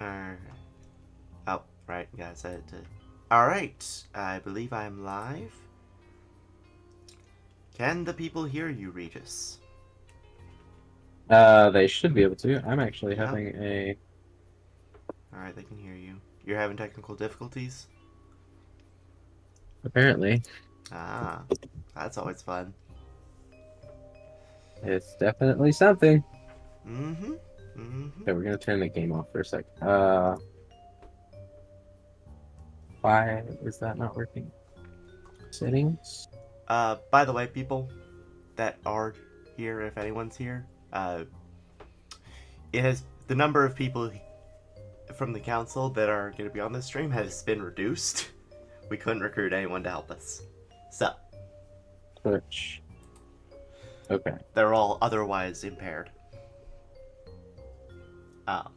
Uh, oh, right. Yeah, I said it to... Alright, I believe I'm live. Can the people hear you, Regis? They should be able to. I'm actually Yep. having a... Alright, they can hear you. You're having technical difficulties? Apparently, Ah, that's always fun. it's definitely something. Mm-hmm. Mm-hmm. Okay, we're gonna turn the game off for a sec. Why is that not working? Settings? By the way, people that are here, if anyone's here, it has... The number of people from the council that are going to be on this stream has been reduced. We couldn't recruit anyone to help us. So, Twitch. Okay. they're all otherwise impaired. Um,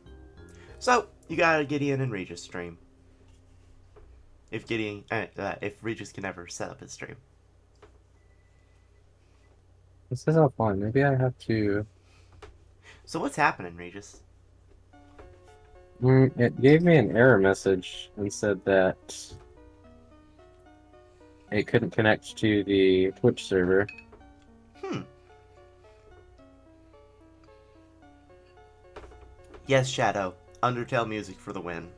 so, you got a Gideon and Regis stream. If if Regis can ever set up his stream. This is offline. Maybe I have to... So what's happening, Regis? It gave me an error message and said that it couldn't connect to the Twitch server. Hmm. Yes, Shadow. Undertale music for the win.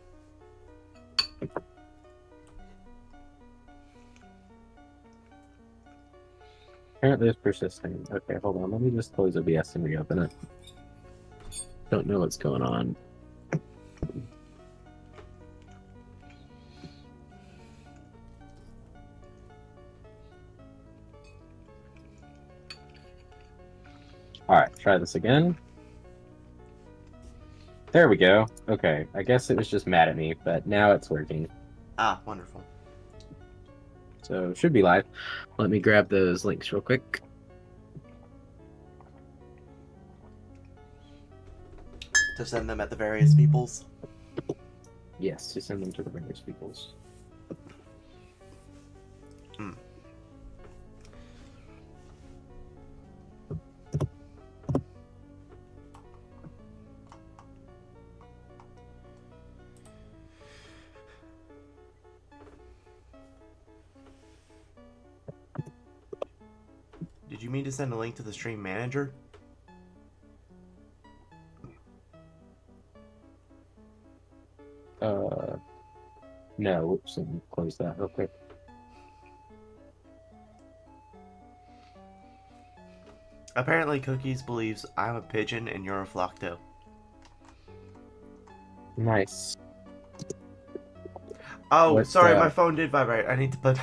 Apparently it's persisting. Okay, hold on. Let me just close OBS and reopen it. Don't know what's going on. Alright, try this again. There we go. Okay, I guess it was just mad at me, but now it's working. Ah, wonderful. So, should be live. Let me grab those links real quick. To send them at the various peoples. Yes, to send them to the various peoples. Hmm. Did you mean to send a link to the stream manager? No, whoops, let me close that real quick. Apparently Cookies believes I'm a pigeon and you're a flockto. Nice. Oh, What, sorry, my phone did vibrate. I need to put...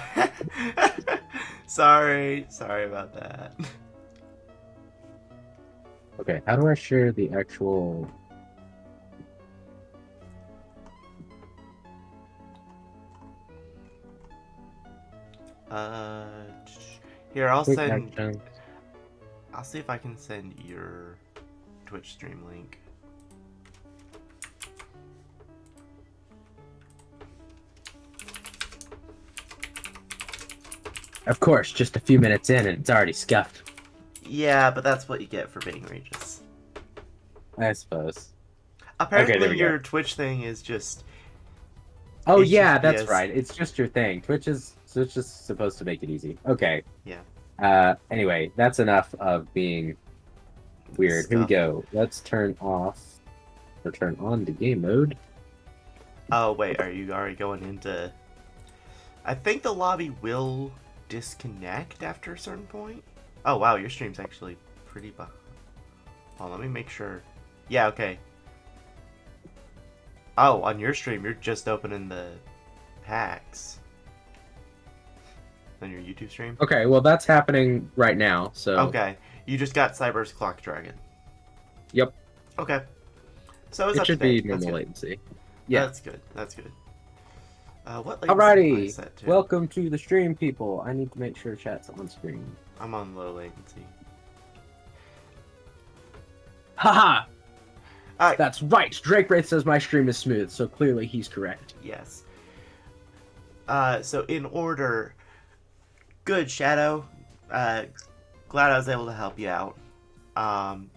Sorry about that. Okay, how do I share the actual... Uh, here, I'll quick send... actions? I'll see if I can send your Twitch stream link. Of course, just a few minutes in and it's already scuffed. Yeah, but that's what you get for being Regis. I suppose. Apparently there we go. your Twitch thing is just... Oh yeah, that's HTTPS. right. It's just your thing. Twitch is supposed to make it easy. Okay. Yeah. Anyway, that's enough of being weird. Here we Stuff. go. Let's turn off or turn on the game mode. Oh, wait, are you already going into... I think the lobby will disconnect after a certain point. Oh, wow, your stream's actually pretty behind. Oh, let me make sure. Yeah, okay. Oh, on your stream, you're just opening the packs. On your YouTube stream? Okay, well that's happening right now. So Okay, you just got Cyber's Clock Dragon. Yep. Okay. So it's It up should to date. be That's normal good. latency. Yeah. That's good. That's good. What latency am I Alrighty. set to? Welcome to the stream, people. I need to make sure chat's on screen. I'm on low latency. Haha! Alright. That's right. Drake Wraith says my stream is smooth, so clearly he's correct. Yes. So in order, good Shadow. Glad I was able to help you out.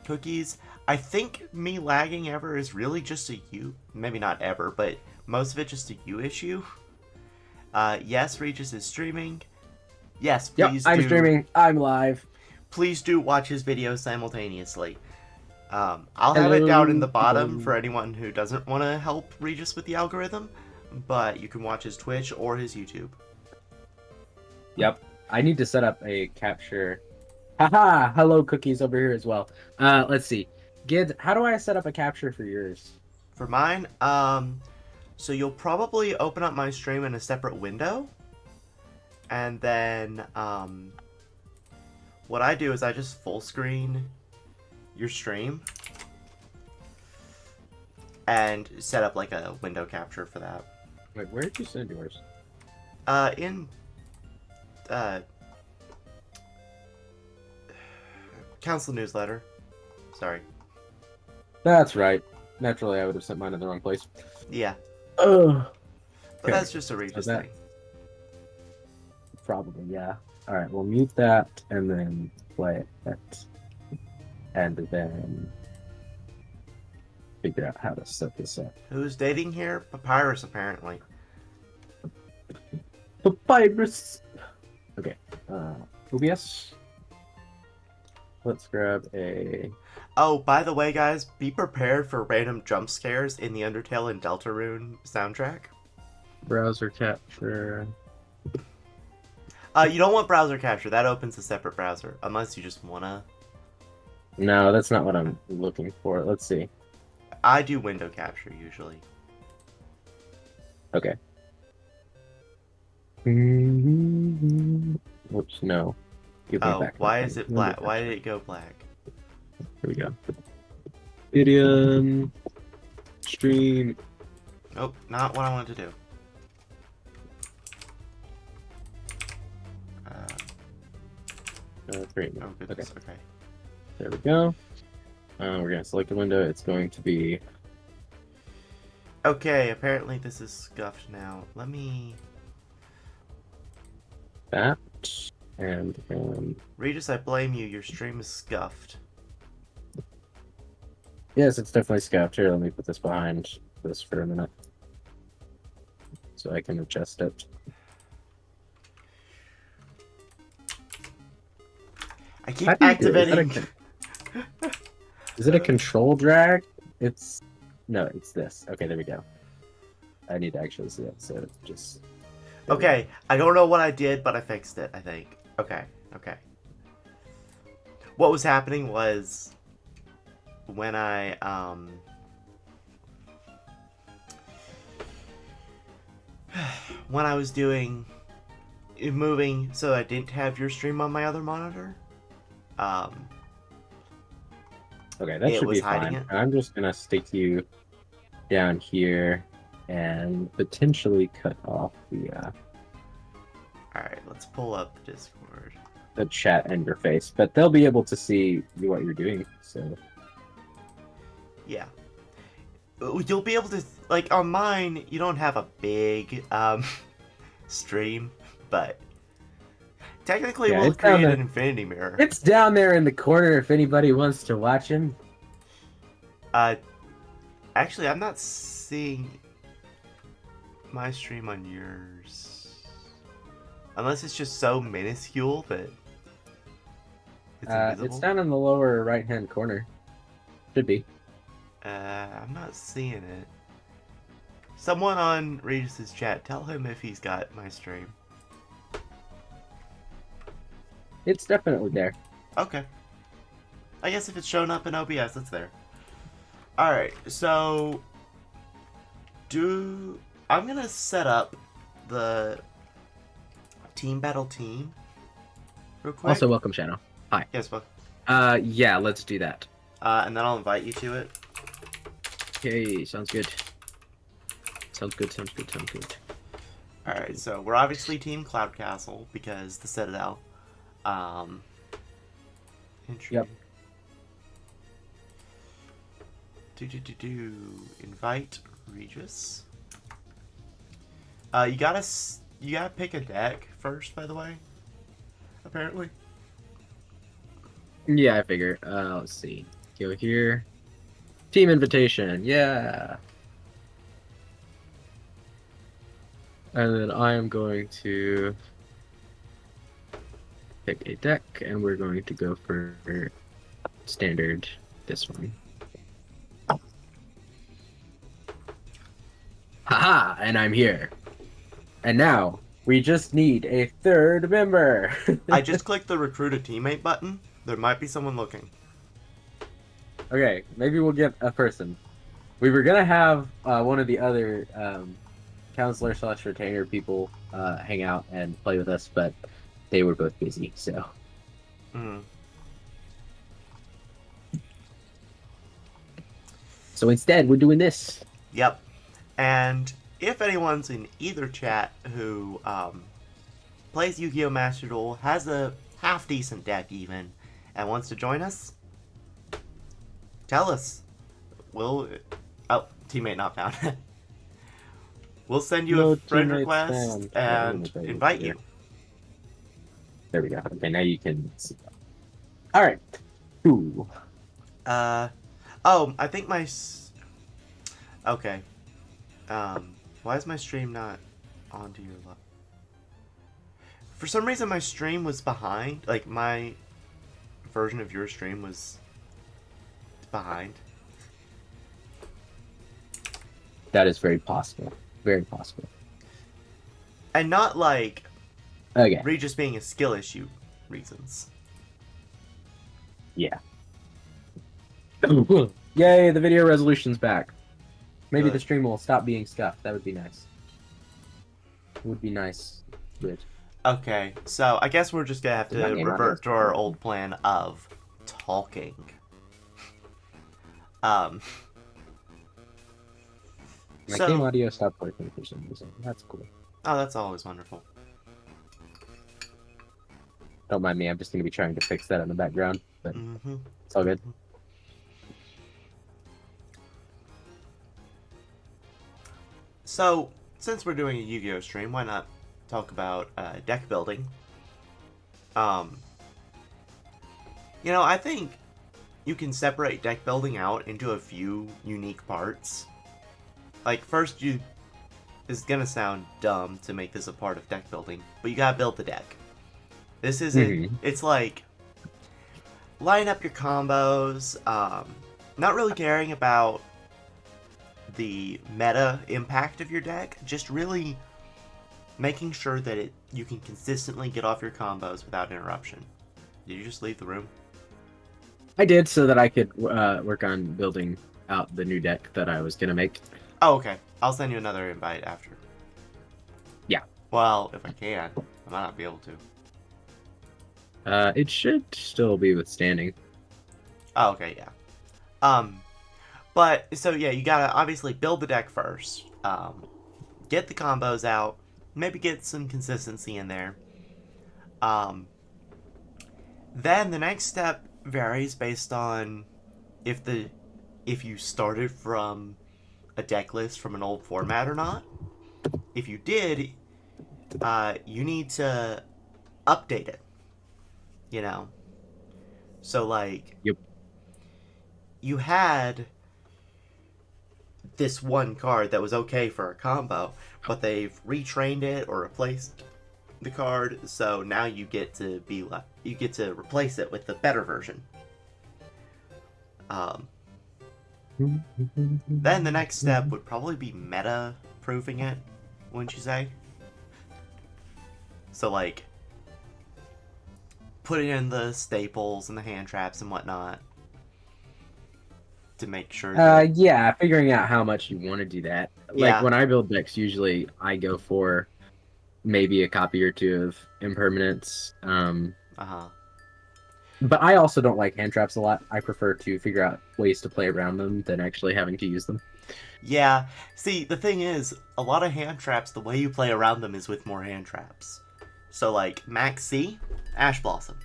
Cookies, I think me lagging ever is really just a you. Maybe not ever, but most of it just a you issue. Yes, Regis is streaming. Yes, Yep, please I'm do. streaming. I'm live. Please do watch his videos simultaneously. I'll have it down in Hello. the bottom for anyone who doesn't want to help Regis with the algorithm, but you can watch his Twitch or his YouTube. Yep. I need to set up a capture. Haha! Hello, cookies over here as well. Let's see. Gid, how do I set up a capture for yours? For mine, so you'll probably open up my stream in a separate window, and then, what I do is I just full screen your stream and set up like a window capture for that. Wait, where did you send yours? In council newsletter. Sorry. That's right. Naturally, I would have sent mine in the wrong place. Yeah. Oh. But that's just a Regis thing. Probably, yeah. Alright, we'll mute that and then play it. And then figure out how to set this up. Who's dating here? Papyrus, apparently. Papyrus! Okay. OBS. Let's grab a... Oh, by the way, guys, be prepared for random jump scares in the Undertale and Deltarune soundtrack. browser capture. You don't want browser capture. That opens a separate browser. Unless you just wanna. No, that's not what I'm looking for. Let's see. I do window capture, usually. Okay. Whoops, no. Give me Oh, back why that is thing. it black? Why did it go black? Here we go. Idiom. Stream. Nope, not what I wanted to do. Great. Oh, goodness, okay. There we go. We're going to select a window. It's going to be... Okay, apparently this is scuffed now. Let me... that. And Regis, I blame you. Your stream is scuffed. yes, it's definitely scuffed. Here, let me put this behind this for a minute. So I can adjust it. I keep How do you do it? activating... Is it a control drag? It's... No, it's this. Okay, there we go. I need to actually see it, so just... Okay, I don't know what I did, but I fixed it, I think. Okay, okay. What was happening was... when I, when I was doing... moving so I didn't have your stream on my other monitor, Okay, that it should was be fine. hiding it. I'm just gonna stick you down here and potentially cut off the Alright, let's pull up the Discord. chat interface, but they'll be able to see what you're doing. So Yeah. You'll be able to, like, on mine, you don't have a big, stream, but technically Yeah, we'll it's down create there. an infinity mirror. it's down there in the corner if anybody wants to watch him. Actually, I'm not seeing my stream on yours. Unless it's just so minuscule that it's invisible. It's down in the lower right-hand corner. Should be. I'm not seeing it. Someone on Regis's chat, tell him if he's got my stream. It's definitely there. Okay. I guess if it's shown up in OBS, it's there. Alright, so... I'm gonna set up the Team Battle team real quick. Also, welcome, Shadow. Hi. Yes, well, Yeah, let's do that. and then I'll invite you to it. Okay, sounds good. Sounds good. Alright, so we're obviously Team Cloud Castle because the Citadel. Entry. Yep. Invite Regis. You gotta pick a deck first, by the way. Apparently. Yeah, I figure. Let's see. Go here. Team invitation, yeah. And then I am going to pick a deck, and we're going to go for standard this one. Haha, and I'm here. And now we just need a third member. I just clicked the recruit a teammate button. There might be someone looking. Okay, maybe we'll get a person. We were gonna have one of the other counselor / retainer people hang out and play with us, but they were both busy. Mm. So instead, we're doing this. Yep. And if anyone's in either chat who plays Yu-Gi-Oh! Master Duel, has a half-decent deck even, and wants to join us, tell us. We'll... Oh, teammate not found. We'll send you a friend request and invite you. There we go. Okay, now you can see. All right. Ooh. Oh, I think my... Okay. Why is my stream not onto your... For some reason, my stream was behind. Like, my version of your stream was behind. That is very possible. Very possible. And not, like, Okay. Regis being a skill issue reasons. Yeah. Yay, the video resolution's back. Maybe Good. the stream will stop being scuffed. That would be nice. It would be nice. Good. Okay, so I guess we're just gonna have to revert to our old plan of talking. My So- game audio stopped working for some reason. That's cool. Oh, that's always wonderful. Don't mind me, I'm just going to be trying to fix that in the background, but Mm-hmm. it's all good. So, since we're doing a Yu-Gi-Oh! Stream, why not talk about deck building? You know, I think you can separate deck building out into a few unique parts. Like, first, it's gonna sound dumb to make this a part of deck building, but you gotta build the deck. This isn't... It's like... line up your combos, not really caring about the meta impact of your deck, just really making sure that you can consistently get off your combos without interruption. Did you just leave the room? I did so that I could work on building out the new deck that I was going to make. Oh, okay. I'll send you another invite after. Yeah. Well, if I can. I might not be able to. It should still be withstanding. Oh, okay, yeah. But, so yeah, you gotta obviously build the deck first. Get the combos out. Maybe get some consistency in there. Then the next step varies based on if you started from a deck list from an old format or not. If you did, you need to update it. You know? So, like... Yep. You had this one card that was okay for a combo, but they've retrained it or replaced the card, so now you get to replace it with the better version. Then the next step would probably be meta proofing it, wouldn't you say? So like putting in the staples and the hand traps and whatnot to make sure that... yeah, figuring out how much you want to do that. Like, Yeah. when I build decks, usually I go for maybe a copy or two of impermanence. But I also don't like hand traps a lot. I prefer to figure out ways to play around them than actually having to use them. Yeah. See, the thing is, a lot of hand traps, the way you play around them is with more hand traps. So, like, Max C, Ash Blossom.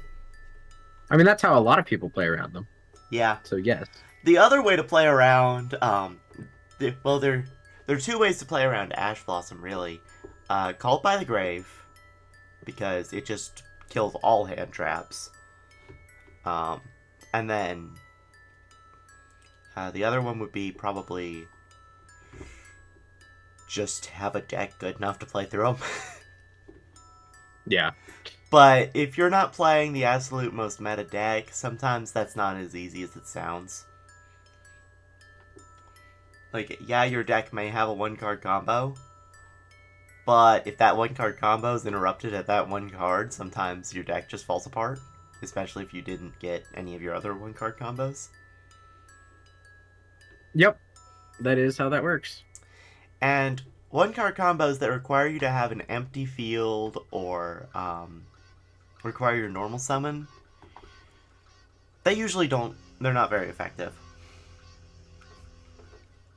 I mean, that's how a lot of people play around them. Yeah. So, yes. The other way to play around, there are two ways to play around Ash Blossom, really. Called by the Grave, because it just kills all hand traps. And then The other one would be probably just have a deck good enough to play through them. Yeah. But if you're not playing the absolute most meta deck, sometimes that's not as easy as it sounds. Like, yeah, your deck may have a 1-card combo, but if that 1-card combo is interrupted at that 1 card, sometimes your deck just falls apart, especially if you didn't get any of your other 1-card combos. Yep. That is how that works. And 1-card combos that require you to have an empty field or require your normal summon, they usually don't, they're not very effective.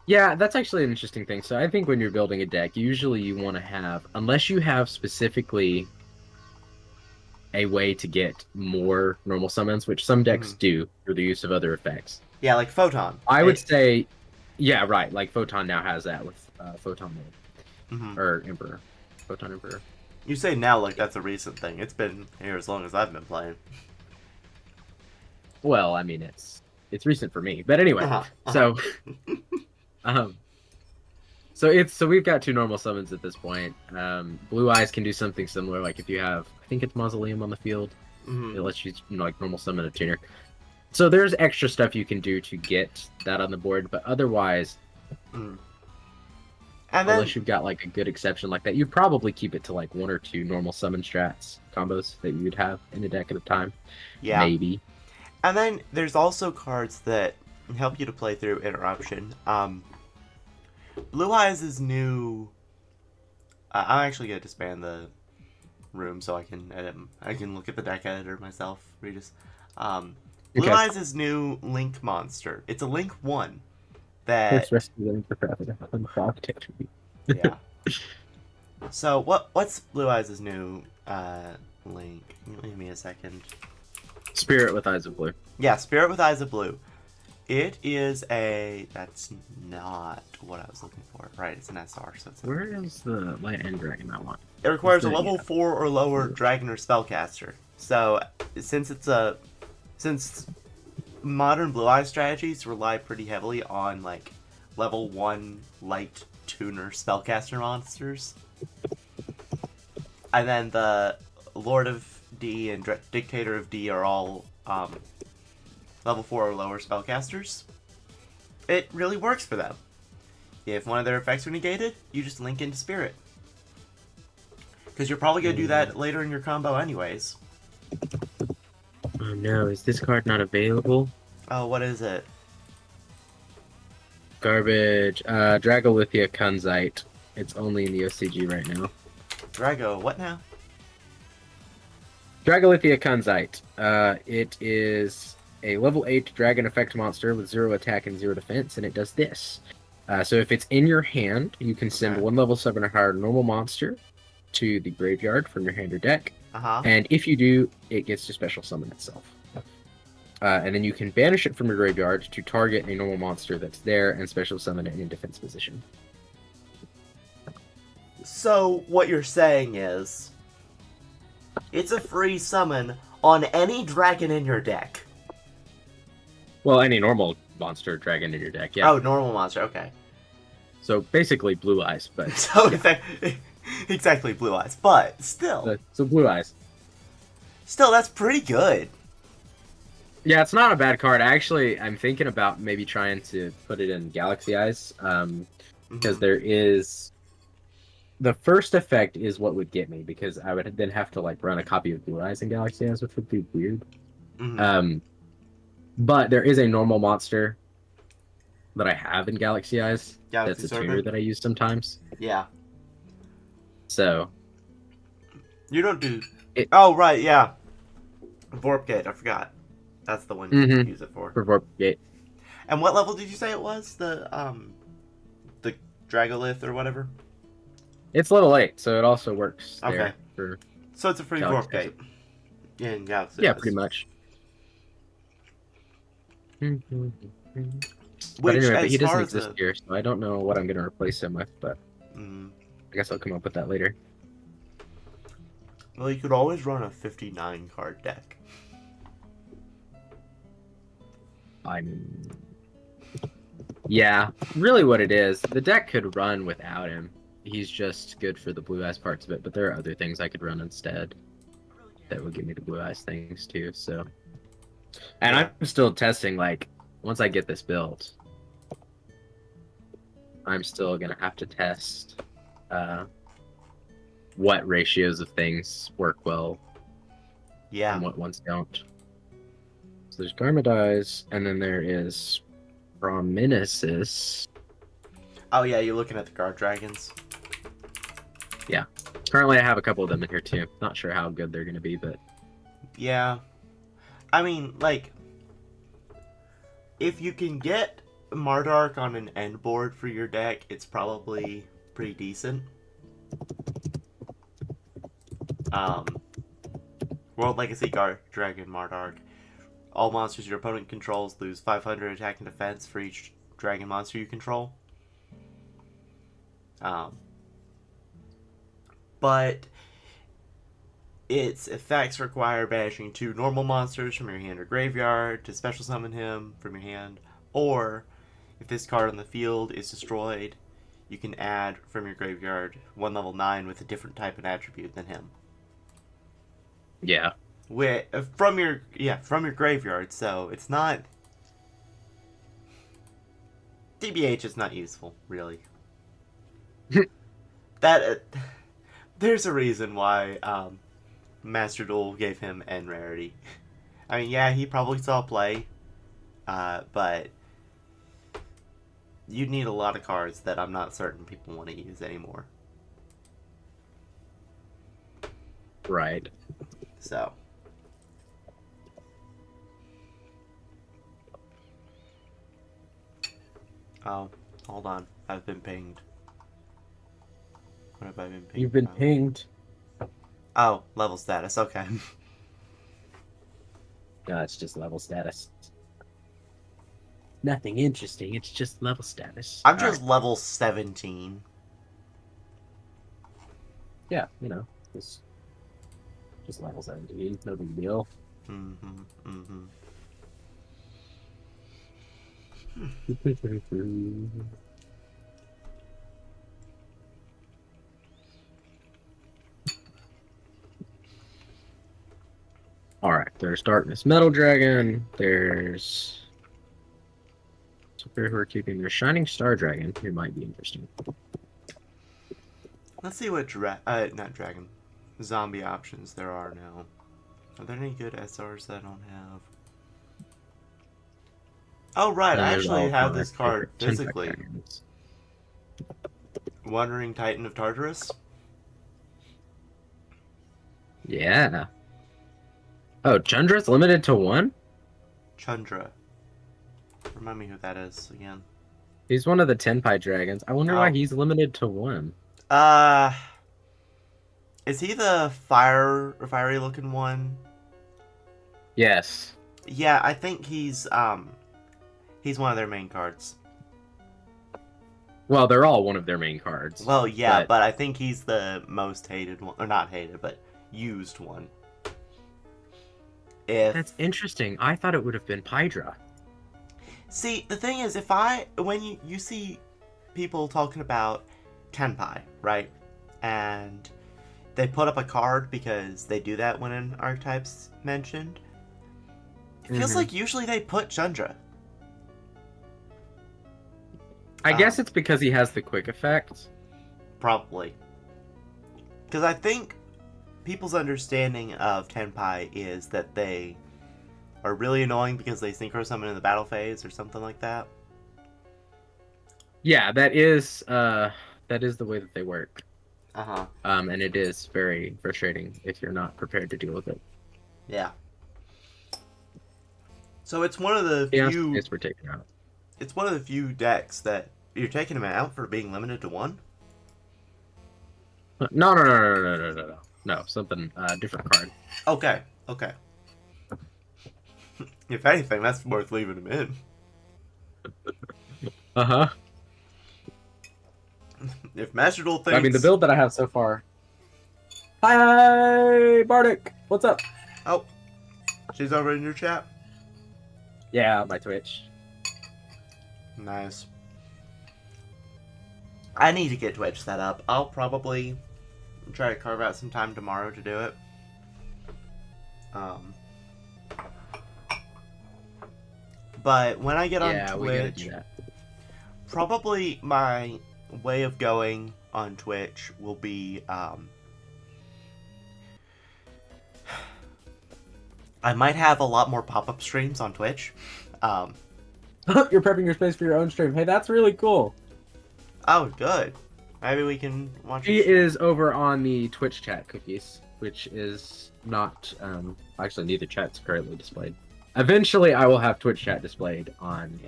Yeah, that's actually an interesting thing. So I think when you're building a deck, usually you want to have, unless you have specifically a way to get more normal summons, which some decks do through the use of other effects. Yeah, like Photon. I would say, yeah, right. Like Photon now has that with Photon Lord. Or Emperor. Photon Emperor. You say now like that's a recent thing. It's been here as long as I've been playing. Well, I mean, it's recent for me. But anyway, so... So we've got 2 normal summons at this point. Blue Eyes can do something similar, like if you have, I think it's Mausoleum on the field, it lets you, like, normal summon a tuner. So there's extra stuff you can do to get that on the board, but otherwise, and unless you've got like a good exception like that, you'd probably keep it to like 1 or 2 normal summon strats combos that you'd have in a deck at a time. Yeah, maybe. And then there's also cards that help you to play through interruption. Blue Eyes' new... I'm actually going to disband the room so I can edit. I can look at the deck editor myself, Regis. Blue Eyes' new Link monster. It's a Link 1 that... Yeah. So, what's Blue Eyes' new Link? Give me a second. Spirit with Eyes of Blue. Yeah, Spirit with Eyes of Blue. It is a... That's not what I was looking for. Right, it's an SR. So it's Where is the Light End Dragon I want? It requires a level 4 or lower dragon or spellcaster. So, since modern Blue Eye strategies rely pretty heavily on, like, level 1 light tuner spellcaster monsters, and then the Lord of D and Dictator of D are all level 4 or lower spellcasters, it really works for them. If one of their effects are negated, you just link into Spirit. Because you're probably going to do that later in your combo anyways. Oh no, is this card not available? Oh, what is it? Garbage. Dragolithia Kunzite. It's only in the OCG right now. Drago, what now? Dragolithia Kunzite. It is a level 8 dragon effect monster with 0 attack and 0 defense, and it does this. So if it's in your hand, you can send 1 level 7 or higher normal monster to the graveyard from your hand or deck. And if you do, it gets to special summon itself. And then you can banish it from your graveyard to target a normal monster that's there and special summon it in defense position. So, what you're saying is, it's a free summon on any dragon in your deck. Well, any normal monster dragon in your deck, yeah. Oh, normal monster, okay. So basically Blue Eyes, but... So, exactly Blue Eyes, but still. So Blue Eyes. Still, that's pretty good. Yeah, it's not a bad card. Actually, I'm thinking about maybe trying to put it in Galaxy Eyes, because there is... The first effect is what would get me, because I would then have to like run a copy of Blue Eyes in Galaxy Eyes, which would be weird. But there is a normal monster that I have in Galaxy Eyes. That's a tuner that I use sometimes. Yeah. So. You don't do... Oh, right, yeah. Vorp Gate, I forgot. That's the one you use it for. For Vorp Gate. And what level did you say it was? The Dragolith or whatever? It's level 8, so it also works there. Okay. So it's a free Vorp Gate. Yeah, in Galaxy. Yeah, pretty much. But anyway, but he doesn't exist here, so I don't know what I'm going to replace him with, but I guess I'll come up with that later. Well, you could always run a 59 card deck. Yeah, really what it is. The deck could run without him. He's just good for the blue eyes parts of it, but there are other things I could run instead that would give me the blue eyes things too. So, and Yeah. I'm still testing. Like, once I get this built, I'm still gonna have to test uh, what ratios of things work well Yeah. and what ones don't. So there's Garmadise, and then there is Prominesis. Oh yeah, you're looking at the guard dragons. Yeah. Currently, I have a couple of them in here too. Not sure how good they're going to be, but Yeah. I mean, like, if you can get Mardark on an end board for your deck, it's probably pretty decent. Um, World Legacy Guard Dragon Mardark. All monsters your opponent controls lose 500 attack and defense for each dragon monster you control. But its effects require banishing 2 normal monsters from your hand or graveyard to special summon him from your hand, or if this card on the field is destroyed, you can add from your graveyard 1 level 9 with a different type and attribute than him. yeah. From your graveyard, so it's not DBH is not useful, really. That there's a reason why Master Duel gave him N rarity. I mean, yeah, he probably saw play, but you'd need a lot of cards that I'm not certain people want to use anymore. Right. So. Oh, hold on. I've been pinged. What have I been pinged? You've been pinged. Oh, level status. Okay. No, it's just level status. Nothing interesting. It's just level status. I'm just level 17. Yeah, just level 17. No big deal. All right, there's Darkness Metal Dragon. There's who are keeping their Shining Star Dragon, who might be interesting. Let's see what not dragon, zombie options there are now. Are there any good SRs that I don't have? Oh right, I actually have this card physically. Wandering Titan of Tartarus. Yeah. Oh, Chandra's limited to 1? Chandra. Remind me who that is again. He's one of the Tenpai dragons. I wonder why he's limited to 1. Is he the fiery looking one? Yes. Yeah, I think he's one of their main cards. Well, they're all one of their main cards. Well, yeah, but I think he's the most hated one, or not hated, but used one. That's interesting. I thought it would have been Pydra. See, the thing is, when you see people talking about Tenpai, right? And they put up a card because they do that when an archetype's mentioned. It feels like usually they put Chandra. I guess it's because he has the quick effect. Probably. Because I think people's understanding of Tenpai is that they are really annoying because they synchro summon in the battle phase or something like that. Yeah, that is the way that they work. Uh-huh. And it is very frustrating if you're not prepared to deal with it. Yeah. So it's one of the few. Yes, we're taken out. It's one of the few decks that you're taking him out for being limited to 1. No. No, something different card. Okay. If anything, that's worth leaving him in. Uh-huh. If Master Duel thinks... I mean, the build that I have so far... Hi, Bardic! What's up? Oh. She's over in your chat? Yeah, my Twitch. Nice. I need to get Twitch set up. I'll probably try to carve out some time tomorrow to do it. But when I get on we gotta Twitch, do that. probably my way of going on Twitch will be, I might have a lot more pop-up streams on Twitch. You're prepping your space for your own stream. Hey, that's really cool. Oh, good. Maybe we can watch. She is over on the Twitch chat, Cookies, which is not. Actually, neither chat's currently displayed. Eventually, I will have Twitch chat displayed on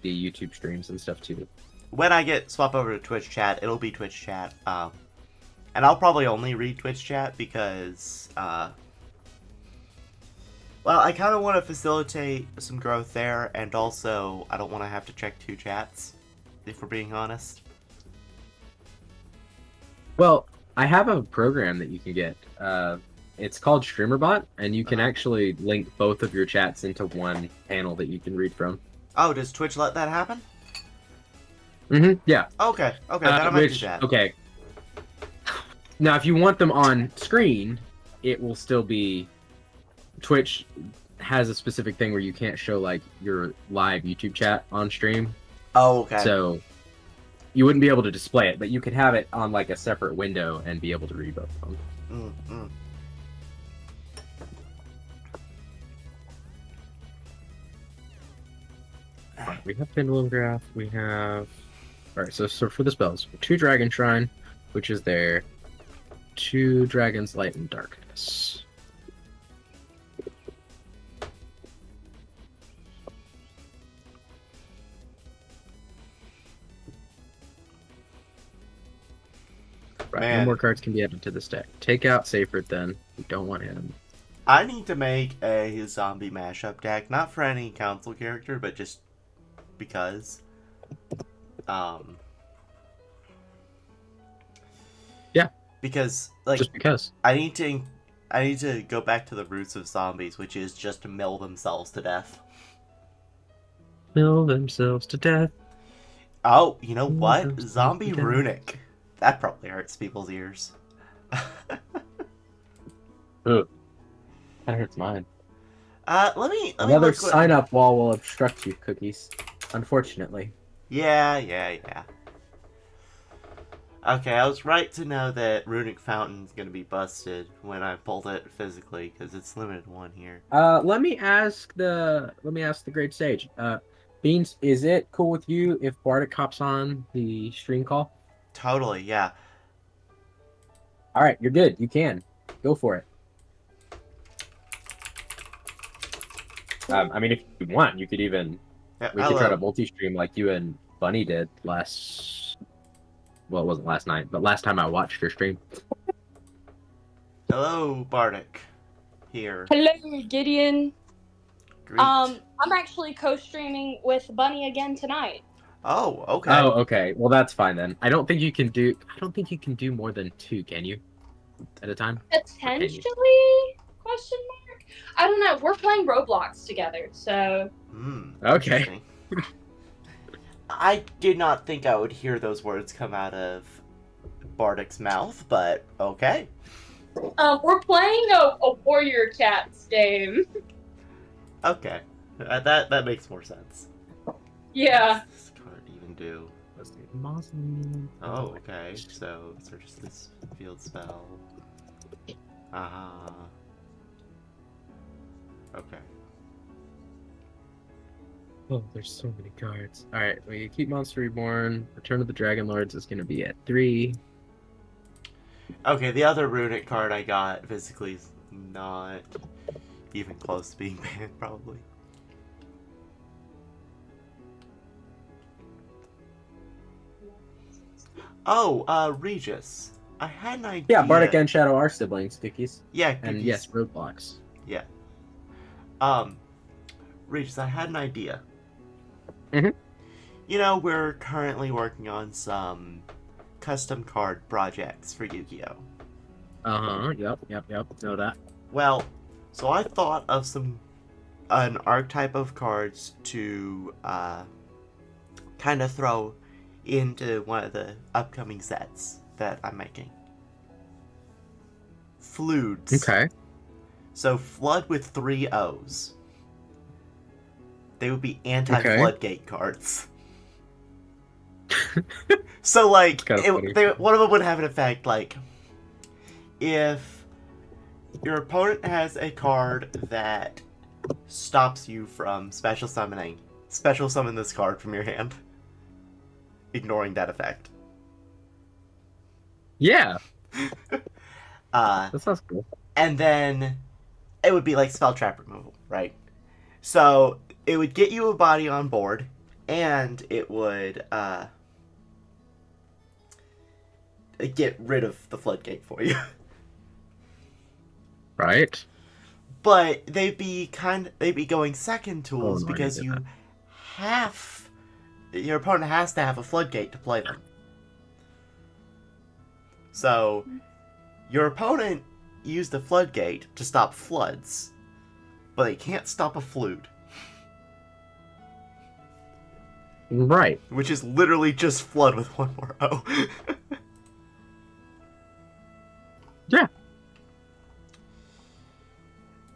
the YouTube streams and stuff too. When I get swap over to Twitch chat, it'll be Twitch chat. And I'll probably only read Twitch chat because, well, I kind of want to facilitate some growth there, and also I don't want to have to check 2 chats, if we're being honest. Well, I have a program that you can get. It's called StreamerBot, and you can actually link both of your chats into one panel that you can read from. Oh, does Twitch let that happen? Yeah. Okay, then I might do that. Okay. Now, if you want them on screen, it will still be... Twitch has a specific thing where you can't show, like, your live YouTube chat on stream. Oh, okay. So, you wouldn't be able to display it, but you could have it on, like, a separate window and be able to read both of them. We have Pendulum Graph, we have... Alright, so for the spells, 2 Dragon Shrine, which is there, 2 Dragon's Light and Darkness. Right, Man. no more cards can be added to this deck. Take out Seyfried then. We don't want him. I need to make a zombie mashup deck, not for any council character, but just because. Yeah. Because, like, Just because. I need to go back to the roots of zombies, which is just to mill themselves to death. Mill themselves to death. Oh, you know what? Zombie runic. That probably hurts people's ears. Ugh. That hurts mine. Let me Another look sign up wall will obstruct you, Cookies. Unfortunately. Yeah. Okay, I was right to know that Runic Fountain's gonna be busted when I pulled it physically, because it's limited 1 here. Let me ask the Great Sage. Beans, is it cool with you if Bardic hops on the stream call? Totally, yeah. Alright, you're good. You can. Go for it. I mean, if you want, you could even... Yeah, we could try to multi-stream like you and Bunny did last... Well, it wasn't last night, but last time I watched your stream. Hello, Bardic. Here. Hello, Gideon. Greet. I'm actually co-streaming with Bunny again tonight. Oh, okay. Oh, okay. Well, that's fine then. I don't think you can do more than 2, can you? At a time? Potentially? Question mark? I don't know. We're playing Roblox together, so... Okay. I did not think I would hear those words come out of Bardic's mouth, but okay. We're playing a Warrior Cats game. Okay. That makes more sense. Yeah. What does this card even do? Awesome. Oh, okay. So search this field spell. Okay. Oh, there's so many cards. Alright, we keep Monster Reborn. Return of the Dragon Lords is going to be at 3. Okay, the other runic card I got physically is not even close to being banned, probably. Oh, Regis. I had an idea. Yeah, Bardic and Shadow are siblings, Cookies. Yeah, And Cookies. yes, Roadblocks. Yeah. Regis, I had an idea. Mhm. You know, we're currently working on some custom card projects for Yu-Gi-Oh! Yep. Know that. Well, so I thought of an archetype of cards to kind of throw into one of the upcoming sets that I'm making. Floods. Okay. So flood with 3 O's. They would be anti-floodgate cards. So like, one of them would have an effect like, if your opponent has a card that stops you from special summoning, special summon this card from your hand, ignoring that effect. Yeah. That sounds cool. And then it would be like spell trap removal, right? So it would get you a body on board, and it would get rid of the floodgate for you. Right. But they'd be going second tools no, because your opponent has to have a floodgate to play them. So your opponent used a floodgate to stop floods, but they can't stop a flood. Right. Which is literally just flood with 1 more O. Yeah.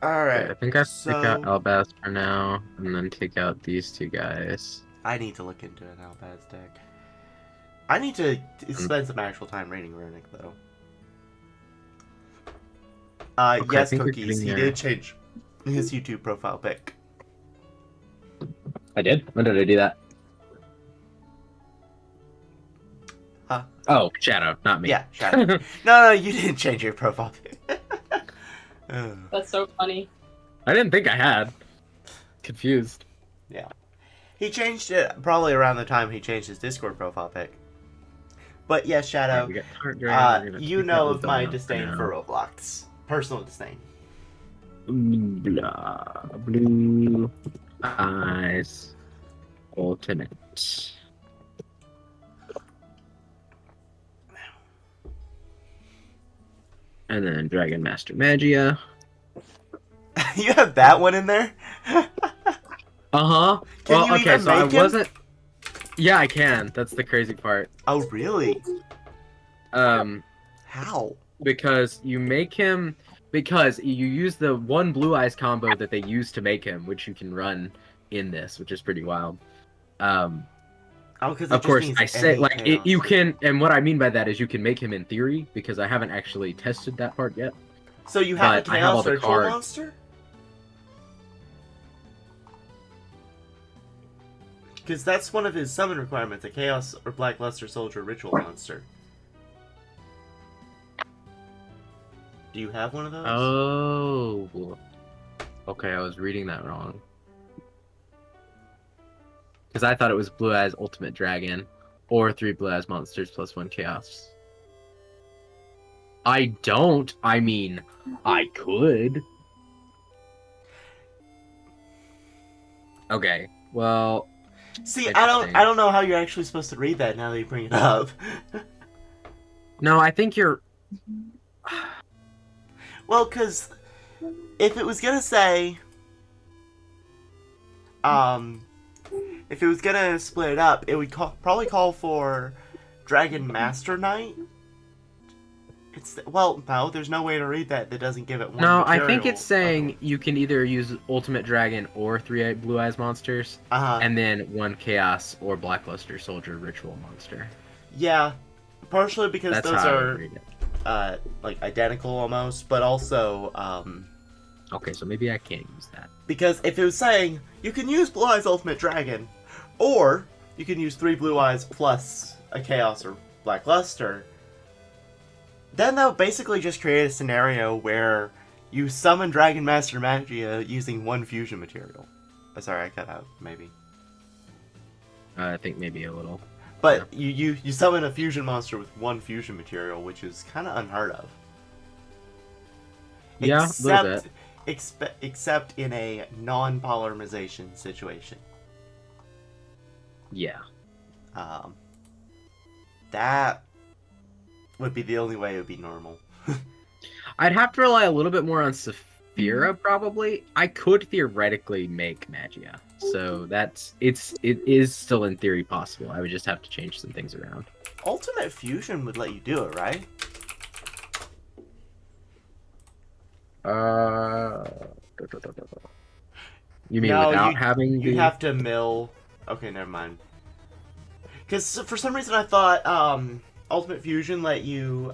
Alright. Okay, I think I take out Albaz for now, and then take out these 2 guys. I need to look into an Albaz deck. I need to spend some actual time reading Runic, though. Okay, yes, Cookies, he did change his YouTube profile pic. I did? When did I do that? Huh? Oh, Shadow, not me. Yeah, Shadow. No, you didn't change your profile pic. That's so funny. I didn't think I had. Confused. Yeah. He changed it probably around the time he changed his Discord profile pic. But yes, Shadow, you know of my disdain for Roblox. Personal disdain. Blah, blue eyes ultimate. And then Dragon Master Magia. You have that one in there? Uh-huh. Can you even make him? Wasn't... Yeah, I can. That's the crazy part. Oh, really? How? Because you make him... Because you use the 1 Blue Eyes combo that they use to make him, which you can run in this, which is pretty wild. Of course, I say, like, you can... And what I mean by that is you can make him in theory, because I haven't actually tested that part yet. So you have a Chaos Ritual monster? Because that's one of his summon requirements, a Chaos or Black Luster Soldier Ritual monster. Do you have one of those? Oh. Okay, I was reading that wrong. Because I thought it was Blue Eyes Ultimate Dragon, or 3 Blue Eyes Monsters plus 1 Chaos. I don't. I mean, I could. Okay, well... See, I don't know how you're actually supposed to read that now that you bring it up. No, I think you're... Well, because if it was gonna say... if it was gonna split it up, it would probably call for Dragon Master Knight. Well, no, there's no way to read that doesn't give it one No, material. I think it's saying you can either use Ultimate Dragon or 3 Blue Eyes Monsters, and then 1 Chaos or Black Luster Soldier Ritual Monster. Yeah, partially because That's those how are like identical almost, but also okay, so maybe I can't use that. Because if it was saying you can use Blue Eyes Ultimate Dragon, or you can use 3 Blue Eyes plus a Chaos or Black Luster, then that would basically just create a scenario where you summon Dragon Master Magia using 1 fusion material. Oh, sorry, I cut out, maybe. I think maybe a little. But yeah. you summon a fusion monster with 1 fusion material, which is kind of unheard of. Yeah, a little bit. Except in a non-polymerization situation. Yeah. That would be the only way it would be normal. I'd have to rely a little bit more on Saphira, probably. I could theoretically make Magia. So it is still in theory possible. I would just have to change some things around. Ultimate Fusion would let you do it, right? You mean No, without having you the? have to mill. Okay, never mind. Because for some reason I thought Ultimate Fusion let you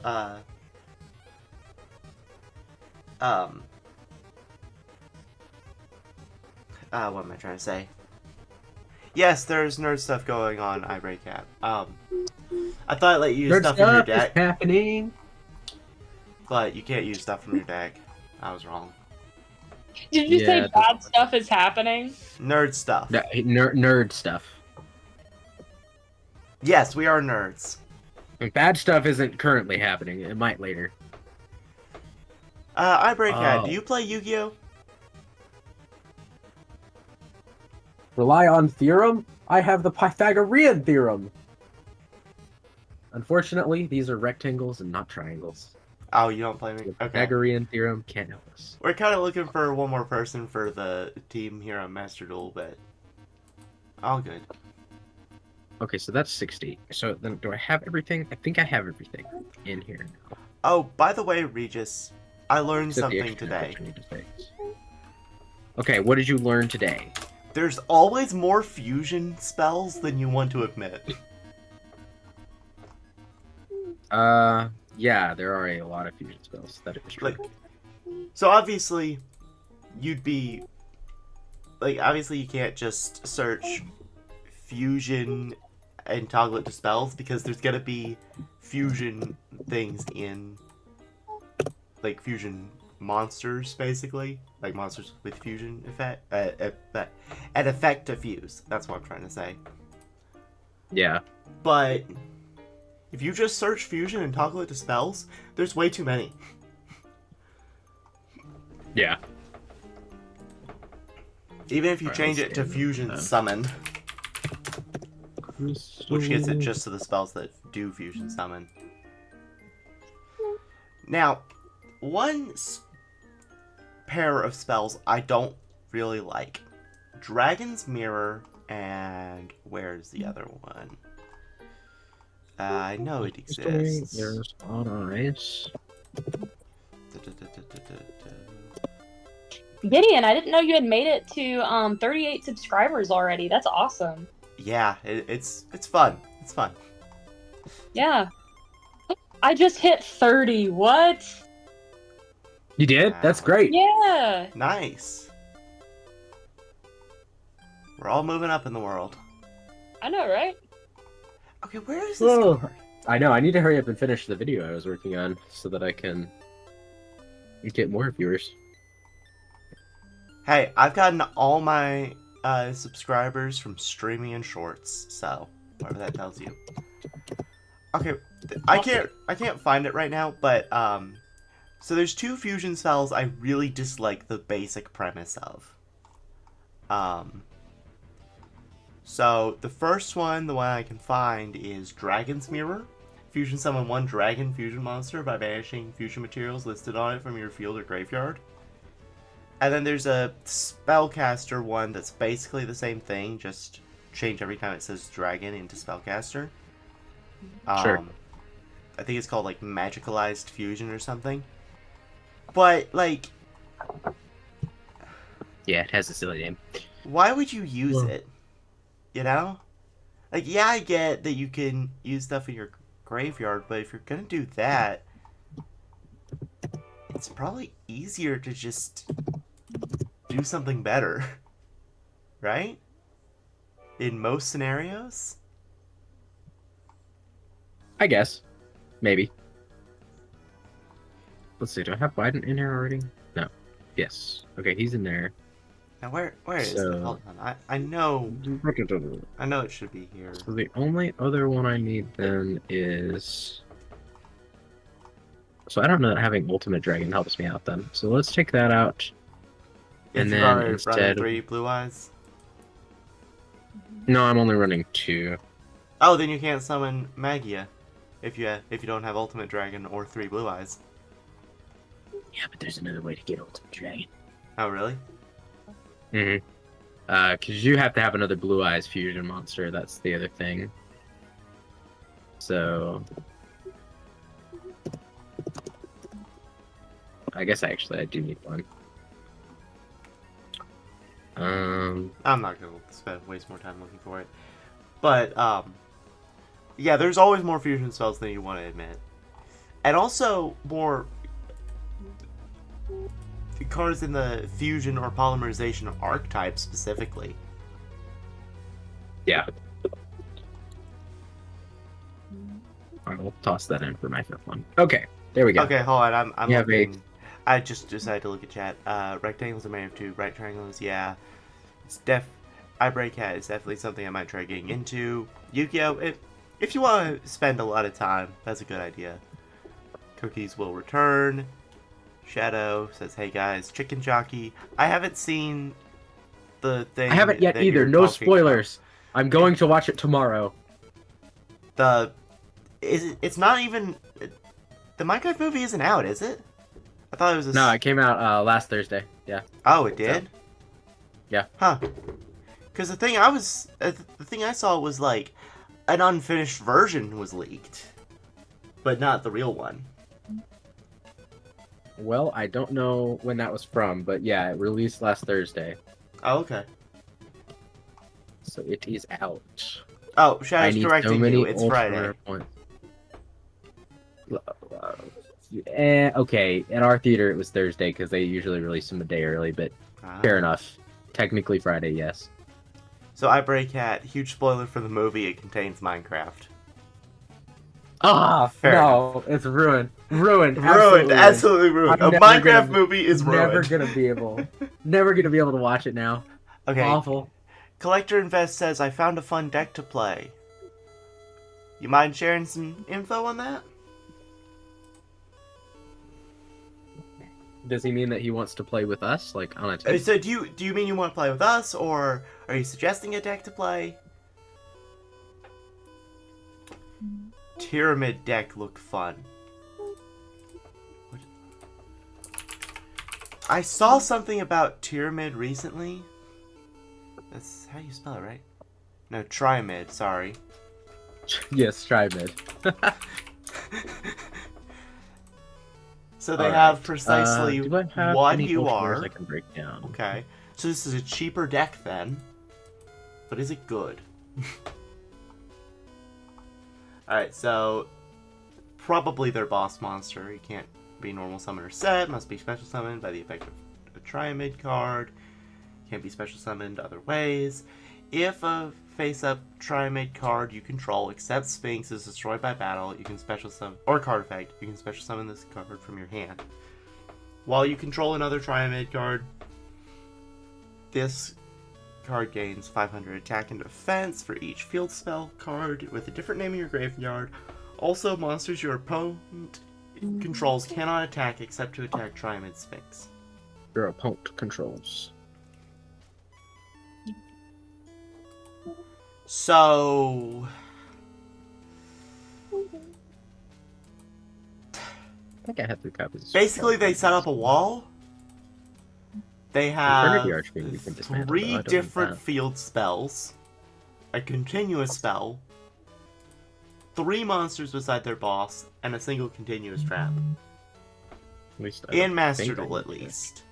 what am I trying to say? Yes, there's nerd stuff going on iBreakCap. I thought it let you use Nerd stuff from your stuff is deck, happening. but you can't use stuff from your deck. I was wrong. Did you say Yeah, bad stuff is happening? Nerd stuff. No, nerd stuff. Yes, we are nerds. And bad stuff isn't currently happening. It might later. iBreakCat, Oh. do you play Yu-Gi-Oh? Rely on theorem? I have the Pythagorean theorem. Unfortunately, these are rectangles and not triangles. Oh, you don't play me? The Okay. Pythagorean theorem can't help us. We're kind of looking for one more person for the team here on Master Duel, but all good. Okay, so that's 60. So then do I have everything? I think I have everything in here now. Oh, by the way, Regis, I learned Except the something extra today. numbers we need to fix. Okay, what did you learn today? There's always more fusion spells than you want to admit. Yeah, there are a lot of fusion spells. That is true. Like, so obviously, you'd be... Like, obviously you can't just search fusion and toggle it to spells, because there's gonna be fusion things in... Like, fusion monsters, basically. Like, monsters with fusion effect... an effect to fuse. That's what I'm trying to say. Yeah. But... if you just search fusion and toggle it to spells, there's way too many. Yeah. Even if you Alright, change let's it to scan fusion them. summon, which gets it just to the spells that do fusion summon. Now, one pair of spells I don't really like. Dragon's Mirror and where's the other one? I know it exists. There's on ice. Gideon, I didn't know you had made it to 38 subscribers already. That's awesome. Yeah, it's fun. It's fun. Yeah. I just hit 30. What? You did? Wow. That's great. Yeah. Nice. We're all moving up in the world. I know, right? Okay, where is this Whoa. card? I know. I need to hurry up and finish the video I was working on so that I can get more viewers. Hey, I've gotten all my subscribers from streaming and shorts, so whatever that tells you. Okay, I can't find it right now, but so there's two fusion spells I really dislike the basic premise of. So the first one, the one I can find, is Dragon's Mirror. Fusion summon one dragon fusion monster by banishing fusion materials listed on it from your field or graveyard. And then there's a Spellcaster one that's basically the same thing, just change every time it says dragon into Spellcaster. Sure. I think it's called like Magicalized Fusion or something. But like, Yeah, it has a silly name. why would you use Well- it? You know? Like, yeah, I get that you can use stuff in your graveyard, but if you're gonna do that, it's probably easier to just do something better. Right? In most scenarios? I guess. Maybe. Let's see, do I have Biden in here already? No. Yes. Okay, he's in there. Now where is it? So- Hold on. I know it should be here. So the only other one I need then is... So I don't know that having Ultimate Dragon helps me out then. So let's take that out. If And you're then running instead... 3 blue eyes. No, I'm only running 2. Oh, then you can't summon Magia if you don't have Ultimate Dragon or 3 blue eyes. Yeah, but there's another way to get Ultimate Dragon. Oh, really? Mm-hmm. Because you have to have another Blue Eyes fusion monster. That's the other thing. So, I guess I do need one. I'm not gonna waste more time looking for it. But yeah, there's always more fusion spells than you want to admit, and also more cards in the fusion or polymerization archetype specifically. Yeah. I'll toss that in for my fifth one. Okay, there we go. Okay, hold on. I'm Yeah, looking. I just decided to look at chat. Rectangles are made of 2. Right triangles, yeah. It's I break hat is definitely something I might try getting into. Yu-Gi-Oh! If you want to spend a lot of time, that's a good idea. Cookies will return. Shadow says, "Hey guys, Chicken Jockey." I haven't seen the thing. I haven't yet that either. you're No talking spoilers. I'm going to watch it tomorrow. It's not even the Minecraft movie isn't out, is it? I thought it was. No, it came out last Thursday. Yeah. Oh, it did. So, yeah. Huh. Because the thing I saw was like an unfinished version was leaked, but not the real one. Well, I don't know when that was from, but yeah, it released last Thursday. Oh, okay. So it is out. Oh, I Shadow's need correcting so many you. It's ultra Friday. rare points. Okay, in our theater it was Thursday because they usually release them a day early, but fair enough. Technically Friday, yes. So I break hat. Huge spoiler for the movie. It contains Minecraft. Ah, Fair no, it's ruined. Ruined. Absolutely ruined. I'm A never Minecraft gonna- movie is ruined. Never gonna be able to watch it now. Okay. Awful. Collector Invest says, "I found a fun deck to play. You mind sharing some info on that?" Does he mean that he wants to play with us, like on a team? So do you mean you want to play with us, or are you suggesting a deck to play? Pyramid deck look fun. I saw something about Pyramid recently. That's how you spell it, right? No, Trimid, sorry. Yes, try mid. So they Alright, have precisely do I have what any you ultra rares are. I can break down. Okay. So this is a cheaper deck then. But is it good? Alright, so probably their boss monster. It can't be normal summon or set, must be special summoned by the effect of a Triamid card. Can't be special summoned other ways. If a face-up Triamid card you control except Sphinx is destroyed by battle, you can special summon, or card effect, you can special summon this card from your hand. While you control another Triamid card, this card gains 500 attack and defense for each field spell card with a different name in your graveyard. Also, monsters your opponent controls cannot attack except to attack Triamid Sphinx. Your opponent controls. So I think I have 3 copies. basically, they set up a wall. They have the Archfiend you can dismantle, though. I 3 don't different need that. field spells, a continuous spell, 3 monsters beside their boss, and a single continuous trap. At least I In don't Master think I Duel, need at that. least.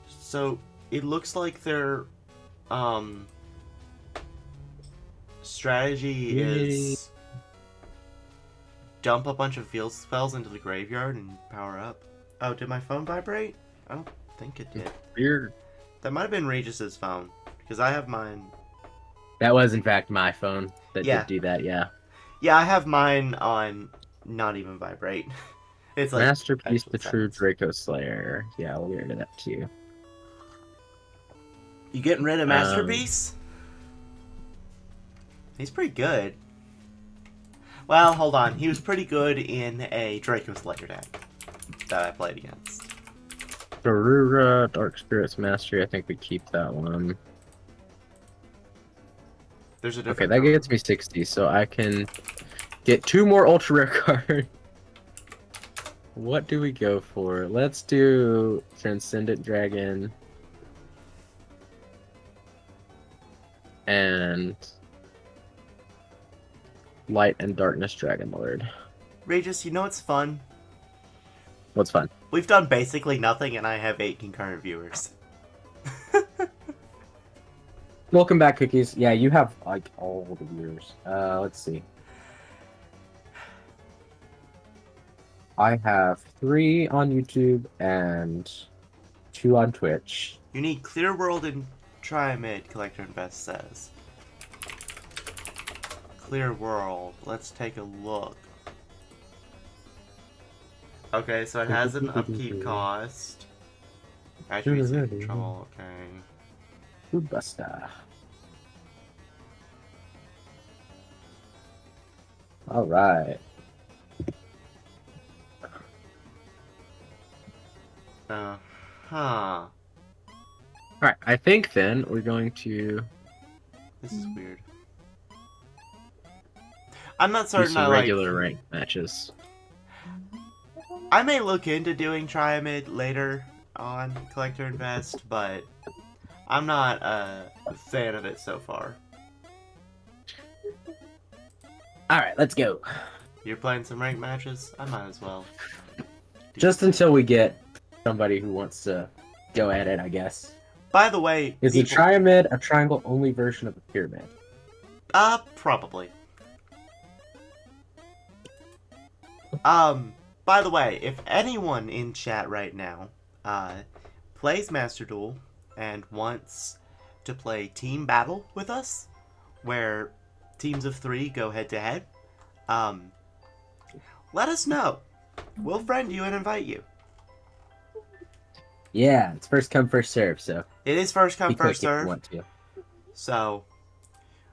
So it looks like their strategy Yay. is dump a bunch of field spells into the graveyard and power up. Oh, did my phone vibrate? I don't think it did. Weird. That might have been Regis's phone, because I have mine. That was in fact my phone that Yeah. did do that, yeah. Yeah, I have mine on not even vibrate. It's like Masterpiece, the actual true silence. Draco Slayer. Yeah, we'll get rid of that too. You getting rid of Masterpiece? He's pretty good. Well, hold on. He was pretty good in a Draco Slayer deck that I played against. Garura, Dark Spirits Mastery, I think we keep that one. There's a Okay, different that number. gets me 60, so I can get 2 more ultra rare cards. What do we go for? Let's do Transcendent Dragon. and Light and Darkness Dragon Lord. Regis, you know what's fun? What's fun? We've done basically nothing, and I have 8 concurrent viewers. Welcome back, Cookies. Yeah, you have like all the viewers. Let's see. I have 3 on YouTube and 2 on Twitch. You need Clear World and Triamid, Collector Invest says. Clear World. Let's take a look. Okay, so it has an upkeep cost. Attributes control, okay. Food Buster. Alright. Huh. Alright, I think then we're going to This is weird. I'm not do certain some I regular ranked matches. I may look into doing Triamid later on Collector Invest, but I'm not a fan of it so far. Alright, let's go. You're playing some ranked matches? I might as well. Just until we get somebody who wants to go at it, I guess. By the way, Is a triamid a triangle-only version of a pyramid? Probably. By the way, if anyone in chat right now, plays Master Duel and wants to play Team Battle with us, where teams of 3 go head-to-head, let us know. We'll friend you and invite you. Yeah, it's first come, first serve, so... It is first come, you click first if you serve. want to. So,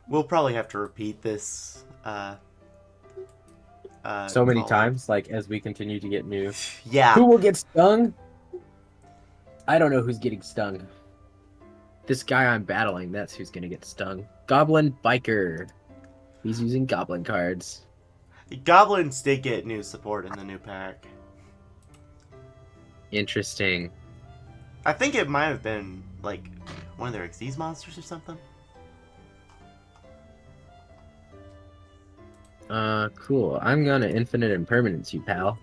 we'll probably have to repeat this, So many call. times, like, as we continue to get new... Yeah. Who will get stung? I don't know who's getting stung. This guy I'm battling, that's who's gonna get stung. Goblin Biker. He's using goblin cards. Goblins did get new support in the new pack. Interesting. I think it might have been, like, one of their Xyz monsters or something. Cool. I'm gonna infinite impermanence you, pal.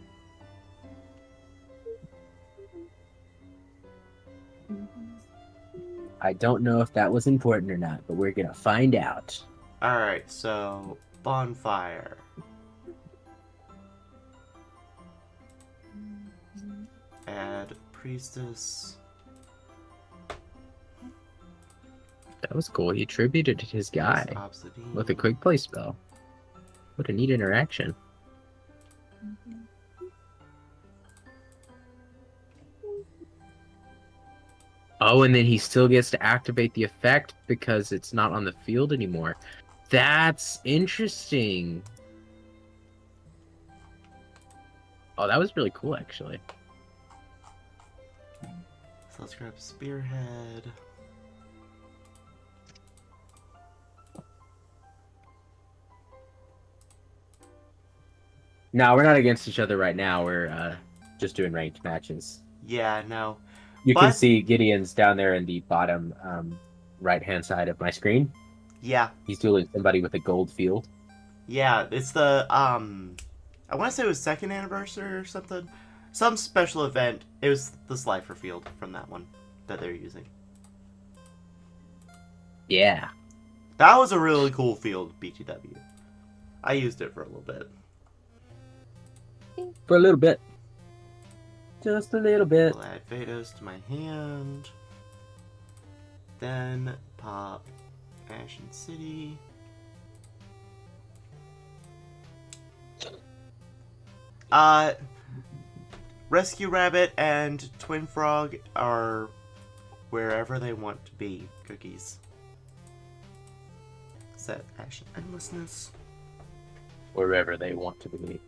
I don't know if that was important or not, but we're gonna find out. Alright, so, Bonfire. Add Priestess. That was cool. He attributed his guy Obsidian. with a quick play spell. What a neat interaction. Oh, and then he still gets to activate the effect because it's not on the field anymore. That's interesting. Oh, that was really cool, actually. So let's grab Spearhead. No, we're not against each other right now. We're just doing ranked matches. Yeah, no. You can But- see Gideon's down there in the bottom right-hand side of my screen. Yeah, He's dueling somebody with a gold field. yeah, it's the, I want to say it was 2nd anniversary or something. Some special event. It was the Slifer field from that one that they're using. Yeah. That was a really cool field, BTW. I used it for a little bit. For a little bit. Just a little bit. I'll add Vados to my hand. Then pop Ashen City. Rescue Rabbit and Twin Frog are wherever they want to be. Cookies. Set Ashen Endlessness. Wherever they want to be.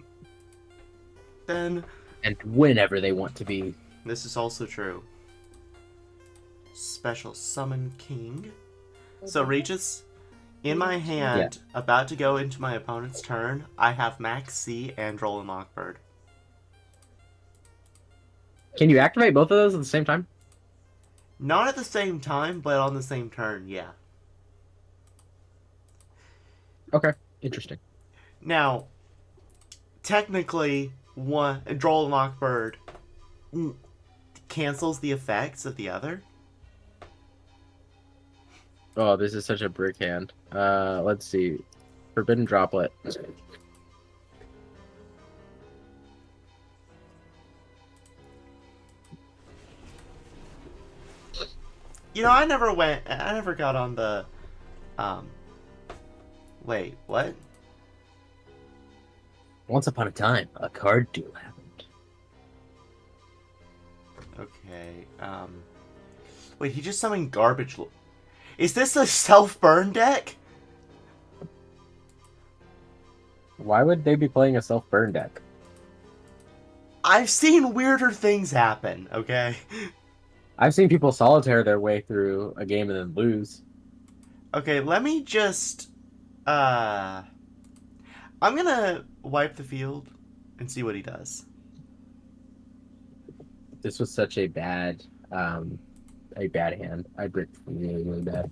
Then, And whenever they want to be. this is also true. Special Summon King. So, Regis, in my hand, about to go into my opponent's turn, I have Max C and Roland Lockbird. Can you activate both of those at the same time? Not at the same time, but on the same turn, yeah. Okay, interesting. Now, technically, one Droll and Lockbird cancels the effects of the other. Oh, this is such a brick hand. Let's see. Forbidden Droplet. You know, I never got on the, wait, what? Once upon a time, a card duel happened. Okay, wait, he just summoned Garbage. Is this a self-burn deck? Why would they be playing a self-burn deck? I've seen weirder things happen, okay? I've seen people solitaire their way through a game and then lose. Okay, let me just, I'm gonna wipe the field and see what he does. This was such a bad hand. I bricked really, really bad.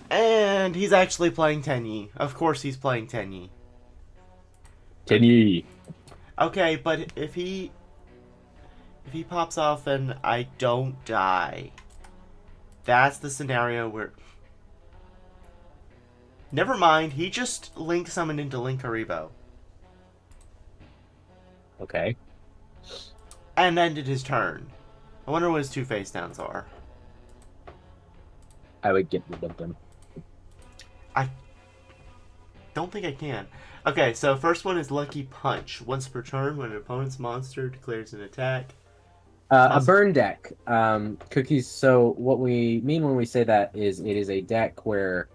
And he's actually playing Tenyi. Of course he's playing Tenyi. Tenyi. Okay, but if he pops off and I don't die, that's the scenario where... Never mind, he just Link summoned into Linkaribo. Okay. And ended his turn. I wonder what his two face downs are. I would get rid of them. I don't think I can. Okay, so first one is Lucky Punch. Once per turn, when an opponent's monster declares an attack. A burn deck. Cookies, so what we mean when we say that is it is a deck where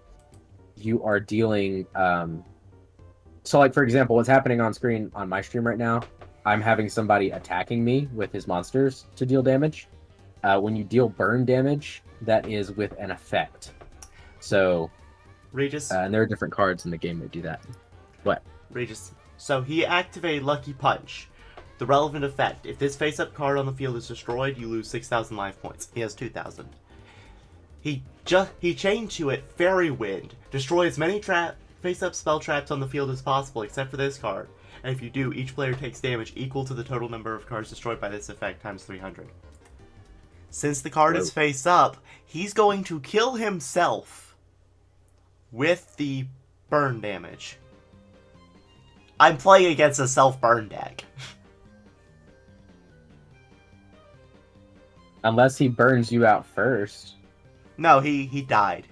you are dealing... So, like, for example, what's happening on screen on my stream right now, I'm having somebody attacking me with his monsters to deal damage. When you deal burn damage, that is with an effect. So... Regis. and there are different cards in the game that do that. What? Regis. So he activated Lucky Punch. The relevant effect. If this face-up card on the field is destroyed, you lose 6,000 life points. He has 2,000. He chained to it Fairy Wind. Destroy as many face-up spell traps on the field as possible, except for this card. And if you do, each player takes damage equal to the total number of cards destroyed by this effect times 300. Since the card is face-up, he's going to kill himself with the burn damage. I'm playing against a self-burn deck. Unless he burns you out first. No, he died.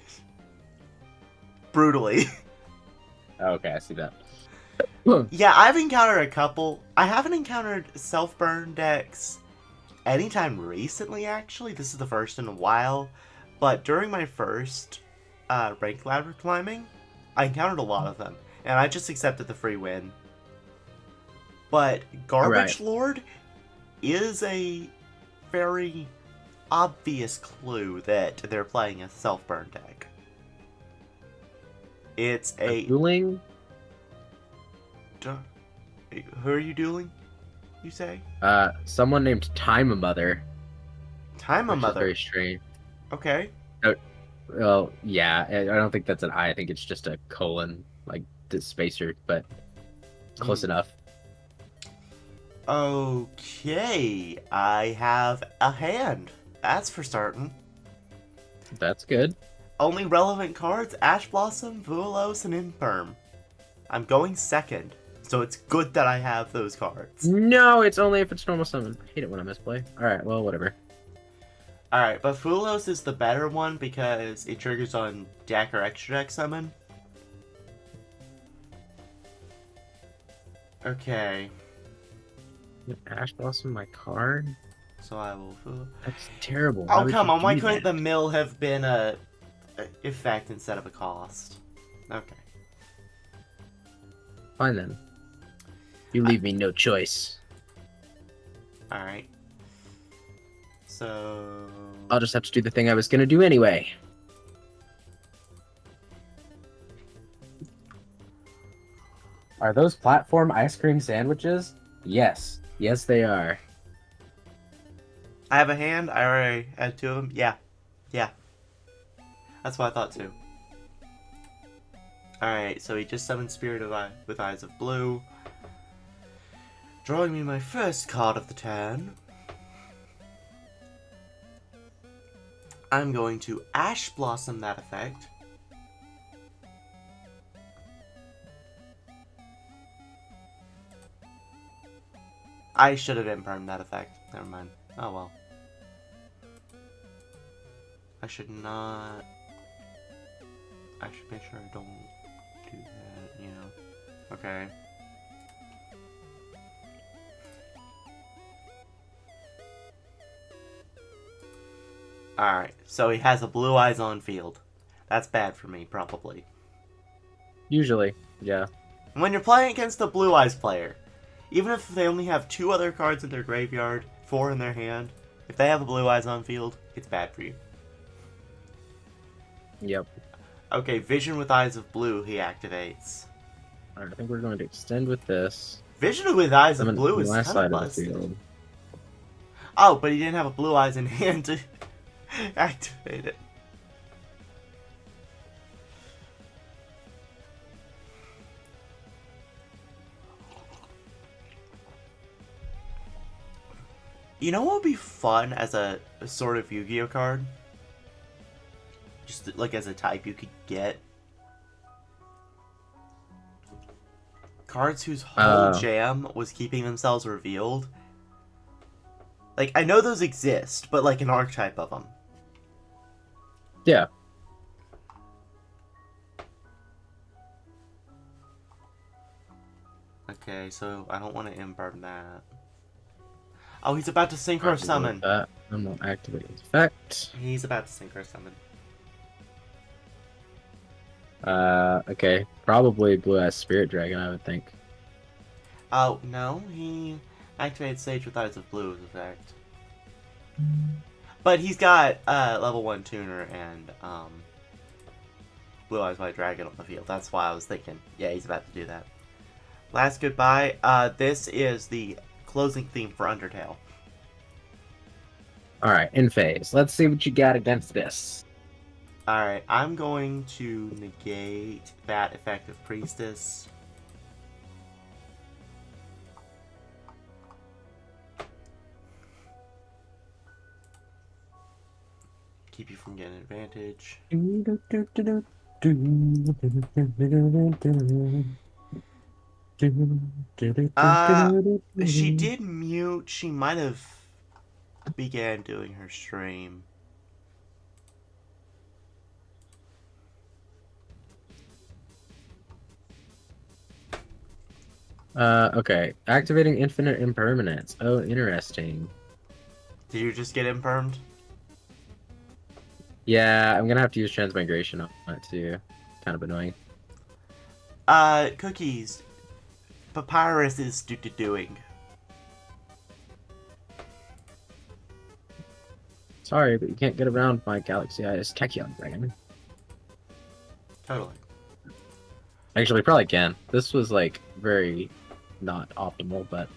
Brutally. Okay, I see that. Yeah, I've encountered a couple. I haven't encountered self-burn decks anytime recently, actually. This is the first in a while. But during my first rank ladder climbing, I encountered a lot of them. And I just accepted the free win. But Garbage Lord is a very obvious clue that they're playing a self-burn deck. It's a... Dueling? Who are you dueling, you say? Someone named Time Mother. Time Mother? Very strange. Okay. Well, yeah, I don't think that's an I. I think it's just a colon, like the spacer, but close enough. Okay, I have a hand. That's for certain. That's good. Only relevant cards, Ash Blossom, Vuelos, and Infirm. I'm going second, so it's good that I have those cards. No, it's only if it's normal summon. I hate it when I misplay. Alright, well, whatever. Alright, but Vuelos is the better one because it triggers on deck or extra deck summon. Okay. Ash Blossom my card? So I will... That's terrible. Oh, come on, why couldn't the mill have been a effect instead of a cost? Okay. Fine then. You leave me no choice. Alright. So... I'll just have to do the thing I was gonna do anyway. Are those platform ice cream sandwiches? Yes. Yes, they are. I have a hand. I already had two of them. Yeah. Yeah. That's what I thought too. Alright, so he just summoned Spirit of with Eyes of Blue. Drawing me my first card of the turn. I'm going to Ash Blossom that effect. I should have impermed that effect. Never mind. Oh well. I should not... I should make sure I don't do that, you know. Okay. Alright, so he has a Blue Eyes on field. That's bad for me, probably. Usually, yeah. When you're playing against a Blue Eyes player, even if they only have 2 other cards in their graveyard, 4 in their hand, if they have a Blue Eyes on field, it's bad for you. Yep. Okay, Vision with Eyes of Blue he activates. Alright, I think we're going to extend with this. Vision with Eyes of I'm Blue on is my kind side of of the busted. field. Oh, but he didn't have a Blue Eyes in hand to activate it. You know what would be fun as a sort of Yu-Gi-Oh card? Just like as a type you could get. Cards whose whole jam was keeping themselves revealed. Like, I know those exist, but like an archetype of them. Yeah. Okay, so I don't want to imperm that. Oh, he's about to Synchro Summon. That. I'm going to activate his effect. He's about to Synchro Summon. Okay. Probably Blue Eyes Spirit Dragon, I would think. Oh, no, he activated Sage with Eyes of Blue as effect. But he's got level 1 Tuner and Blue Eyes White Dragon on the field. That's why I was thinking, yeah, he's about to do that. Last goodbye. This is the closing theme for Undertale. Alright, in phase. Let's see what you got against this. Alright, I'm going to negate that effect of Priestess. Keep you from getting advantage. She did mute. She might have began doing her stream. Okay. Activating Infinite Impermanence. Oh, interesting. Did you just get impermed? Yeah, I'm gonna have to use Transmigration on it too. Kind of annoying. Cookies. Papyrus is doing. Sorry, but you can't get around my Galaxy Eyes Tachyon Dragon. Totally. Actually, probably can. This was, like, very not optimal, but...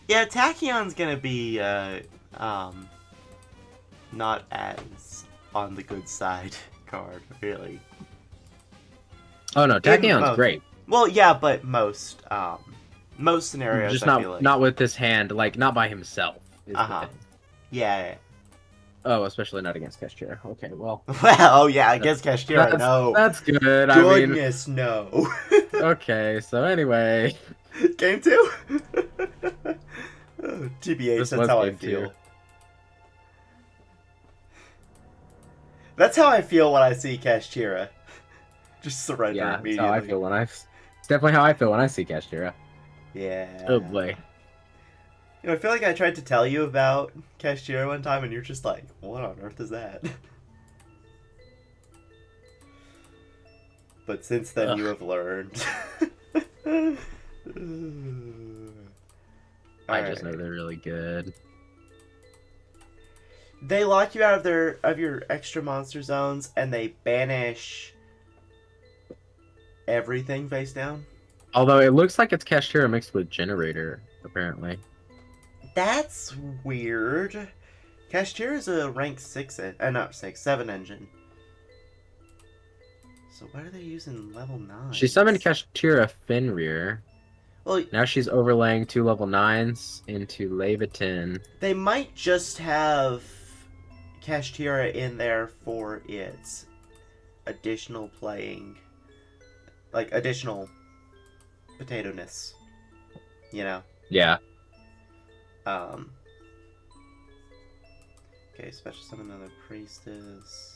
Yeah, Tachyon's gonna be, not as on the good side card, really. Oh no, Tachyon's most- great. Well, yeah, but most scenarios, Just I feel like. not with this hand, like, not by himself. Is the Uh-huh. thing. Yeah. Oh, especially not against Keshira. Okay, well... Well, oh yeah, I guess Kashtira, no. That's good, I mean... Goodness, no. Okay, so anyway... Game 2? Oh, TBH, This that's was how I game feel. 2. That's how I feel when I see Kashtira. Just surrender Yeah, that's immediately. how I feel when I... It's definitely how I feel when I see Keshira. Yeah. Oh boy. You know, I feel like I tried to tell you about Kashtira one time, and you're just like, what on earth is that? But since then, you have learned. I just know they're really good. They lock you out of your extra monster zones, and they banish everything face down. Although it looks like it's Keshira mixed with Generator, apparently. That's weird. Kashtira is a rank 7 engine. So why are they using level 9? She summoned Kashtira Fenrir. Well, Now she's overlaying 2 level 9s into Levitin. they might just have Kashtira in there for its additional playing, like additional potato-ness, you know? Yeah. Okay, special summon another priestess.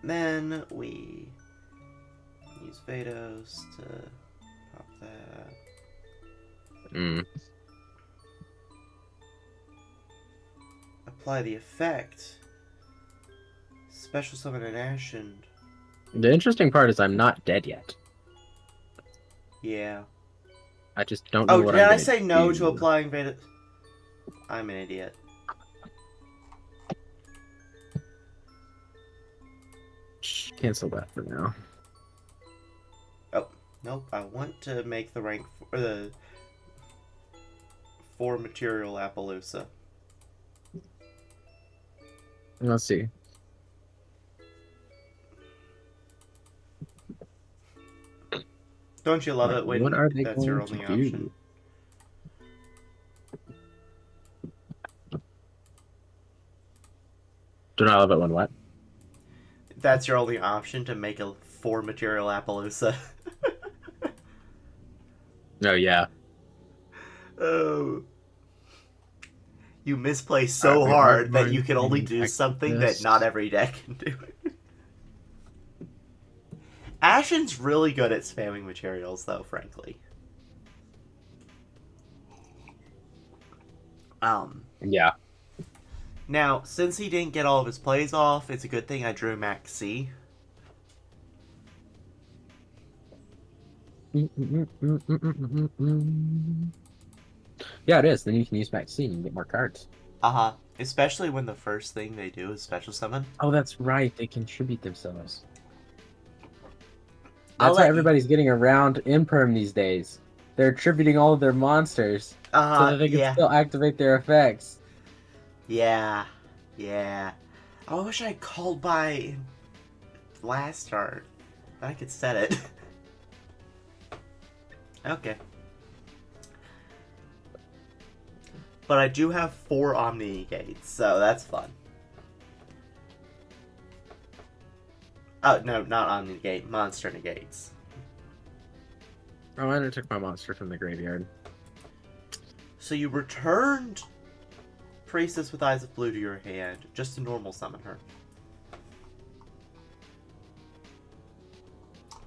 Then we use Vados to pop that. Apply the effect. Special summon an Ashen. The interesting part is I'm not dead yet. Yeah. I just don't know Oh, what did I'm I gonna say no do. to applying Vados? I'm an idiot. Cancel that for now. Oh, nope. I want to make the rank for the 4 material Appaloosa. Let's see. Don't you love Right, it when what are they that's your going only to do? option? Do not love it when what? That's your only option to make a 4 material Appaloosa. Oh yeah. Oh. You misplay so Alright, we are hard that going you can only to do act something this. that not every deck can do. Ashen's really good at spamming materials, though, frankly. Yeah. Now, since he didn't get all of his plays off, it's a good thing I drew Max C. Yeah, it is. Then you can use Maxine and get more cards. Uh-huh. Especially when the first thing they do is special summon. Oh, that's right. They contribute themselves. I'll That's why let everybody's getting around Imperm these days. They're attributing all of their monsters so that they can yeah. still activate their effects. Yeah. Yeah. I wish I called by last turn. I could set it. Okay. But I do have 4 Omni Gates, so that's fun. Oh, no, not Omni Gate, Monster Negates. Oh, and I took my monster from the graveyard. So you returned Priestess with Eyes of Blue to your hand, just to normal summon her.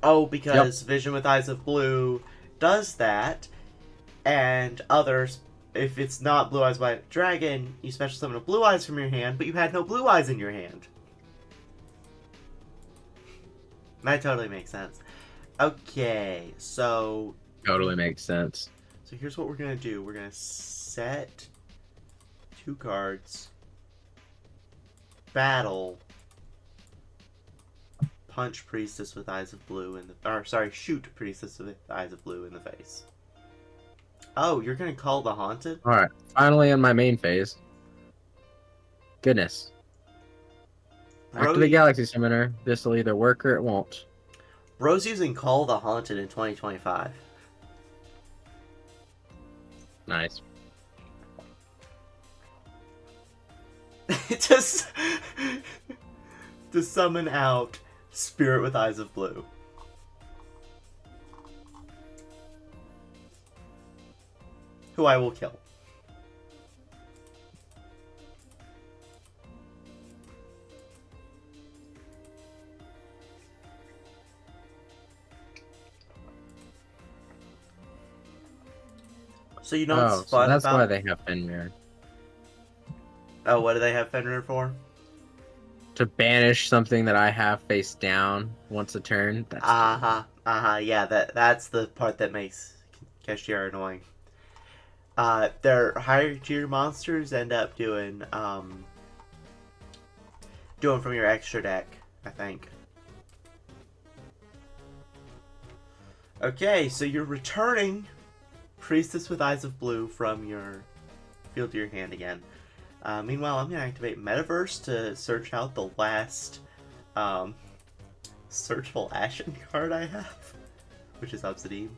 Oh, because Vision with Eyes of Blue does that, and others, if it's not Blue Eyes White Dragon, you special summon a Blue Eyes from your hand, but you had no Blue Eyes in your hand. That totally makes sense. Okay, so... Totally makes sense. So here's what we're going to do. We're going to set 2 cards. Battle. Punch Priestess with Eyes of Blue in the... Or, sorry, shoot Priestess with Eyes of Blue in the face. Oh, you're going to call the Haunted? Alright, finally in my main phase. Goodness. Activate Galaxy Summoner. This will either work or it won't. Bro's using Call the Haunted in 2025. Nice. Just to summon out Spirit with Eyes of Blue. Who I will kill. So you know what's fun so that's about... why they have Fenrir. Oh, what do they have Fenrir for? To banish something that I have face down once a turn. That's yeah, that's the part that makes Kashtira annoying. Their higher tier monsters end up doing from your extra deck, I think. Okay, so you're returning Priestess with Eyes of Blue from your field to your hand again. Meanwhile, I'm going to activate Metaverse to search out the last searchable Ashen card I have, which is Obsidian.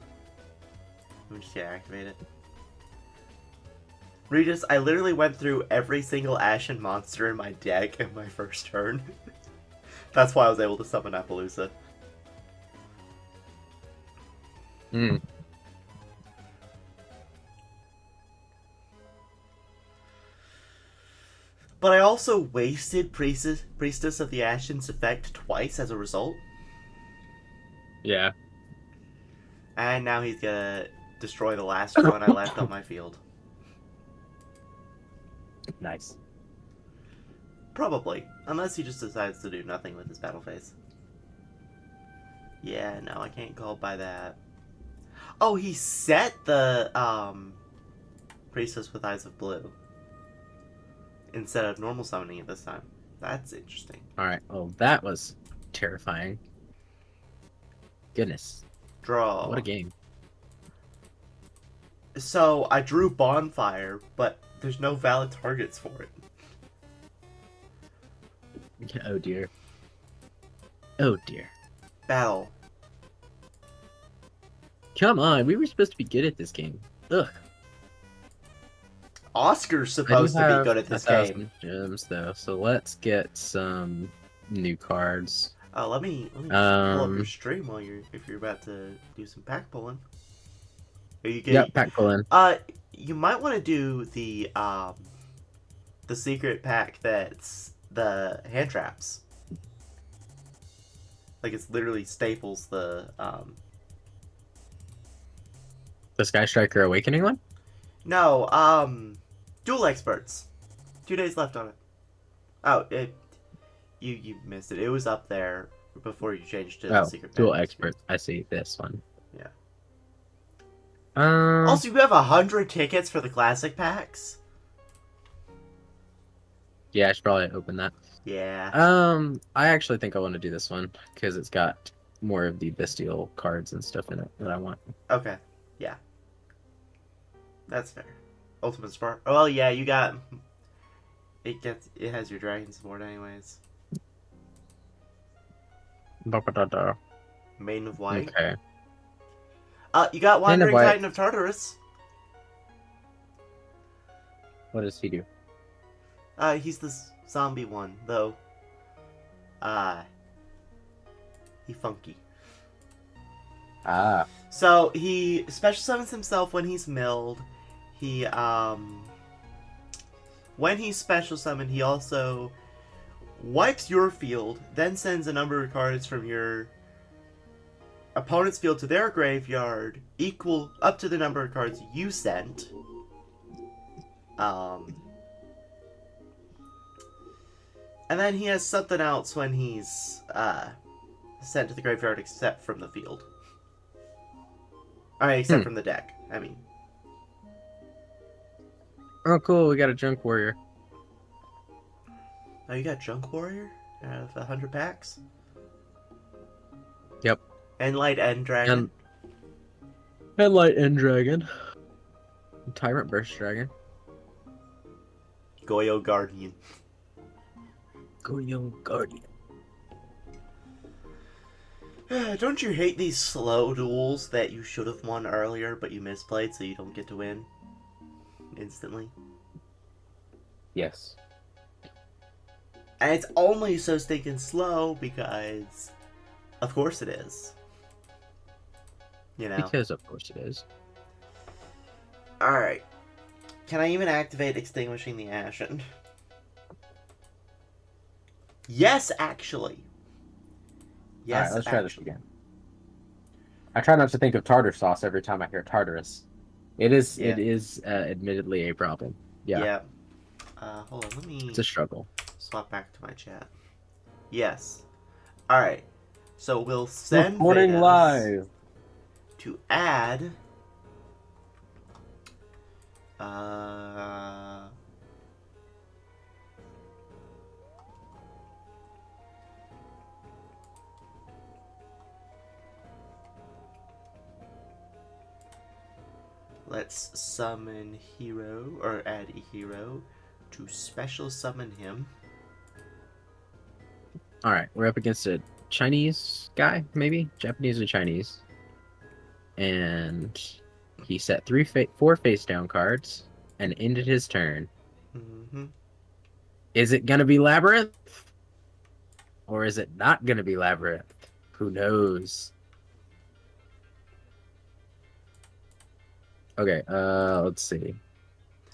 I'm just going to activate it. Regis, I literally went through every single Ashen monster in my deck in my first turn. That's why I was able to summon Appaloosa. Hmm. But I also wasted Priestess of the Ashen's effect twice as a result. Yeah. And now he's gonna destroy the last one I left on my field. Nice. Probably. Unless he just decides to do nothing with his battle phase. Yeah, no, I can't call by that. Oh, he set the Priestess with Eyes of Blue instead of normal summoning it this time. That's interesting. Alright, well, that was terrifying. Goodness. Draw. What a game. So, I drew Bonfire, but there's no valid targets for it. Oh dear. Oh dear. Battle. Come on, we were supposed to be good at this game. Ugh. Oscar's I do supposed to be have good at this 1,000 game. gems though, so let's get some new cards. Let me pull up your Um, stream while if you're about to do some pack pulling. Are you Yep, pack pulling. You might want to do the secret pack that's the hand traps. Like it's literally staples the The Sky Striker Awakening one? No, duel experts. 2 days left on it. Oh, you missed it. It was up there before you changed to the secret pack. Duel Experts. I see this one. Yeah. Um. Also, you have 100 tickets for the classic packs. Yeah, I should probably open that. Yeah. I actually think I want to do this one because it's got more of the bestial cards and stuff in it that I want. Okay. Yeah. That's fair. Ultimate Spark. Oh, well, yeah, you got. It has your dragon support anyways. Maiden of White. Okay. You got Maiden of Wandering White. Titan of Tartarus. What does he do? He's the zombie one, though. He funky. Ah. So, he special summons himself when he's milled. He, when he's special summoned, he also wipes your field, then sends a number of cards from your opponent's field to their graveyard, equal up to the number of cards you sent. And then he has something else when he's sent to the graveyard except from the field. Alright, except from the deck, I mean. Oh, cool. We got a Junk Warrior. Oh, you got Junk Warrior out of 100 packs? Yep. Endlight End Dragon. Headlight End Dragon. Tyrant Burst Dragon. Goyo Guardian. Goyo Guardian. Don't you hate these slow duels that you should have won earlier, but you misplayed so you don't get to win instantly? Yes. And it's only so stinking slow because, of course it is. You know? Because of course it is. Alright. Can I even activate Extinguishing the Ashen? Yes, actually. Yes, Alright, let's try this again. I try not to think of tartar sauce every time I hear Tartarus. It is admittedly a problem. Yeah. Yeah. Hold on, let me It's a struggle. swap back to my chat. Yes. Alright. So we'll send Recording Vedas live. to add let's summon hero, or add a hero. to special summon him. All right, we're up against a Chinese guy, maybe Japanese or Chinese, and he set four face down cards and ended his turn. Mm-hmm. Is it gonna be Labyrinth, or is it not gonna be Labyrinth? Who knows? Okay, let's see.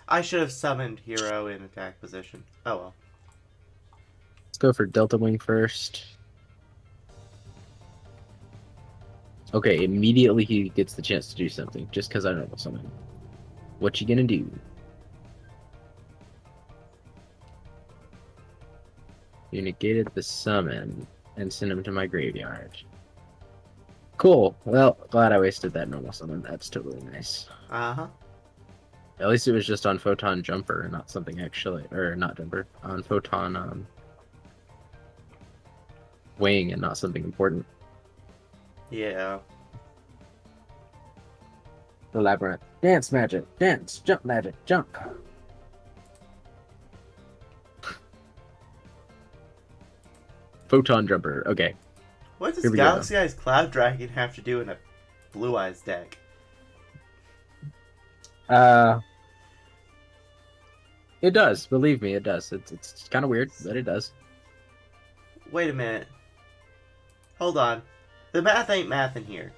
I should have summoned Hero in attack position. Oh well. Let's go for Delta Wing first. Okay, immediately he gets the chance to do something, just because I know something. What you gonna do? You negated the summon and sent him to my graveyard. Cool. Well, glad I wasted that normal summon. That's totally nice. Uh-huh. At least it was just on Photon Jumper, not something actually, or not Jumper, on Photon Wing, and not something important. Yeah. The Labyrinth. Dance magic. Dance. Jump magic. Jump. Photon Jumper. Okay. What does Here we Galaxy Eyes Cloud Dragon have to do in a Blue Eyes deck? It does. Believe me, it does. It's kind of weird, but it does. Wait a minute. Hold on. The math ain't math in here.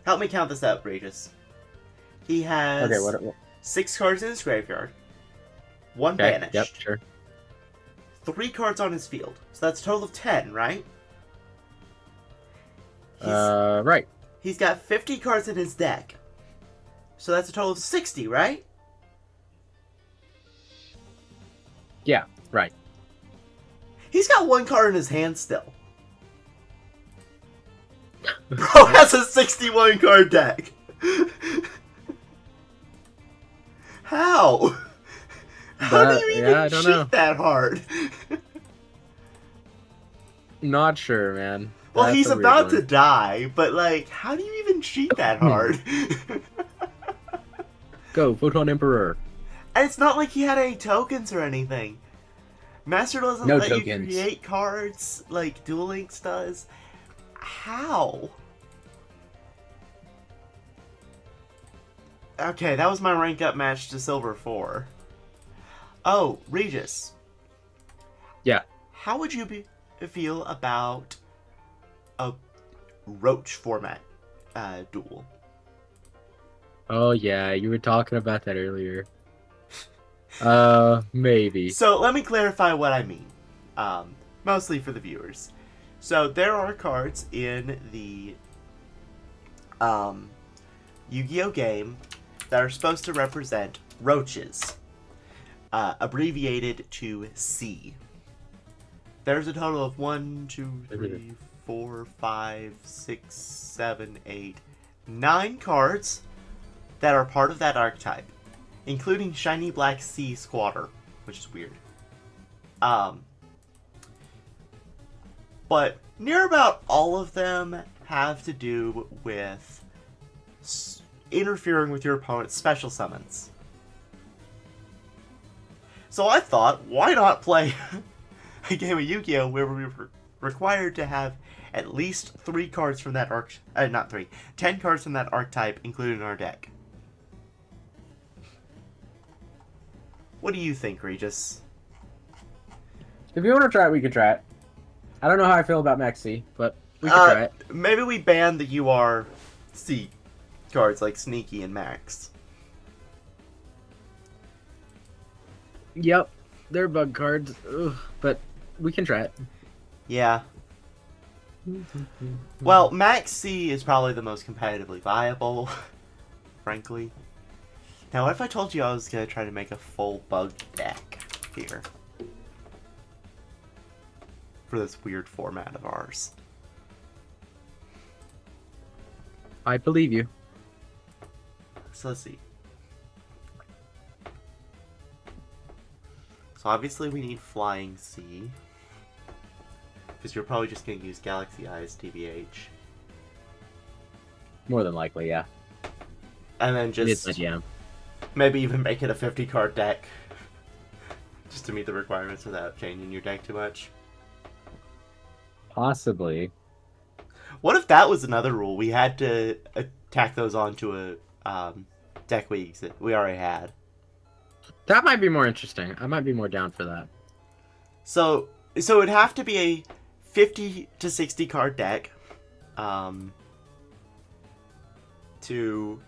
Help me count this out, Regis. He has Okay, what? 6 cards in his graveyard. 1 Okay, banished. yep, sure. 3 cards on his field. So that's a total of 10, right? Right. He's got 50 cards in his deck. So that's a total of 60, right? Yeah, right. He's got 1 card in his hand still. Bro has a 61 card deck. How? How do you even I don't cheat know. that hard? Not sure, man. Well, That's he's a weird about one. to die, but like, how do you even cheat that hard? Go, Photon Emperor. And it's not like he had any tokens or anything. Master doesn't No let you tokens. create cards like Duel Links does. How? Okay, that was my rank up match to Silver 4. Oh, Regis. Yeah. How would you feel about a Roach format duel? Oh yeah, you were talking about that earlier. Maybe. So let me clarify what I mean, mostly for the viewers. So there are cards in the Yu-Gi-Oh game that are supposed to represent roaches, abbreviated to C. There's a total of 1, 2, 3, 4, 5, 6, 7, 8, 9 cards that are part of that archetype, including Shiny Black Sea Squatter, which is weird. But near about all of them have to do with interfering with your opponent's special summons. So I thought, why not play a game of Yu-Gi-Oh! Where we were required to have at least 3 cards from that 10 cards from that archetype included in our deck. What do you think, Regis? If you want to try it, we can try it. I don't know how I feel about Maxi, but we can try it. Maybe we ban the URC cards like Sneaky and Max. Yep, they're bug cards, but we can try it. Yeah. Well, Max C is probably the most competitively viable, frankly. Now, what if I told you I was going to try to make a full bug deck here? For this weird format of ours. I believe you. So let's see. So obviously we need Flying C. Because you're probably just going to use Galaxy Eyes TBH. More than likely, yeah. And then It is just my jam. maybe even make it a 50 card deck. Just to meet the requirements without changing your deck too much. Possibly. What if that was another rule? We had to tack those onto a deck we already had. That might be more interesting. I might be more down for that. So it'd have to be a 50 to 60 card deck to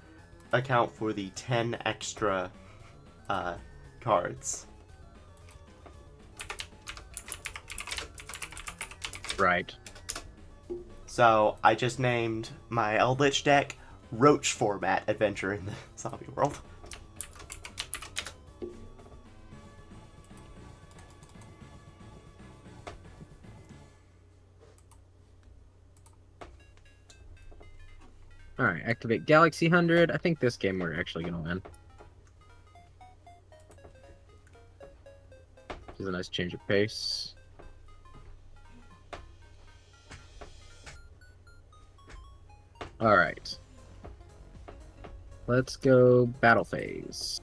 account for the 10 extra cards. Right. So I just named my Eldritch deck Roach Format Adventure in the Zombie World. Alright, activate Galaxy 100. I think this game we're actually going to win. This is a nice change of pace. Alright. Let's go battle phase.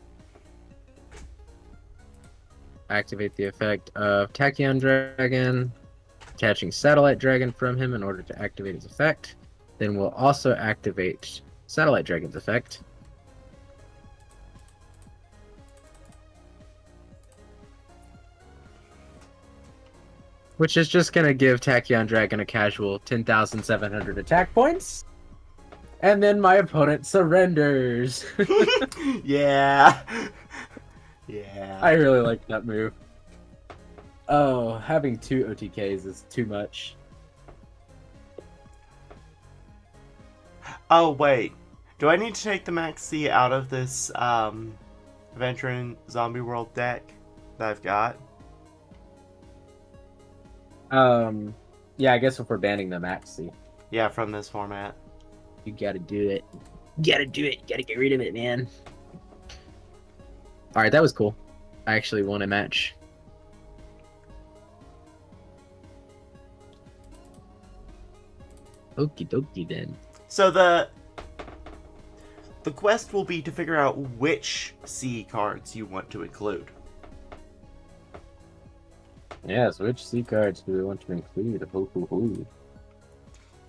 Activate the effect of Tachyon Dragon, attaching Satellite Dragon from him in order to activate his effect. Then we'll also activate Satellite Dragon's effect. Which is just going to give Tachyon Dragon a casual 10,700 attack points. And then my opponent surrenders. Yeah. Yeah. I really like that move. Oh, having 2 OTKs is too much. Oh, wait. Do I need to take the Maxi out of this Adventure in Zombie World deck that I've got? Yeah, I guess if we're banning the Maxi. Yeah, from this format. You gotta do it. You gotta do it. You gotta get rid of it, man. Alright, that was cool. I actually won a match. Okie dokie then. So the quest will be to figure out which C cards you want to include. Yes, which C cards do we want to include? Ho ho ho.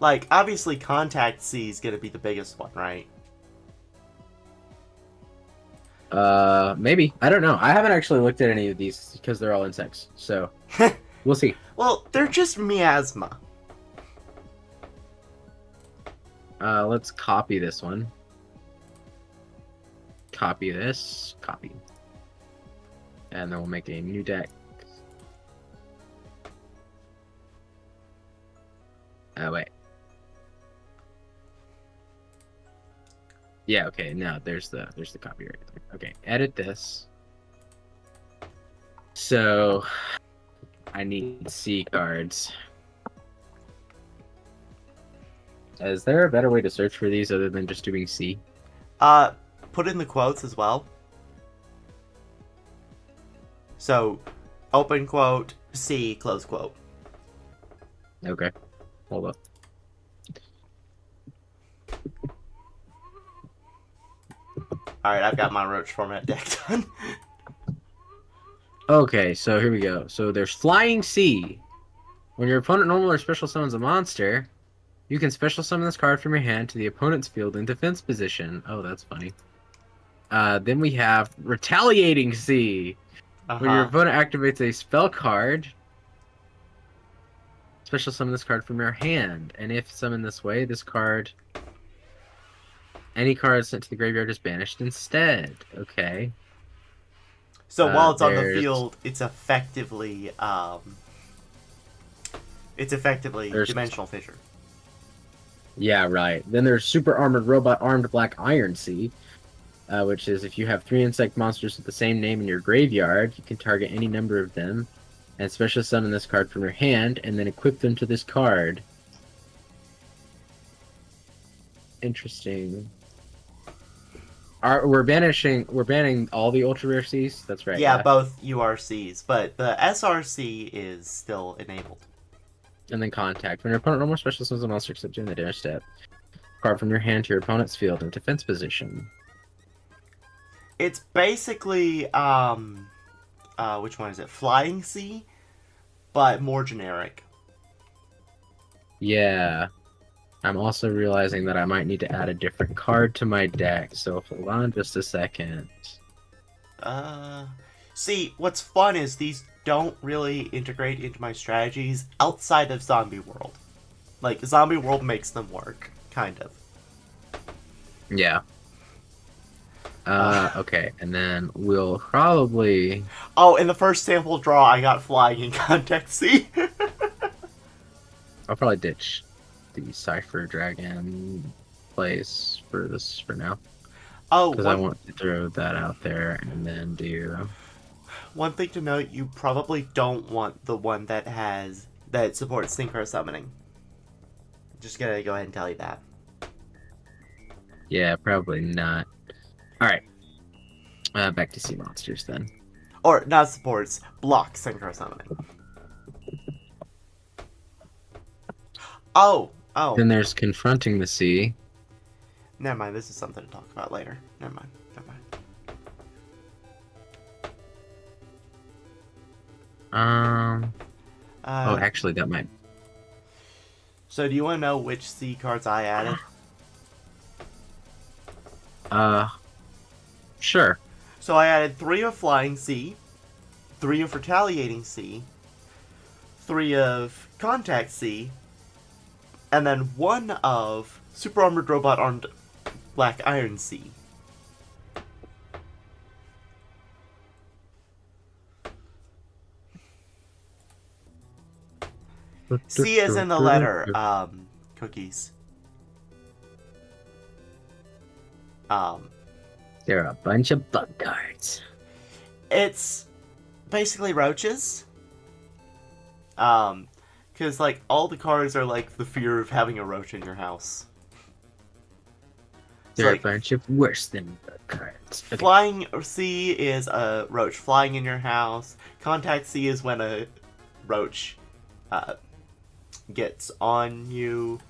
Like, obviously Contact C is going to be the biggest one, right? Maybe. I don't know. I haven't actually looked at any of these because they're all insects. So, we'll see. Well, they're just miasma. Let's copy this one. Copy this. Copy. And then we'll make a new deck. Oh, wait. Yeah, okay, now there's the copy right there. Okay, edit this. So I need C cards. Is there a better way to search for these other than just doing C? Put in the quotes as well. So, open quote, C, close quote. Okay, hold up. Alright, I've got my Roach format deck done. Okay, so here we go. So there's Flying Sea. When your opponent normal or special summons a monster, you can special summon this card from your hand to the opponent's field in defense position. Oh, that's funny. Then we have Retaliating Sea. When your opponent activates a spell card, special summon this card from your hand. And if summoned this way, this card... Any card sent to the graveyard is banished instead. Okay. So while it's on the field, it's effectively Dimensional Fissure. Yeah, right. Then there's Super Armored Robot Armed Black Iron Sea, which is if you have 3 insect monsters with the same name in your graveyard, you can target any number of them and special summon this card from your hand and then equip them to this card. Interesting. We're banning all the ultra rare Cs. That's right. Yeah, both URCs, but the SRC is still enabled. And then Contact. When your opponent normal special summons a monster except during the damage step, card from your hand to your opponent's field in defense position. It's basically a which one is it? Flying Sea, but more generic. Yeah. I'm also realizing that I might need to add a different card to my deck, so hold on just a second. See, what's fun is these don't really integrate into my strategies outside of Zombie World. Like, Zombie World makes them work, kind of. Yeah. Okay, and then we'll probably... Oh, in the first sample draw, I got Flying in Context C. I'll probably ditch the Cypher Dragon plays for this for now. Oh, Because I want to throw that out there and then do... One thing to note, you probably don't want the one that supports Synchro Summoning. Just gonna go ahead and tell you that. Yeah, probably not. Alright. Back to Sea Monsters then. Or, not supports, block Synchro Summoning. Oh! Then there's Confronting the Sea. Never mind, this is something to talk about later. Never mind. Oh, actually, that might... So, do you want to know which C cards I added? Sure. So, I added 3 of Flying C, 3 of Retaliating C, 3 of Contact C, and then 1 of Super Armored Robot Armed Black Iron C. C as in the letter, cookies. There are a bunch of bug cards. It's basically roaches. Because, like, all the cards are, like, the fear of having a roach in your house. There are a bunch of worse than bug cards. Okay. Flying C is a roach flying in your house. Contact C is when a roach, gets on you.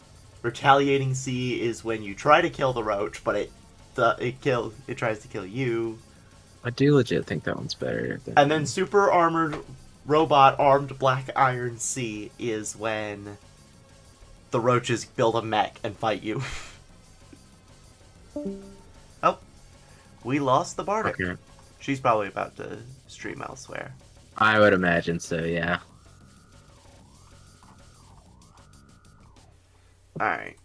Retaliating C is when you try to kill the roach, but it tries to kill you. I do legit think that one's better. And then Super Armored Robot Armed Black Iron C is when the roaches build a mech and fight you. Oh, we lost the Bardic. Okay. She's probably about to stream elsewhere. I would imagine so, yeah. Alright.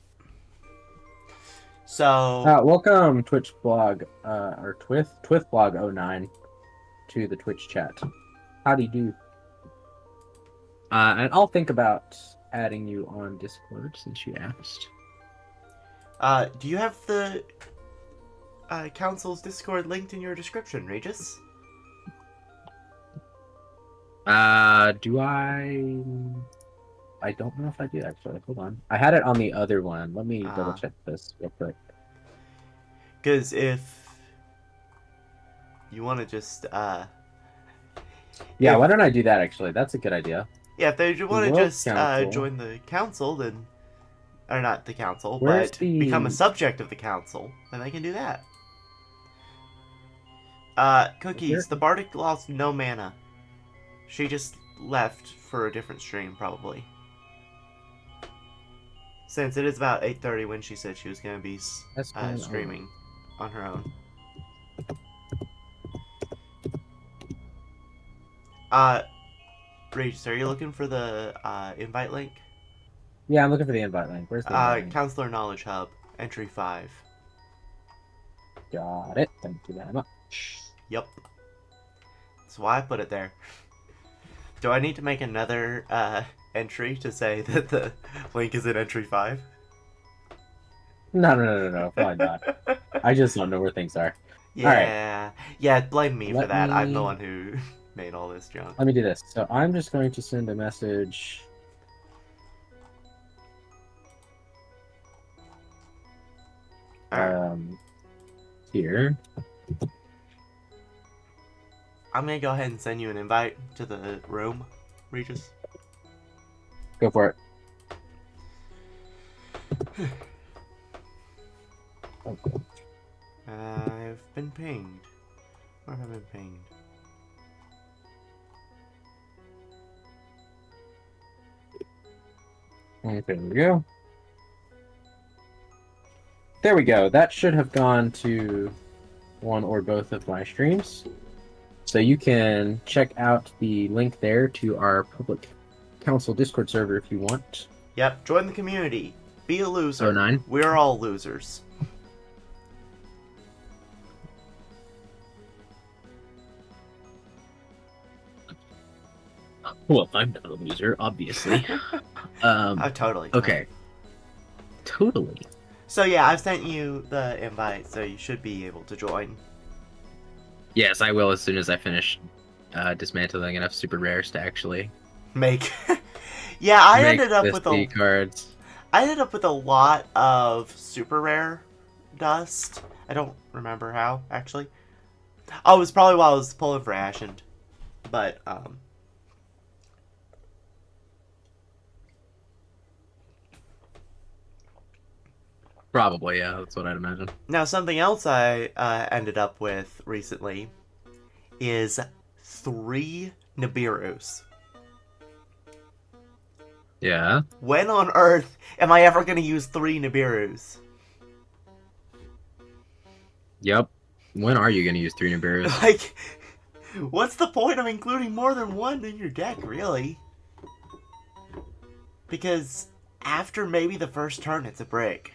So... welcome, Twitch blog, or Twith blog 09 to the Twitch chat. How do you do? And I'll think about adding you on Discord since you asked. do you have the Council's Discord linked in your description, Regis? Do I... I don't know if I do, actually. Hold on. I had it on the other one. Let me double check this real quick. Because if you want to just, Yeah, why don't I do that, actually? That's a good idea. Yeah, if they want to World just Council. join the council, then... Or not the council, Where's but the- become a subject of the council, then they can do that. Cookies, the Bardic lost no mana. She just left for a different stream, probably. Since it is about 8:30 when she said she was going to be streaming on her own. Regis, are you looking for the invite link? Yeah, I'm looking for the invite link. Where's the invite link? Counselor Knowledge Hub, entry 5. Got it. Thank you very much. Yep. That's why I put it there. Do I need to make another entry to say that the link is in entry 5? No. Probably not. I just don't know where things are. Yeah. Yeah, blame me for Let that. I'm the me- one who made all this junk. Let me do this. So I'm just going to send a message. Alright. Here. I'm gonna go ahead and send you an invite to the room, Regis. Go for it. Okay. I've been pinged. Where have I been pinged? Okay, there we go. There we go. That should have gone to one or both of my streams. So you can check out the link there to our public council Discord server if you want. Yep, join the community. Be a loser. 09. We're all losers. Well, I'm not a loser, obviously. Oh, totally. Okay. Totally. So yeah, I've sent you the invite, so you should be able to join. Yes, I will as soon as I finish dismantling enough super rares to actually Make. Yeah, I make ended up this with the cards. I ended up with a lot of super rare dust. I don't remember how, actually. Oh, it was probably while I was pulling for Ashened. But, Probably, yeah, that's what I'd imagine. now something else I ended up with recently is 3 Nibiru's. Yeah. When on earth am I ever going to use 3 Nibiru's? Yep. When are you going to use 3 Nibiru's? Like, what's the point of including more than one in your deck, really? Because after maybe the first turn, it's a break.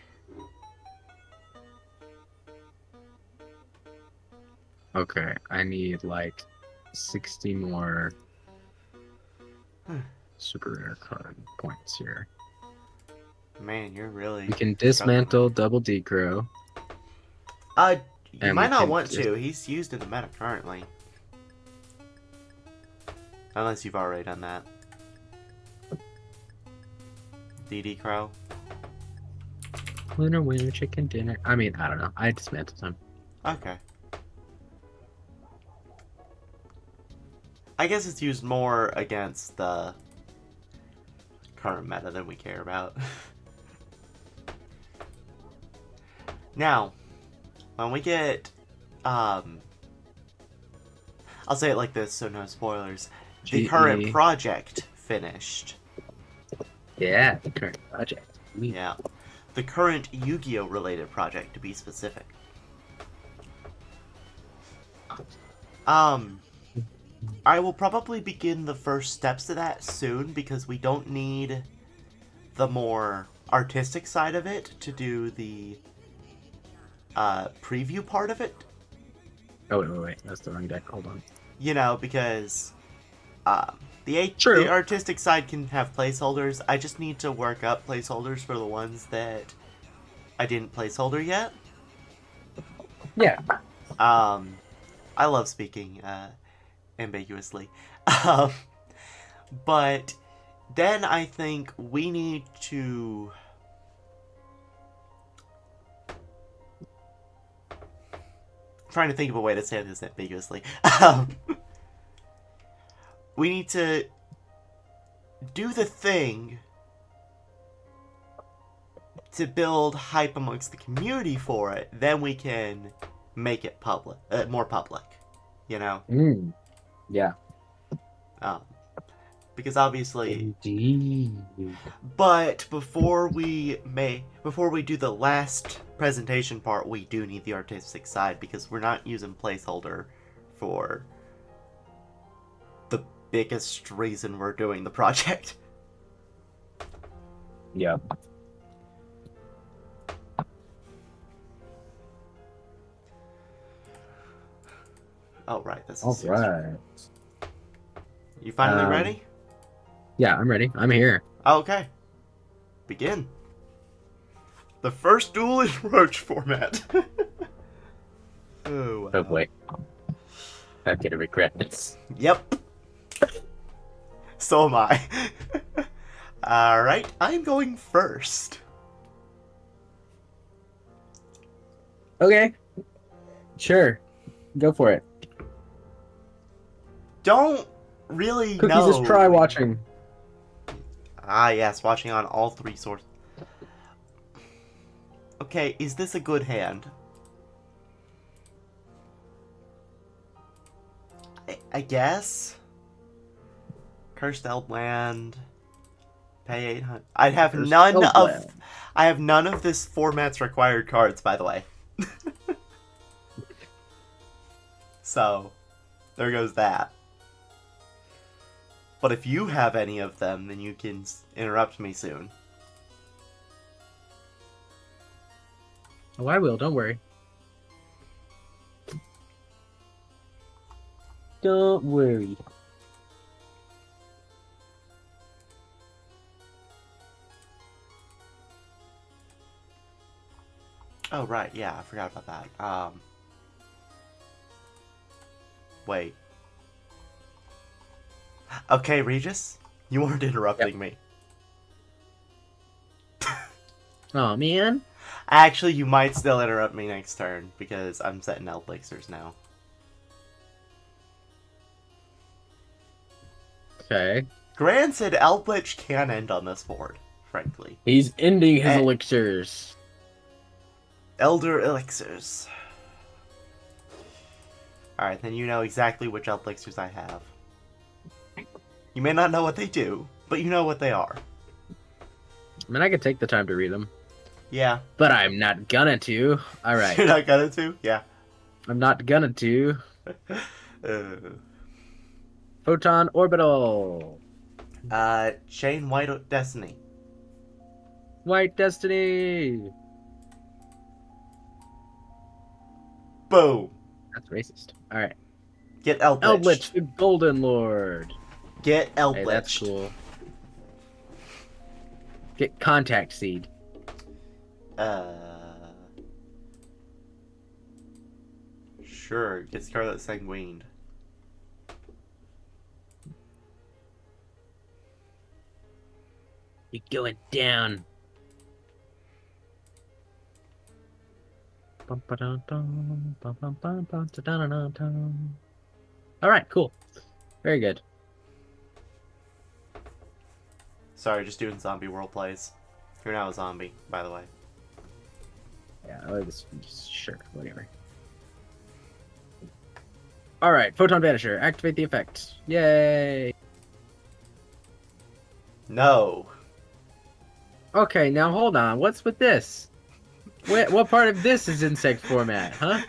Okay, I need like 60 more super rare card points here. Man, you're really... We can dismantle double decro. You And might we not can want just- to. He's used in the meta currently. Unless you've already done that. DD Crow. Winner, winner, chicken dinner. I mean, I don't know. I dismantled him. Okay. I guess it's used more against the current meta than we care about. Now, when we get, I'll say it like this so no spoilers. The current GE. project finished. Yeah, the current project. Yeah. The current Yu-Gi-Oh! Related project, to be specific. I will probably begin the first steps to that soon because we don't need the more artistic side of it to do the preview part of it. Oh, wait. That's the wrong deck. Hold on. You know, because True. the artistic side can have placeholders. I just need to work up placeholders for the ones that I didn't placeholder yet. Yeah. I love speaking ambiguously. But then I think we need to... trying to think of a way to say this ambiguously. We need to do the thing to build hype amongst the community for it. Then we can make it public, more public. You know? Yeah. Because obviously... Indeed. But before we do the last presentation part, we do need the artistic side because we're not using placeholder for the biggest reason we're doing the project. Yeah. Oh right, this is All right. You finally ready? Yeah, I'm ready. I'm here. Okay. Begin. The first duel in Roach format. Oh, wow. Oh boy. I'm gonna regret this. Yep. So am I. Alright, I'm going first. Okay. Sure. Go for it. Don't really Cookies know. just try watching. Ah, yes, watching on all 3 sources. Okay, is this a good hand? I guess. Cursed Eldland. Pay 800. I have There's none no of. plan. I have none of this format's required cards, by the way. So, there goes that. But if you have any of them, then you can interrupt me soon. Oh, I will. Don't worry. Don't worry. Oh, right, yeah, I forgot about that. Wait. Okay, Regis, you weren't interrupting me. Oh man. Actually, you might still interrupt me next turn, because I'm setting elixirs now. Okay. Granted, Elblich can end on this board, frankly. He's ending his Eh. elixirs. Elder elixirs. Alright, then you know exactly which elixirs I have. You may not know what they do, but you know what they are. I mean, I could take the time to read them. Yeah. But I'm not gonna to. Alright. You're not gonna to? Yeah. I'm not gonna to. uh, Photon Orbital. Chain White Destiny. White Destiny. Boom. That's racist. Alright. Get Eldritch. Eldritch, the Golden Lord. Get Eldritch. Hey, that's cool. Get Contact Seed. Sure. Get Scarlet Sanguined. You're going down. Alright, cool. Very good. Sorry, just doing zombie world plays. You're now a zombie, by the way. Yeah, sure, whatever. Alright, Photon Vanisher. Activate the effect. Yay! No. Okay, now hold on. What's with this? What part of this is insect format, huh?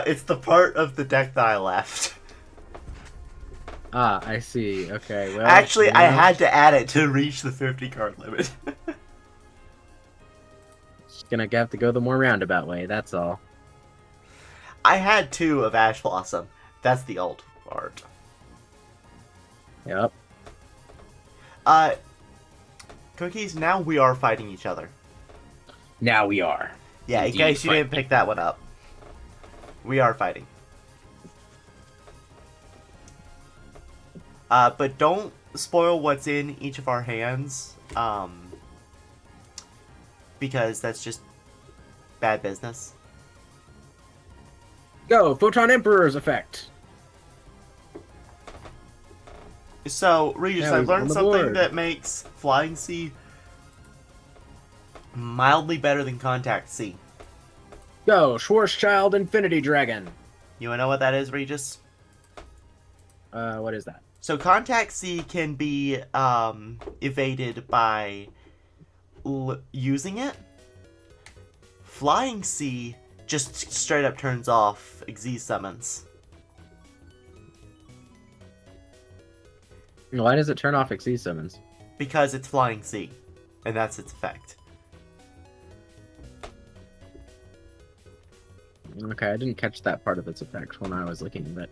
It's the part of the deck that I left. Ah, I see. Okay, well... Actually, I had to add it to reach the 50 card limit. Just gonna have to go the more roundabout way, that's all. I had 2 of Ash Blossom. That's the old art. Yep. Cookies, now we are fighting each other. Now we are. Yeah, in Indeed, case you didn't pick that one up. We are fighting. But don't spoil what's in each of our hands, because that's just bad business. Go! Photon Emperor's effect! So, Regis, Yeah, I he's on learned the something board. that makes Flying Sea mildly better than Contact Sea. Go! Schwarzschild Infinity Dragon! You wanna know what that is, Regis? What is that? So Contact C can be evaded by using it. Flying C just straight up turns off Xyz summons. Why does it turn off Xyz summons? Because it's Flying C, and that's its effect. Okay, I didn't catch that part of its effect when I was looking, but...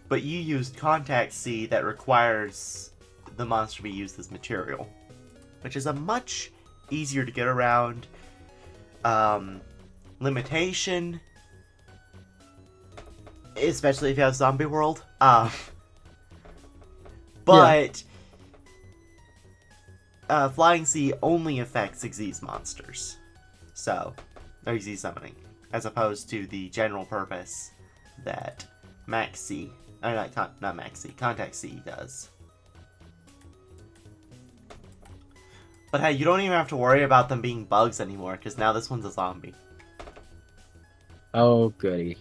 But you used Contact C that requires the monster to be used as material, which is a much easier to get around limitation, especially if you have Zombie World. But Flying Sea only affects Xyz monsters, so or Xyz summoning, as opposed to the general purpose that Max C. Not Max C. Contact C does. But hey, you don't even have to worry about them being bugs anymore, because now this one's a zombie. Oh, goody.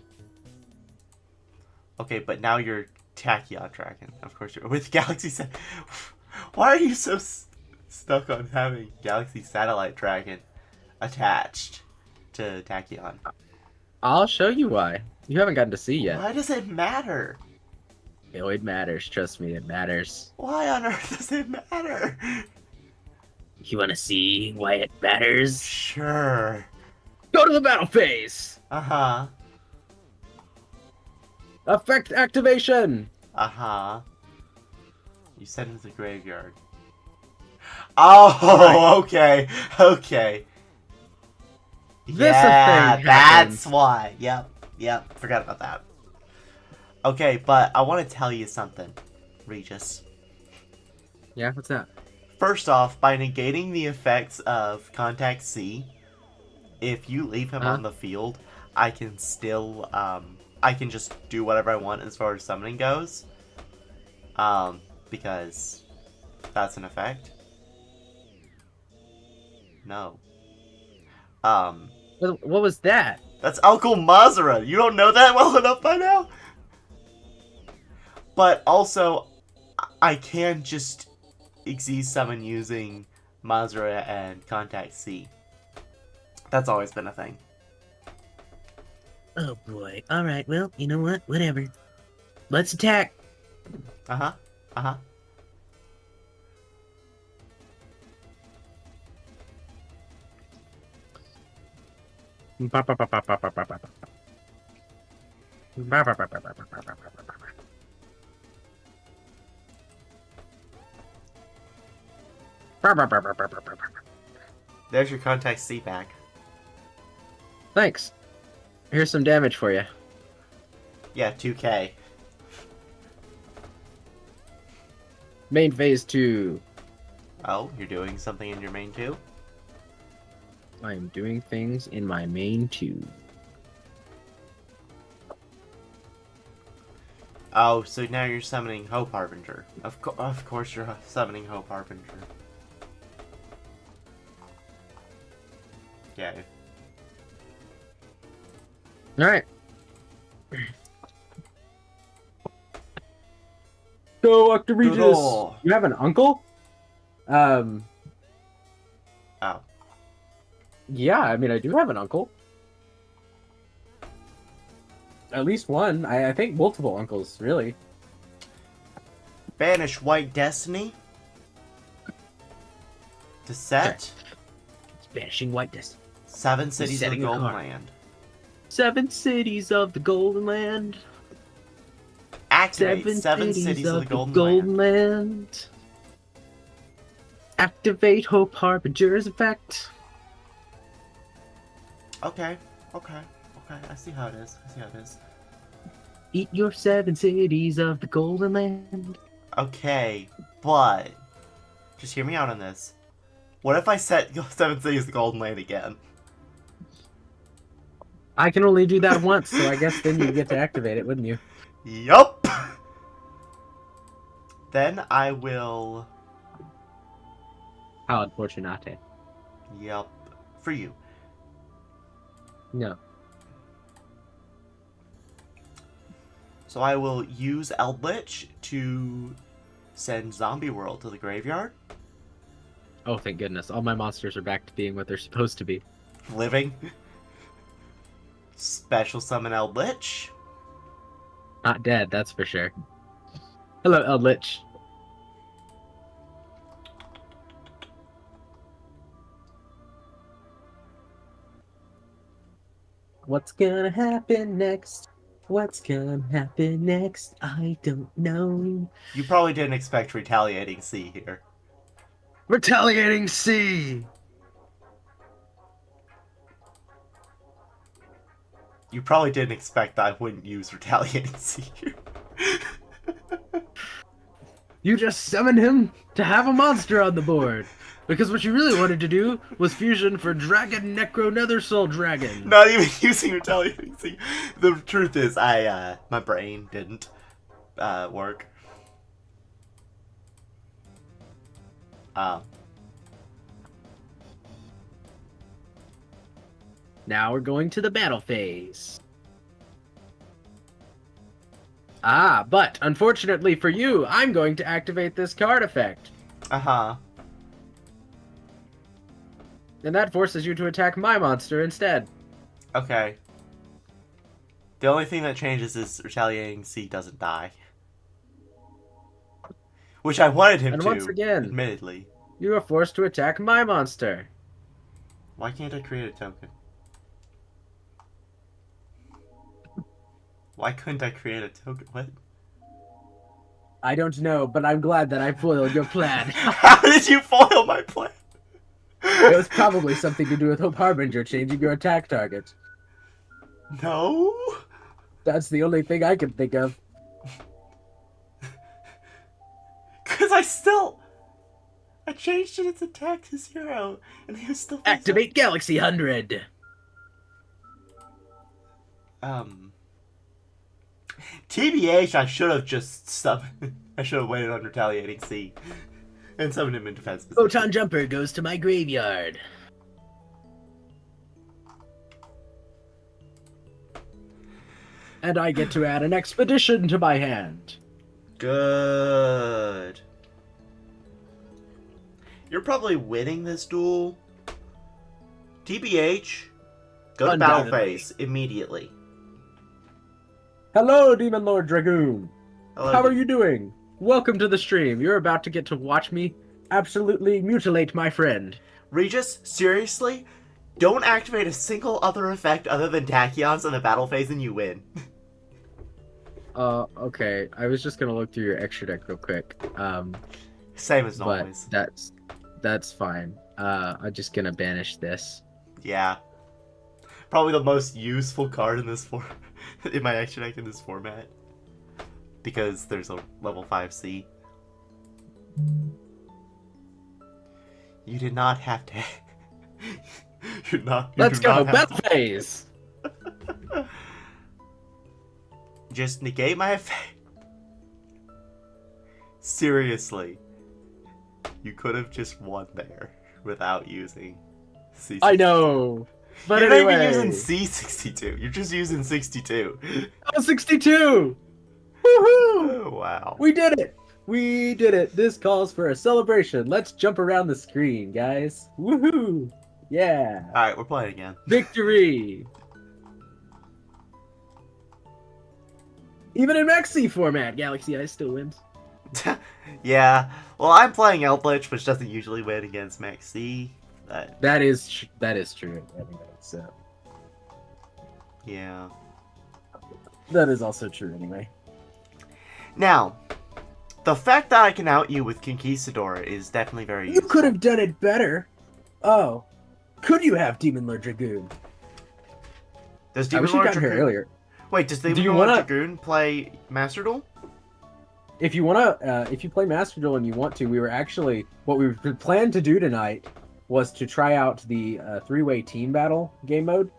Okay, but now you're Tachyon Dragon, of course. With Galaxy Why are you so stuck on having Galaxy Satellite Dragon attached to Tachyon? I'll show you why. You haven't gotten to see yet. Why does it matter? Oh, it matters. Trust me, it matters. Why on earth does it matter? You want to see why it matters? Sure. Go to the battle phase! Uh-huh. Effect activation! Uh-huh. You send it to the graveyard. Oh, okay. Okay. This yeah, thing that's happens. why. Yep. Forgot about that. Okay, but I want to tell you something, Regis. Yeah, what's that? First off, by negating the effects of Contact C, if you leave him on the field, I can still, I can just do whatever I want as far as summoning goes. Because that's an effect. No. What was that? That's Uncle Mazara. You don't know that well enough by now? But also, I can just Xyz summon using Mazara and Contact C. That's always been a thing. Oh boy. Alright, well, you know what? Whatever. Let's attack. Uh-huh. Uh-huh. There's your Contact C back. Thanks. Here's some damage for you. Yeah, 2k. Main phase 2. Oh, you're doing something in your main too? I am doing things in my main 2. Oh, so now you're summoning Hope Harbinger. Of course you're summoning Hope Harbinger. Yeah. Alright. Go, Octoreges! Doodle. You have an uncle? Oh. Yeah, I mean, I do have an uncle. At least one. I think multiple uncles, really. Banish White Destiny. To set. It's banishing white destiny. 7 cities of the setting a Golden card. Land. 7 cities of the Golden Land. Activate 7 cities of the Golden Land. Land. Activate Hope Harbinger's effect. Okay. I see how it is. Eat your 7 cities of the Golden Land. Okay, but just hear me out on this. What if I set 7 cities of the Golden Land again? I can only do that once, so I guess then you get to activate it, wouldn't you? Yup. Then I will. How unfortunate. Yup. For you. No. So I will use Eldritch to send Zombie World to the graveyard. Oh, thank goodness. All my monsters are back to being what they're supposed to be. Living. Special summon Eldritch. Not dead, that's for sure. Hello, Eldritch. What's gonna happen next? What's gonna happen next? I don't know. You probably didn't expect Retaliating C here. Retaliating C! You probably didn't expect that I wouldn't use Retaliating C here. You just summoned him to have a monster on the board. Because what you really wanted to do was fusion for Dragon Necro Nether Soul Dragon. Not even using Retaliating C. The truth is, my brain didn't work. Now we're going to the battle phase. Ah, but unfortunately for you, I'm going to activate this card effect. Uh-huh. And that forces you to attack my monster instead. Okay. The only thing that changes is Retaliating C doesn't die. Which I wanted him And to, once again, admittedly. you are forced to attack my monster. Why can't I create a token? Why couldn't I create a token? What? I don't know, but I'm glad that I foiled your plan. How did you foil my plan? It was probably something to do with Hope Harbinger changing your attack target. No? That's the only thing I can think of. Because I changed its attack to 0, and he was still... Activate Galaxy 100! TBH, I should have just summoned... I should have waited on Retaliating C. And summoned him in defense position. Photon Jumper goes to my graveyard. And I get to add an expedition to my hand. Good. You're probably winning this duel. TBH, go to battle Undoubtedly. phase immediately. Hello, Demon Lord Dragoon. Hello, How are you doing? Welcome to the stream. You're about to get to watch me absolutely mutilate my friend. Regis, seriously? Don't activate a single other effect other than Tachyons in the battle phase and you win. Okay. I was just gonna look through your extra deck real quick. Same as But always. that's fine. I'm just gonna banish this. Yeah. Probably the most useful card in this in my extra deck in this format. Because there's a level 5C. You did not have to... Let's go, battle phase! Just negate my effect. Seriously. You could have just won there without using C62. I know! But You're anyway... not even using C62. You're just using 62. Oh, 62! Woohoo! Oh, wow. We did it! We did it! This calls for a celebration. Let's jump around the screen, guys. Woohoo! Yeah! Alright, we're playing again. Victory! Even in Maxi format, Galaxy Ice still wins. Yeah. Well, I'm playing Eldritch, which doesn't usually win against Max C. That is true. Anyway, so Yeah. that is also true anyway. Now, the fact that I can out you with Conquistador is definitely very You useful. could have done it better. Oh, could you have Demon Lord Dragoon? Does I Demon wish you Lord got here Dragoon... earlier. Wait, does Demon you Lord wanna- Dragoon play Master Duel? If you if you play Master Duel and you want to, what we planned to do tonight was to try out the three-way team battle game mode.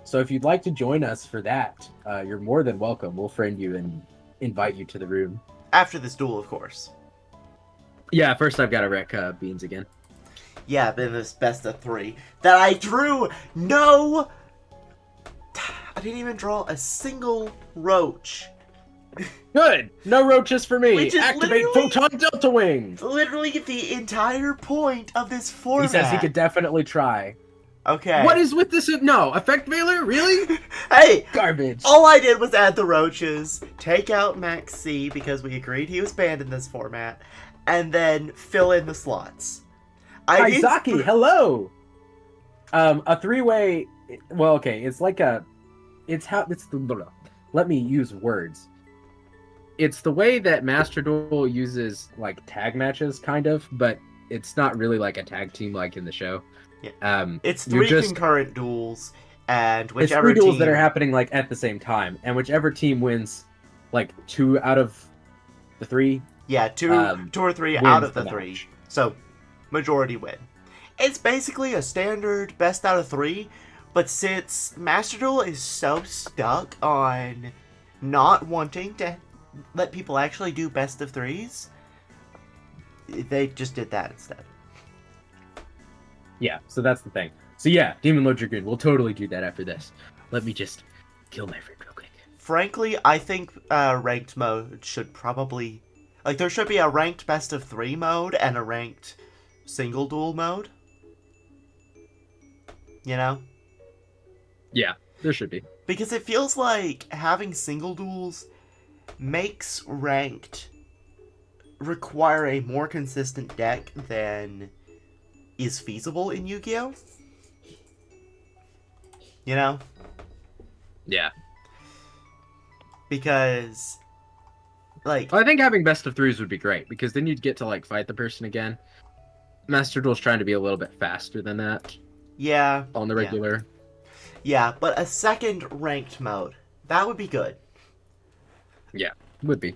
So if you'd like to join us for that, you're more than welcome. We'll friend you and invite you to the room. After this duel, of course. Yeah, first I've got to wreck Beans again. Yeah, then this best of 3 that I drew no... I didn't even draw a single roach. Good! No roaches for me! Which is Activate literally- Photon Delta Wing! Literally the entire point of this He format. says he could definitely try. Okay. What is with this? No, Effect Veiler? Really? Hey! Garbage. All I did was add the roaches, take out Max C because we agreed he was banned in this format, and then fill in the slots. Kaizaki, hello! A three-way... Well, okay, it's like a... Let me use words. It's the way that Master Duel uses, like, tag matches, kind of, but it's not really like a tag team like in the show. Yeah. It's you're 3 concurrent duels, and It's whichever 3 duels team... that are happening, like, at the same time, and whichever team wins, like, 2 out of the 3... Yeah, two or three wins out of the the 3. match. So, majority win. It's basically a standard best out of 3, but since Master Duel is so stuck on not wanting to let people actually do best of 3s, they just did that instead. Yeah, so that's the thing. So yeah, Demon Lord Dragoon, we'll totally do that after this. Let me just kill my friend real quick. frankly, I think ranked mode should probably... Like, there should be a ranked best of 3 mode and a ranked single duel mode. You know? Yeah, there should be. Because it feels like having single duels makes ranked require a more consistent deck than is feasible in Yu-Gi-Oh! You know? Yeah. Because, like... I think having best of 3s would be great, because then you'd get to, like, fight the person again. Master Duel's trying to be a little bit faster than that Yeah. on the regular. Yeah, but a second ranked mode. That would be good. Yeah, would be.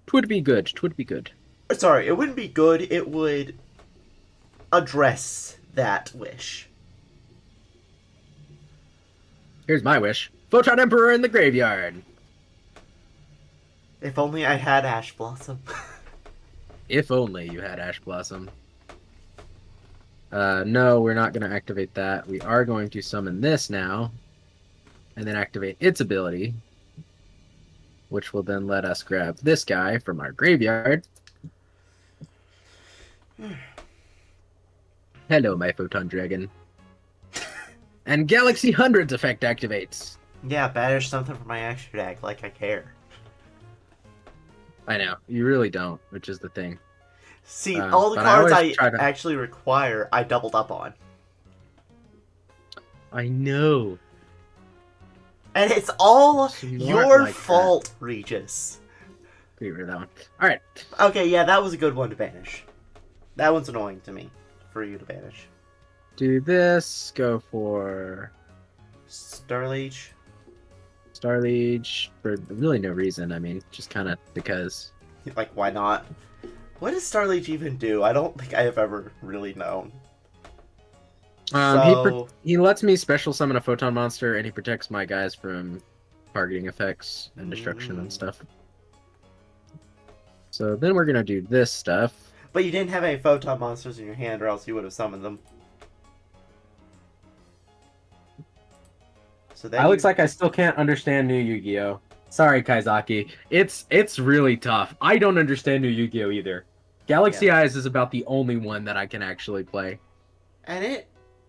Twould be good. Twould be good. Sorry, it wouldn't be good. It would address that wish. Here's my wish. Photon Emperor in the graveyard. If only I had Ash Blossom. If only you had Ash Blossom. No, we're not going to activate that. We are going to summon this now. And then activate its ability. Which will then let us grab this guy from our graveyard. Hello, my Photon Dragon. And Galaxy Hundreds effect activates. Yeah, banish something from my extra deck, like I care. I know, you really don't, which is the thing. See, all the but cards always I try to- actually require, I doubled up on. I know. And it's all Smart your like that. fault, Regis. Get rid of that one. Alright. Okay, yeah, that was a good one to banish. That one's annoying to me, for you to banish. Do this. Go for Starliege. Starliege for really no reason. I mean, just kind of because. Like, why not? What does Starliege even do? I don't think I have ever really known. He lets me special summon a photon monster, and he protects my guys from targeting effects and destruction and stuff. So then we're gonna do this stuff. But you didn't have any photon monsters in your hand, or else you would have summoned them. So then Looks like I still can't understand new Yu-Gi-Oh. Sorry, Kaizaki. It's really tough. I don't understand new Yu-Gi-Oh either. Galaxy Eyes is about the only one that I can actually play. And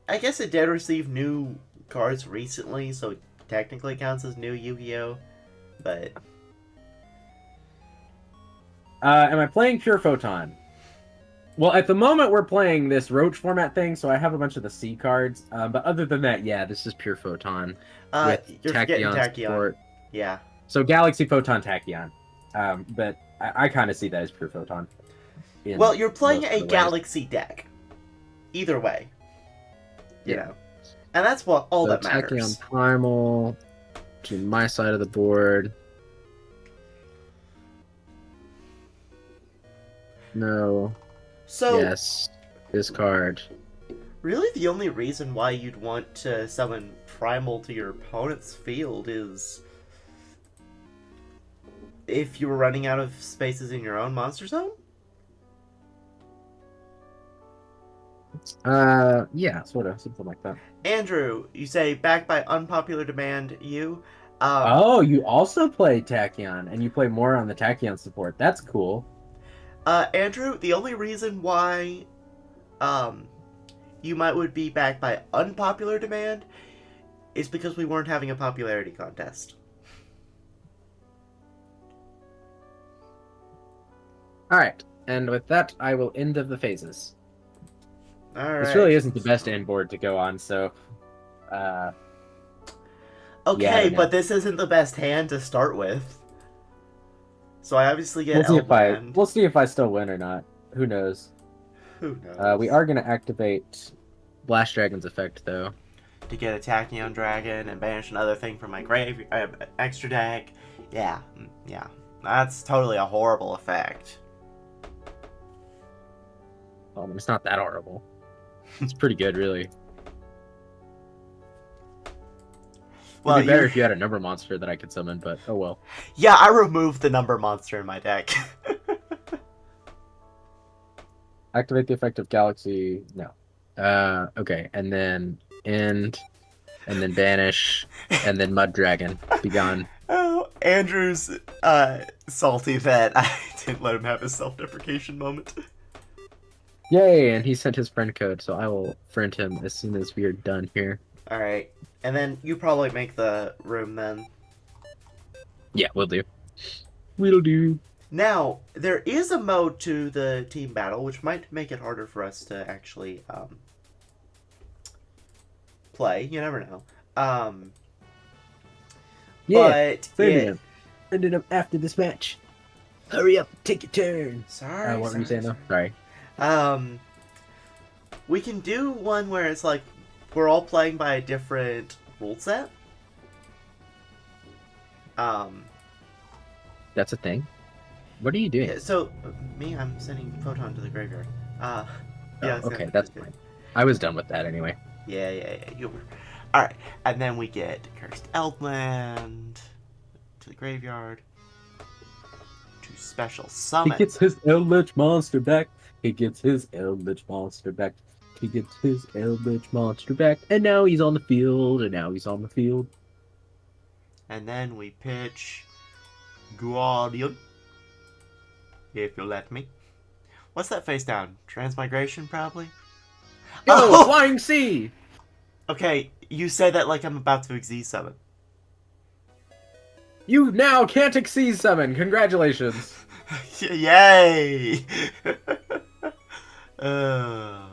I guess it did receive new cards recently, so it technically counts as new Yu-Gi-Oh! But... Am I playing Pure Photon? Well, at the moment we're playing this Roach format thing, so I have a bunch of the C cards. But other than that, yeah, This is pure photon you're with forgetting Tachyon Tachyon. support. Yeah. So Galaxy Photon Tachyon. But I kind of see that as Pure Photon. in Well, you're playing most a of the ways. Galaxy deck. Either way. You Yeah. know. And that's what all So that matters. Tachyon Primal to my side of the board. No. So, Yes. Discard. really the only reason why you'd want to summon Primal to your opponent's field is if you were running out of spaces in your own monster zone? Yeah, sort of. Something like that. Andrew, you say backed by unpopular demand, you? Oh, you also play Tachyon, and you play more on the Tachyon support. That's cool. Andrew, the only reason why, you would be backed by unpopular demand is because we weren't having a popularity contest. Alright, and with that, I will end of the phases. Alright. This really isn't the best end board to go on, so... Okay, Yeah, I know. but this isn't the best hand to start with. So I obviously get we'll see if I still win or not. Who knows? Who knows? We are going to activate... Blast Dragon's effect, though. To get a Tachyon Dragon and banish another thing from my grave extra deck. Yeah, yeah. That's totally a horrible effect. It's not that horrible. It's pretty good, really. Well, It'd be better if you had a number monster that I could summon, but oh well. Yeah, I removed the number monster in my deck. Activate the effect of Galaxy... No. Okay, and then end, and then banish, and then Mud Dragon. Be gone. Oh, Andrew's salty that I didn't let him have his self-deprecation moment. Yay! And he sent his friend code, so I will friend him as soon as we are done here. Alright. And then you probably make the room then. Yeah, we'll do. We'll do. Now, there is a mode to the team battle, which might make it harder for us to actually play. You never know. Yeah, but Friended him after this match. Hurry up, take your turn. Sorry. What were you saying though? Sorry. We can do one where it's like we're all playing by a different rule set. That's a thing. What are you doing? Yeah, so me, I'm sending Photon to the graveyard. Yeah. Okay, that's fine. I was done with that anyway. Yeah. You were. All right, and then we get Cursed Eldland to the graveyard to special summon. He gets his Eldritch monster back. He gets his Eldritch monster back. He gets his Eldritch monster back. And now he's on the field. And then we pitch Guardian. If you'll let me. What's that face down? Transmigration, probably? Yo, Flying Sea! Okay, you say that like I'm about to Xyz summon. You now can't exceed 7. Congratulations. Yay! I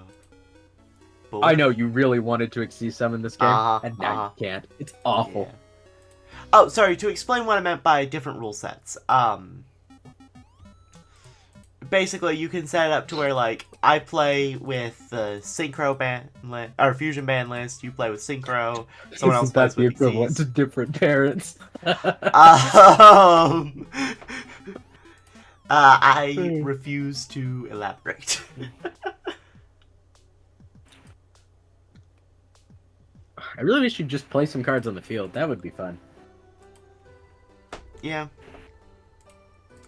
know you really wanted to exceed 7 this game, Uh-huh, and now uh-huh. you can't. It's awful. Yeah. Oh, sorry, to explain what I meant by different rule sets. Basically, you can set it up to where, like, I play with the Synchro band list, or Fusion band list, you play with Synchro, someone else plays the with equivalent Xyz. to different parents. I refuse to elaborate. I really wish you'd just play some cards on the field. That would be fun. Yeah.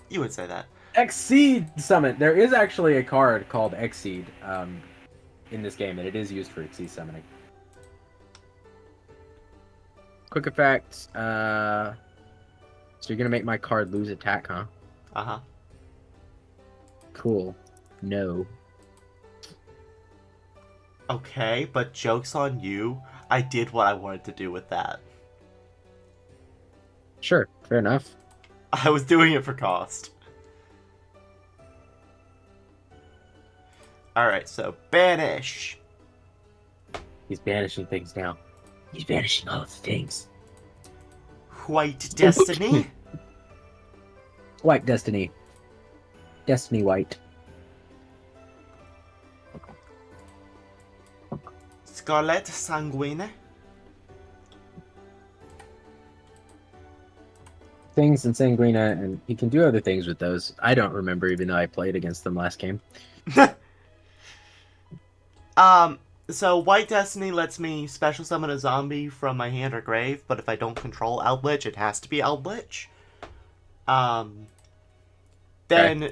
You would say that. Exceed Summon. There is actually a card called Exceed in this game, and it is used for Exceed Summoning. Quick effect. So you're going to make my card lose attack, huh? Uh-huh. Cool. No. Okay, but joke's on you. I did what I wanted to do with that. Sure, fair enough. I was doing it for cost. Alright, so banish. He's banishing things now. He's banishing all of the things. White Destiny. White Destiny. Destiny White. Scarlet Sanguine. Things in Sanguina, and he can do other things with those. I don't remember, even though I played against them last game. So White Destiny lets me special summon a zombie from my hand or grave, but if I don't control Eldritch, it has to be Eldritch. Then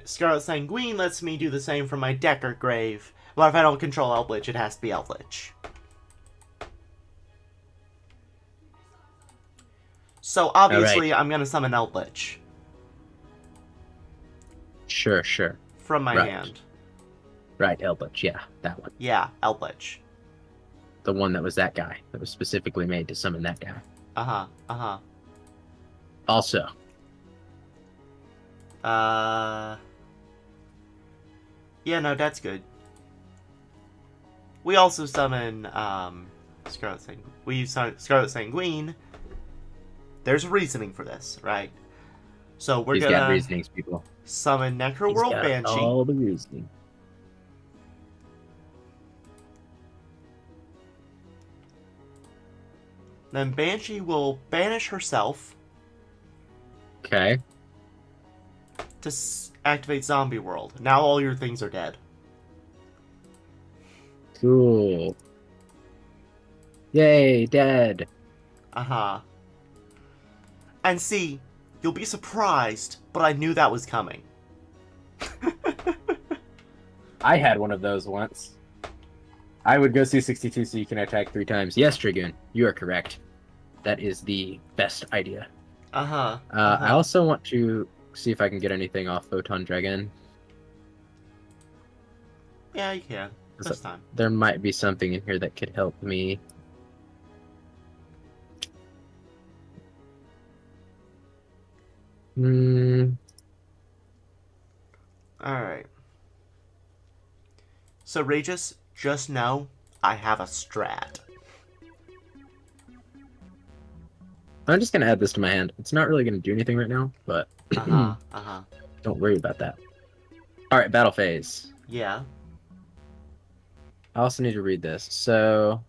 Scarlet Sanguine lets me do the same from my deck or grave, but if I don't control Eldritch, it has to be Eldritch. So obviously, I'm gonna summon Eldritch Sure. from my Right. hand. Right, Eldritch, yeah, that one. Yeah, Eldritch. The one that was that guy. That was specifically made to summon that guy. Also, yeah, no, that's good. We also summon, Scarlet Sanguine. We use Scarlet Sanguine. There's reasoning for this, right? So we're he's gonna got reasonings, people. summon He's Necroworld got Banshee. all the reasoning. Then Banshee will banish herself Okay. to activate Zombie World. Now all your things are dead. Cool. Yay, dead. And see, you'll be surprised, but I knew that was coming. I had one of those once. I would go C62 so you can attack 3 times. Yes, Dragoon, you are correct. That is the best idea. Uh-huh. I also want to see if I can get anything off Photon Dragon. Yeah, you can. This time. There might be something in here that could help me. Alright. So, Regis, just know I have a strat. I'm just gonna add this to my hand. It's not really gonna do anything right now, but don't worry about that. Alright, battle phase. Yeah. I also need to read this, so...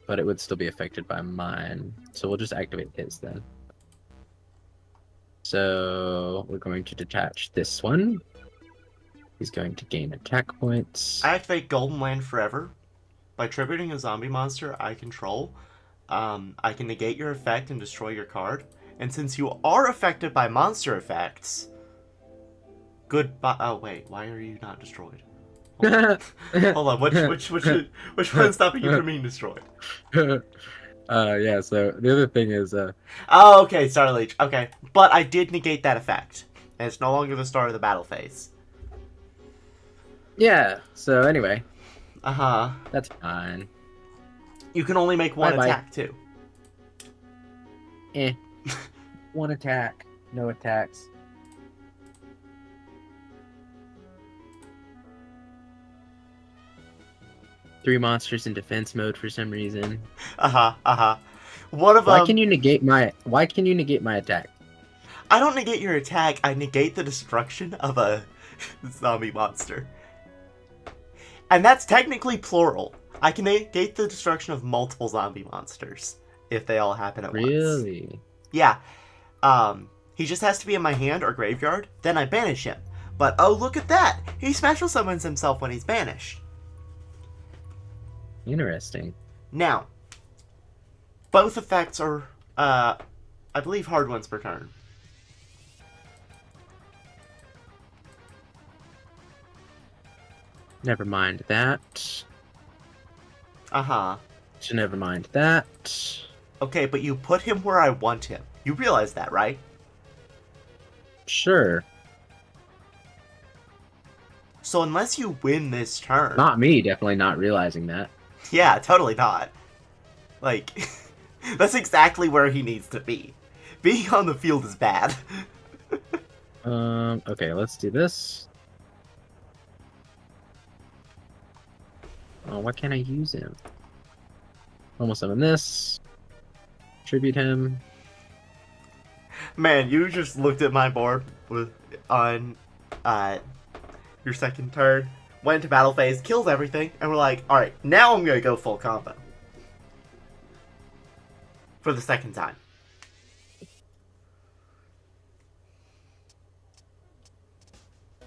But it would still be affected by mine. So we'll just activate his then. So we're going to detach this one. He's going to gain attack points. I activate Golden Land Forever. By tributing a zombie monster I control, I can negate your effect and destroy your card. And since you are affected by monster effects... Goodbye. Oh, wait. Why are you not destroyed? Hold on. Which one's stopping you from being destroyed? Yeah, so the other thing is... Oh, okay. Star Leech. Okay. But I did negate that effect. And it's no longer the start of the battle phase. Yeah, so anyway. Uh-huh. That's fine. You can only make one Bye-bye. attack, too. One attack, no attacks. Three monsters in defense mode for some reason. One of them... Why can you negate my attack? I don't negate your attack, I negate the destruction of a zombie monster. And that's technically plural. I can negate the destruction of multiple zombie monsters if they all happen at once. Really? Yeah. He just has to be in my hand or graveyard, then I banish him. But oh, look at that! He special summons himself when he's banished. Interesting. Now, both effects are, I believe, hard ones per turn. Never mind that. Uh-huh. So never mind that. Okay, but you put him where I want him. You realize that, right? Sure. So unless you win this turn... Not me, definitely not realizing that. Yeah, totally not. Like, that's exactly where he needs to be. Being on the field is bad. Okay, let's do this. Oh, why can't I use him? Almost summon this. Tribute him. Man, you just looked at my board on your second turn, went to battle phase, killed everything, and we're like, alright, now I'm gonna go full combo. For the second time.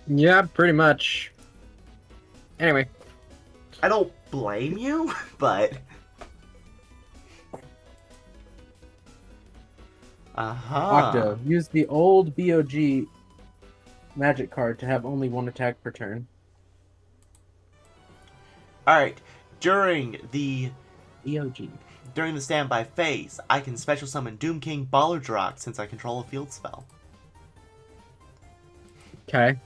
Yeah, pretty much. Anyway. I don't blame you, but... Octo, use the old BOG magic card to have only one attack per turn. Alright, during the BOG. During the standby phase, I can special summon Doom King Ballardrock since I control a field spell. Okay.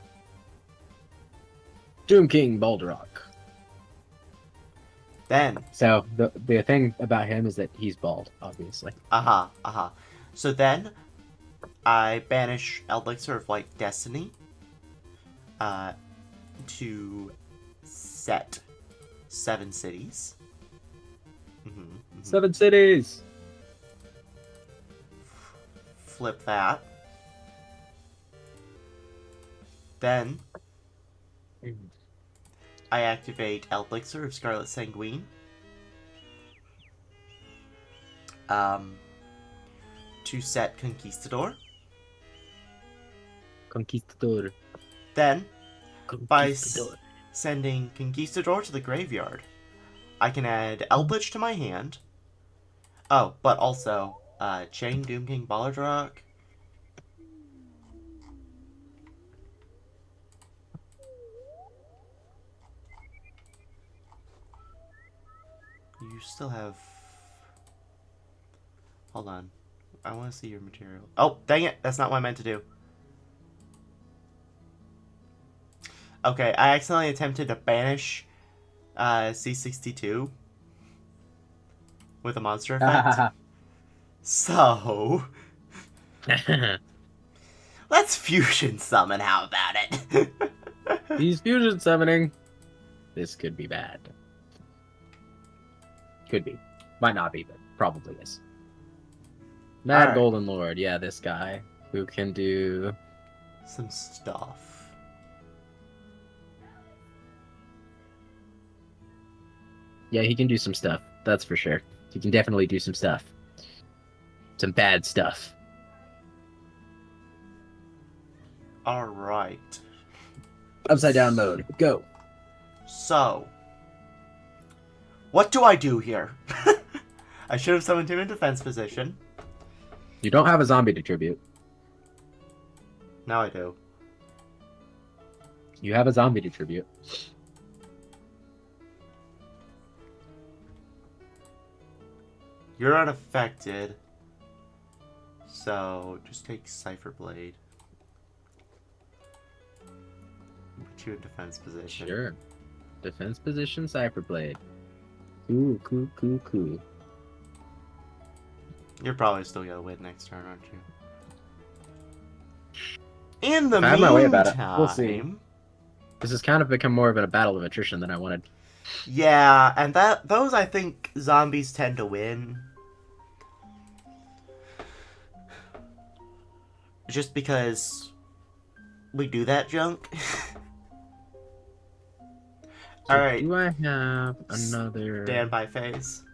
Doom King Baldarok. Then... So, the thing about him is that he's bald, obviously. So then, I banish Elixir of Light Destiny to set 7 cities. 7 cities! Flip that. Then, I activate Elixir of Scarlet Sanguine. To set Conquistador. Conquistador. Then, by sending Conquistador to the graveyard, I can add Eldritch to my hand. Oh, but also, Chain Doom King Ballardrock. You still have... Hold on. I want to see your material. Oh, dang it. That's not what I meant to do. Okay, I accidentally attempted to banish C62 with a monster effect. So, let's fusion summon. How about it? He's fusion summoning. This could be bad. Could be. Might not be, but probably is. Mad Alright. Golden Lord. Yeah, this guy who can do... Some stuff. Yeah, he can do some stuff. That's for sure. He can definitely do some stuff. Some bad stuff. Alright. Upside down mode. Go. So, what do I do here? I should have summoned him in defense position. You don't have a zombie to tribute. Now I do. You have a zombie to tribute. You're unaffected. So, just take Cipher Blade. Put you in defense position. Sure. Defense position, Cypher Blade. Cool, cool, cool, cool. You're probably still gonna win next turn, aren't you? In the I have my way about it. meantime, We'll see. This has kind of become more of a battle of attrition than I wanted. yeah, and those I think zombies tend to win. Just because we do that junk. So Alright. do I have another... Standby phase.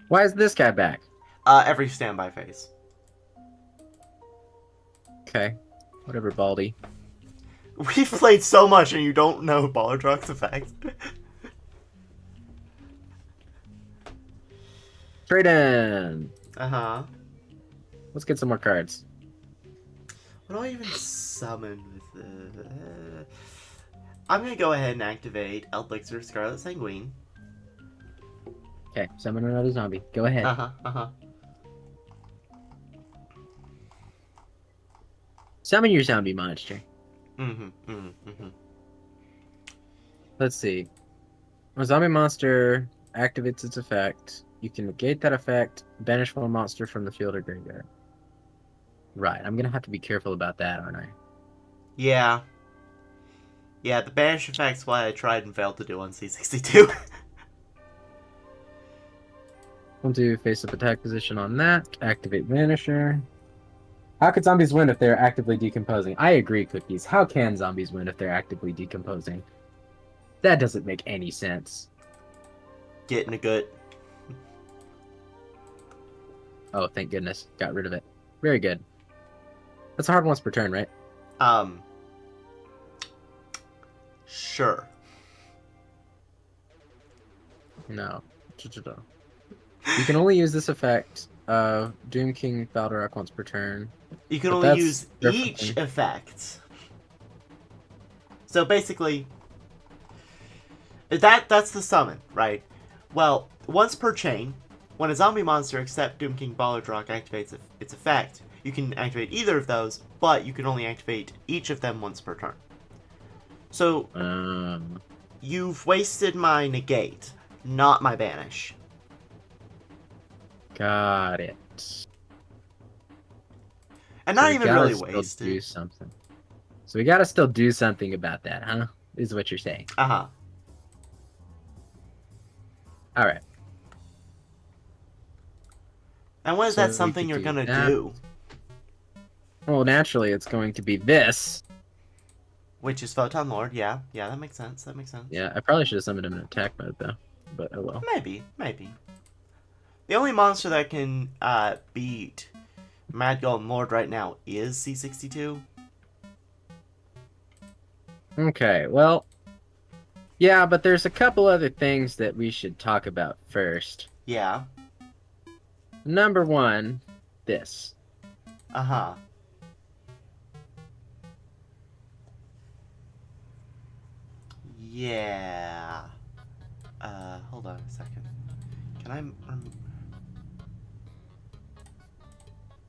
Why is this guy back? Every standby phase. Okay. Whatever, Baldy. We've played so much and you don't know Ballardrock's effect. Trade in! Uh-huh. Let's get some more cards. What do I even summon with the... I'm gonna go ahead and activate Elixir Scarlet Sanguine. Okay, summon another zombie. Go ahead. Uh-huh, uh-huh. Summon your zombie monster. Mm-hmm, mm-hmm, mm-hmm. Let's see. A zombie monster activates its effect. You can negate that effect, banish one monster from the field or graveyard. Right, I'm gonna have to be careful about that, aren't I? Yeah. Yeah, the banish effect's why I tried and failed to do on C62. 1-2 face up attack position on that. Activate Vanisher. How could zombies win if they're actively decomposing? I agree, Cookies. How can zombies win if they're actively decomposing? That doesn't make any sense. Getting a good... Oh, thank goodness. Got rid of it. Very good. That's a hard once per turn, right? Sure. No. You can only use this effect of Doom King Baldorak once per turn. You can But only that's use different each thing. effect. So basically, that's the summon, right? Well, once per chain, when a zombie monster except Doom King Ballardrock activates its effect, you can activate either of those, but you can only activate each of them once per turn. So, you've wasted my negate, not my banish. Got it. And So not we even gotta really still wasted. do something. So we gotta still do something about that, huh? Is what you're saying. Uh-huh. Alright. And what is So that we something could you're do gonna that. do? Well, naturally, it's going to be this. Which is Photon Lord, yeah. Yeah, that makes sense, that makes sense. Yeah, I probably should have summoned him in attack mode, though. But oh well. Maybe, maybe. The only monster that can beat Mad Golden Lord right now is C62. Okay, well... Yeah, but there's a couple other things that we should talk about first. Yeah. Number one, this. Uh-huh. Yeah. a second. Can I...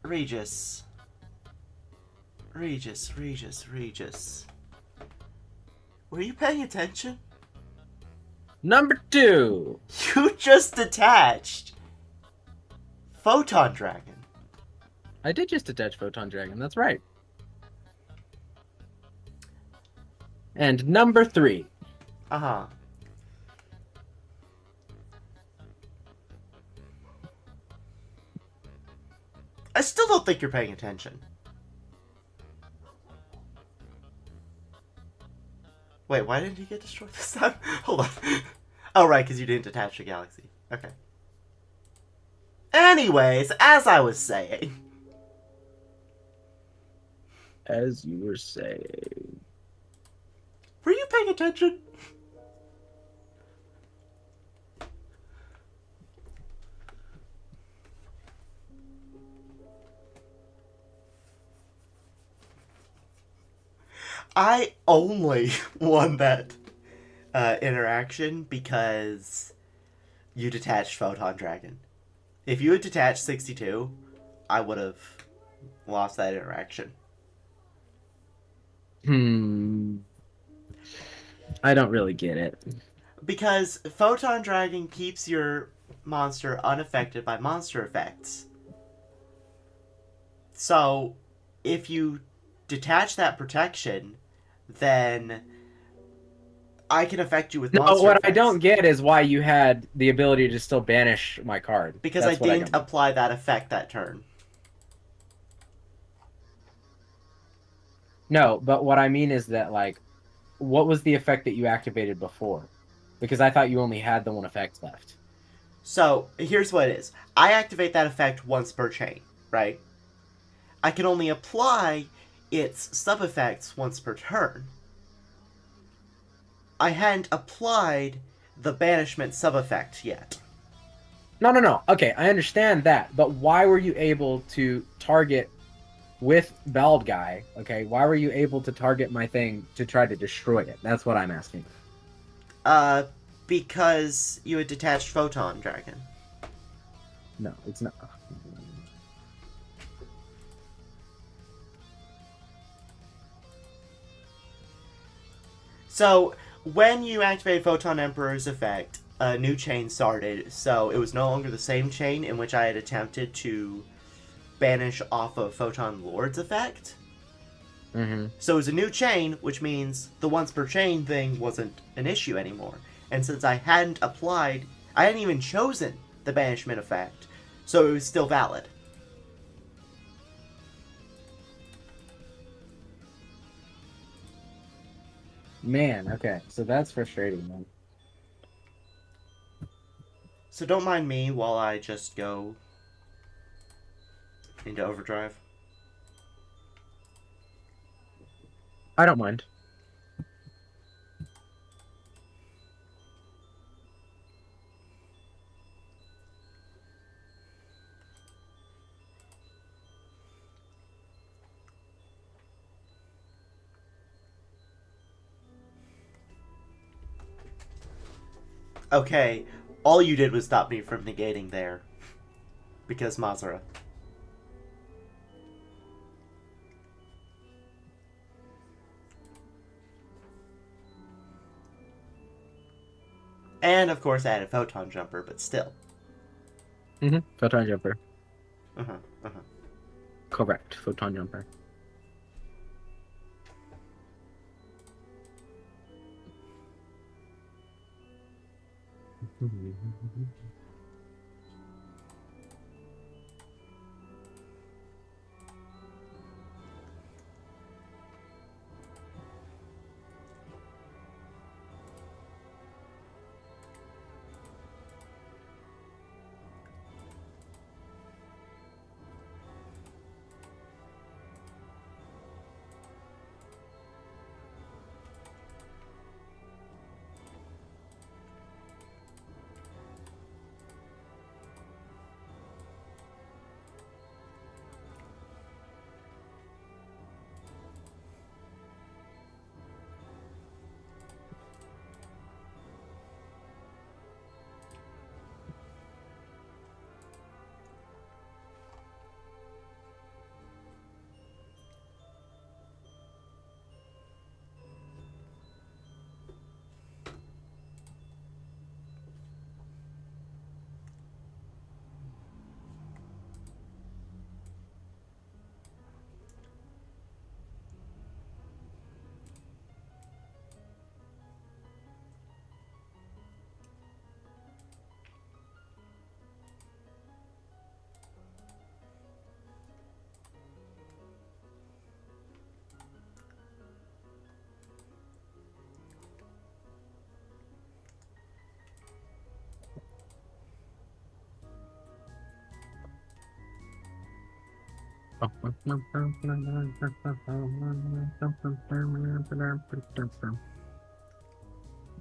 Regis. Regis. Were you paying attention? Number 2. You just detached Photon Dragon. I did just attach Photon Dragon. That's right. And number 3. Uh-huh. I still don't think you're paying attention. Wait, why didn't he get destroyed this time? Hold on. Oh, right, because you didn't detach the galaxy. Okay. Anyways, as I was saying... As you were saying. Were you paying attention? I only won that interaction because you detached Photon Dragon. If you had detached 62, I would have lost that interaction. I don't really get it. Because Photon Dragon keeps your monster unaffected by monster effects. So, if you detach that protection, then I can affect you with monster what effects. I don't get is why you had the ability to still banish my card. Because That's I didn't apply that effect that turn. No, but what I mean is that, like, what was the effect that you activated before? Because I thought you only had the one effect left. So, here's what it is. I activate that effect once per chain, right? I can only apply its sub-effects once per turn. I hadn't applied the banishment sub-effect yet. No. Okay, I understand that, but why were you able to target with Bald Guy? Okay, why were you able to target my thing to try to destroy it? That's what I'm asking. Because you had detached Photon Dragon. No, it's not. So, when you activated Photon Emperor's effect, a new chain started, so it was no longer the same chain in which I had attempted to banish off of Photon Lord's effect. Mm-hmm. So it was a new chain, which means the once per chain thing wasn't an issue anymore. And since I hadn't even chosen the banishment effect, so it was still valid. Man, okay, so that's frustrating, man. So don't mind me while I just go into overdrive. I don't mind. Okay, all you did was stop me from negating there. Because Mazara. And, of course, I added Photon Jumper, but still. Mm-hmm. Photon Jumper. Uh-huh. Correct. Photon Jumper.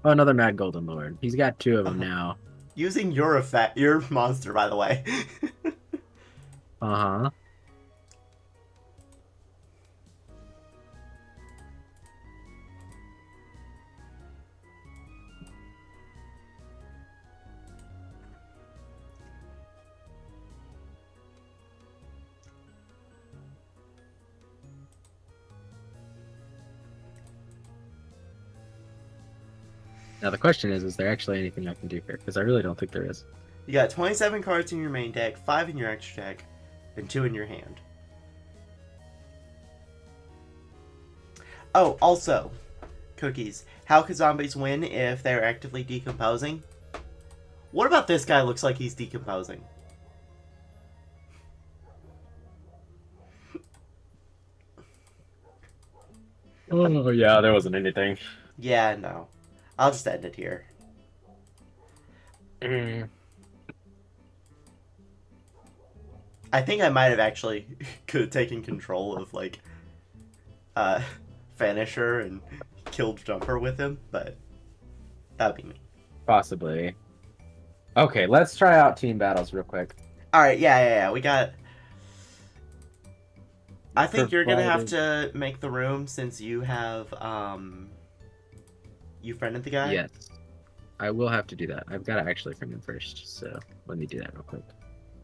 Oh, another Mad Golden Lord. He's got 2 of them now. Using your effect, your monster, by the way. Uh-huh. Now the question is there actually anything I can do here? Because I really don't think there is. You got 27 cards in your main deck, 5 in your extra deck, and 2 in your hand. Oh, also, Cookies. How could zombies win if they're actively decomposing? What about this guy looks like he's decomposing? Oh, yeah, there wasn't anything. Yeah, no. I'll just end it here. I think I might have actually could have taken control of, like, Vanisher and killed Jumper with him, but that'd be me. Possibly. Okay, let's try out team battles real quick. Alright, yeah. We got... I think you're gonna have to make the room since you have, you friended the guy? Yes. I will have to do that. I've got to actually friend him first, so let me do that real quick.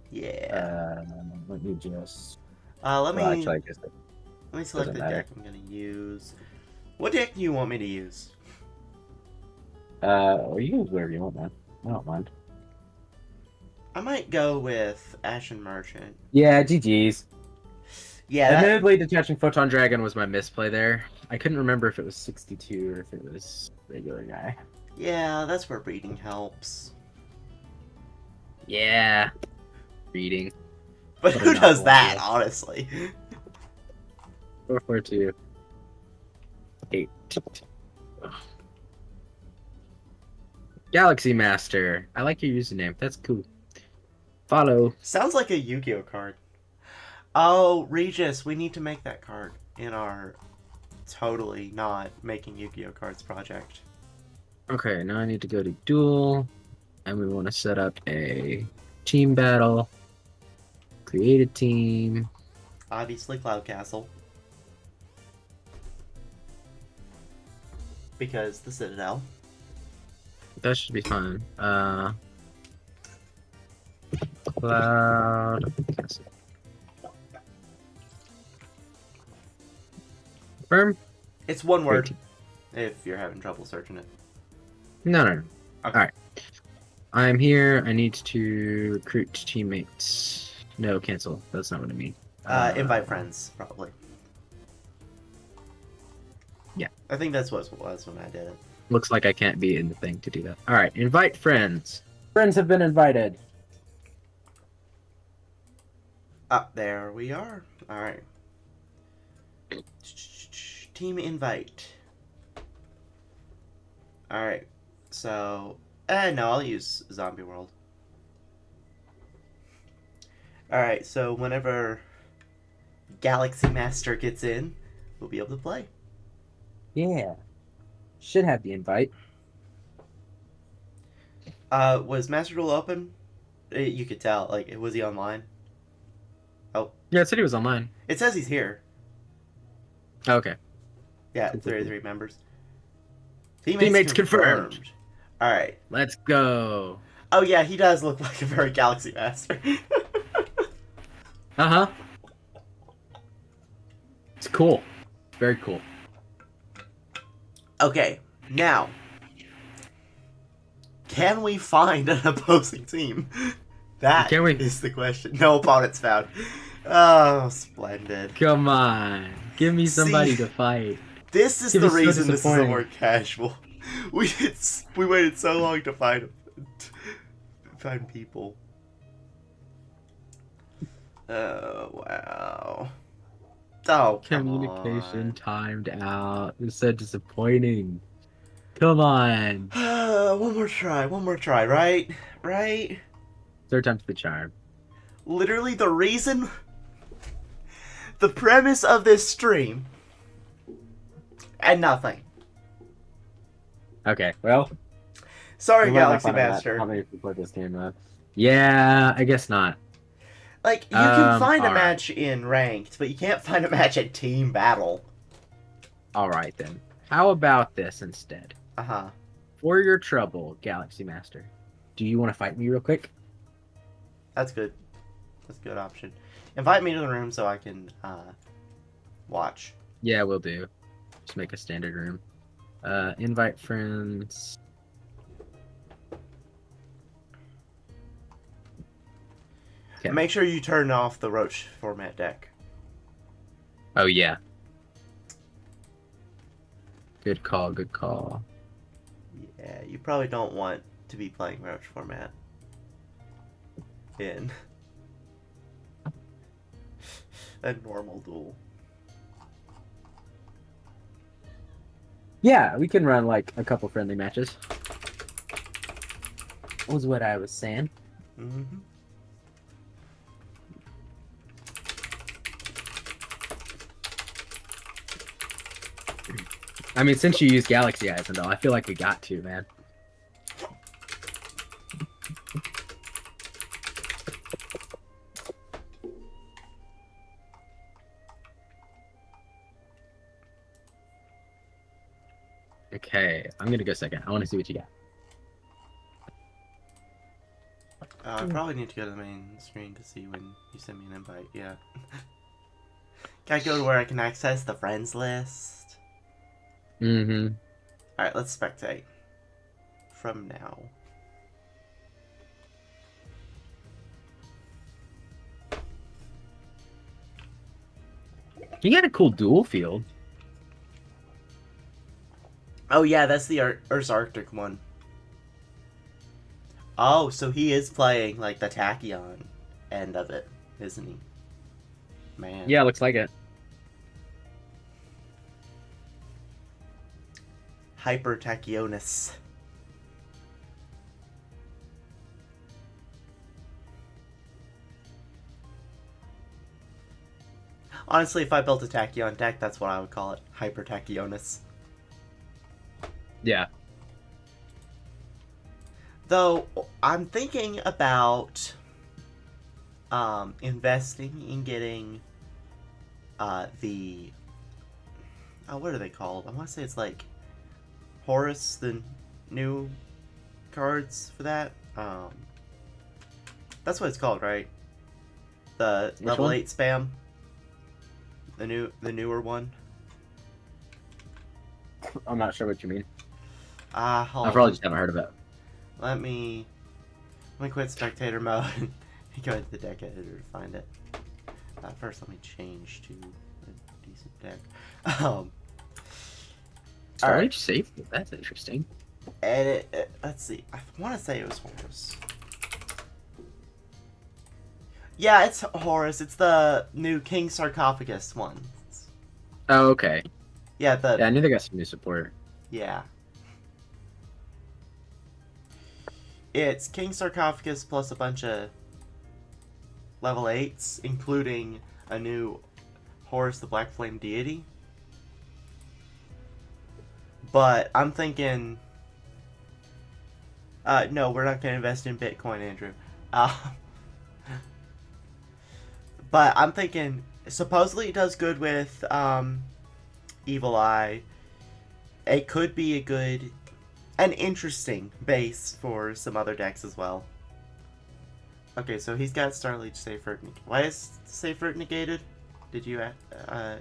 Yeah. Let me just... Let me... Well, actually, I guess Let me select the deck I'm gonna use. What deck do you want me to use? you can use whatever you want, man. I don't mind. I might go with Ashen Merchant. Yeah, GG's. Yeah, that... Admittedly, Detaching Photon Dragon was my misplay there. I couldn't remember if it was 62 or if it was regular guy. Yeah, that's where breeding helps. Yeah. Reading. But What who a does novel that, idea. honestly? 442. 8. Galaxy Master. I like your username. That's cool. Follow. Sounds like a Yu-Gi-Oh card. Oh, Regis, we need to make that card in our totally not making Yu-Gi-Oh cards project. Okay, now I need to go to Duel. And we want to set up a team battle. Create a team. Obviously, Cloud Castle. Because the Citadel. That should be fine. Cloud Castle. Firm? It's one word, if you're having trouble searching it. No. Okay. Alright. I'm here. I need to recruit teammates. No, cancel. That's not what I mean. Invite friends, probably. Yeah. I think that's what it was when I did it. Looks like I can't be in the thing to do that. Alright, invite friends. Friends have been invited. There we are. Alright. Team invite. Alright. So, no, I'll use Zombie World. Alright, so whenever Galaxy Master gets in, we'll be able to play. Yeah. Should have the invite. Was Master Duel open? You could tell. Like, was he online? Oh. Yeah, it said he was online. It says he's here. Okay. Yeah, 33 members. Teammates confirmed. Alright. Let's go. Oh yeah, he does look like a very Galaxy Master. Uh-huh. It's cool. Very cool. Okay, now. Can we find an opposing team? That is the question. No opponents found. Oh, splendid. Come on. Give me somebody to fight. This is the reason this is more casual. We waited so long to find people. Oh, wow. Oh, come Communication timed out. It's so disappointing. Come on. One more try, right? Right? Third time's the charm. Literally the reason... the premise of this stream and nothing. Okay, well. Sorry, we might not Galaxy find out Master. How many people play this game? Yeah, I guess not. Like, you can find a alright. match in ranked, but you can't find a match at team battle. Alright then. How about this instead? Uh-huh. For your trouble, Galaxy Master, do you want to fight me real quick? That's good. That's a good option. Invite me to the room so I can watch. Yeah, we'll do. Just make a standard room. Invite friends. Okay. Make sure you turn off the Roach format deck. Oh yeah. Good call, good call. Yeah, you probably don't want to be playing Roach format in a normal duel. Yeah, we can run like a couple friendly matches. Was what I was saying. Mm-hmm. I mean, since you use Galaxy Eyes and all, I feel like we got to, man. Okay, I'm gonna go second. I want to see what you got. I probably need to go to the main screen to see when you send me an invite. Yeah. Can I go to where I can access the friends list? Mm-hmm. Alright, let's spectate. From now. You got a cool dual field. Oh yeah, that's the Earth's Arctic one. Oh, so he is playing like the Tachyon end of it, isn't he? Man. Yeah, looks like it. Hyper Tachyonis. Honestly, if I built a Tachyon deck, that's what I would call it. Hyper Tachyonis. Yeah. Though, I'm thinking about investing in getting the... Oh, what are they called? I want to say it's like Horus, the new cards for that. That's what it's called, right? The Which level one? 8 spam. The newer one. I'm not sure what you mean. Hold I on. probably just haven't heard of it. Let me quit spectator mode and go into the deck editor to find it. First, let me change to a decent deck. Storage safe? That's interesting. Edit. Let's see. I want to say it was Horus. Yeah, it's Horus. It's the new King Sarcophagus one. Oh, okay. Yeah, Yeah, I knew they got some new support. Yeah. It's King Sarcophagus plus a bunch of level 8s, including a new Horus the Black Flame Deity. But I'm thinking... no, we're not going to invest in Bitcoin, Andrew. But I'm thinking... Supposedly it does good with Evil Eye. It could be a good... An interesting base for some other decks as well. Okay, so he's got Starlight Safe Root. Why is Safe Root negated? Did you yeah,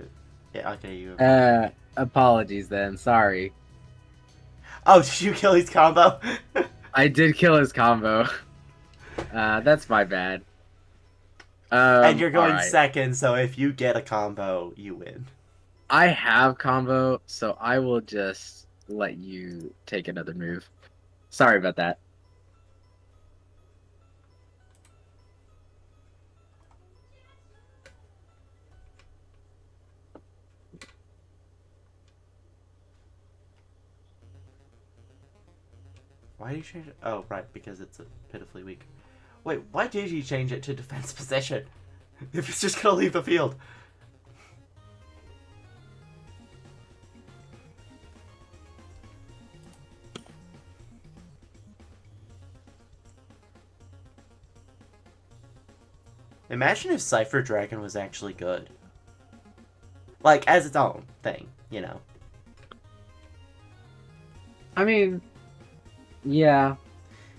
okay, you... Apologies then. Sorry. Oh, did you kill his combo? I did kill his combo. That's my bad. And you're going alright. second, so if you get a combo, you win. I have combo, so I will just let you take another move. Sorry about that. Why did you change it? Oh, right, because it's a pitifully weak. Wait, why did you change it to defense position? If it's just gonna leave the field. Imagine if Cypher Dragon was actually good. Like, as its own thing, you know? I mean, yeah.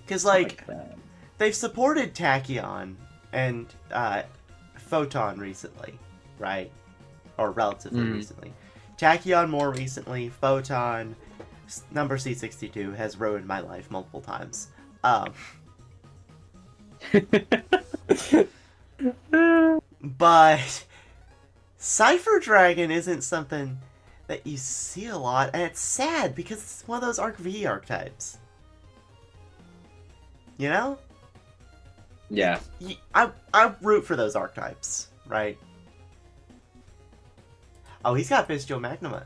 Because, I like, that. they've supported Tachyon and Photon recently, right? Or relatively recently. Tachyon more recently, Photon, number C62 has ruined my life multiple times. But Cypher Dragon isn't something that you see a lot, and it's sad because it's one of those Arc V archetypes. You know? Yeah. I root for those archetypes, right? Oh, he's got Bestial Magnum.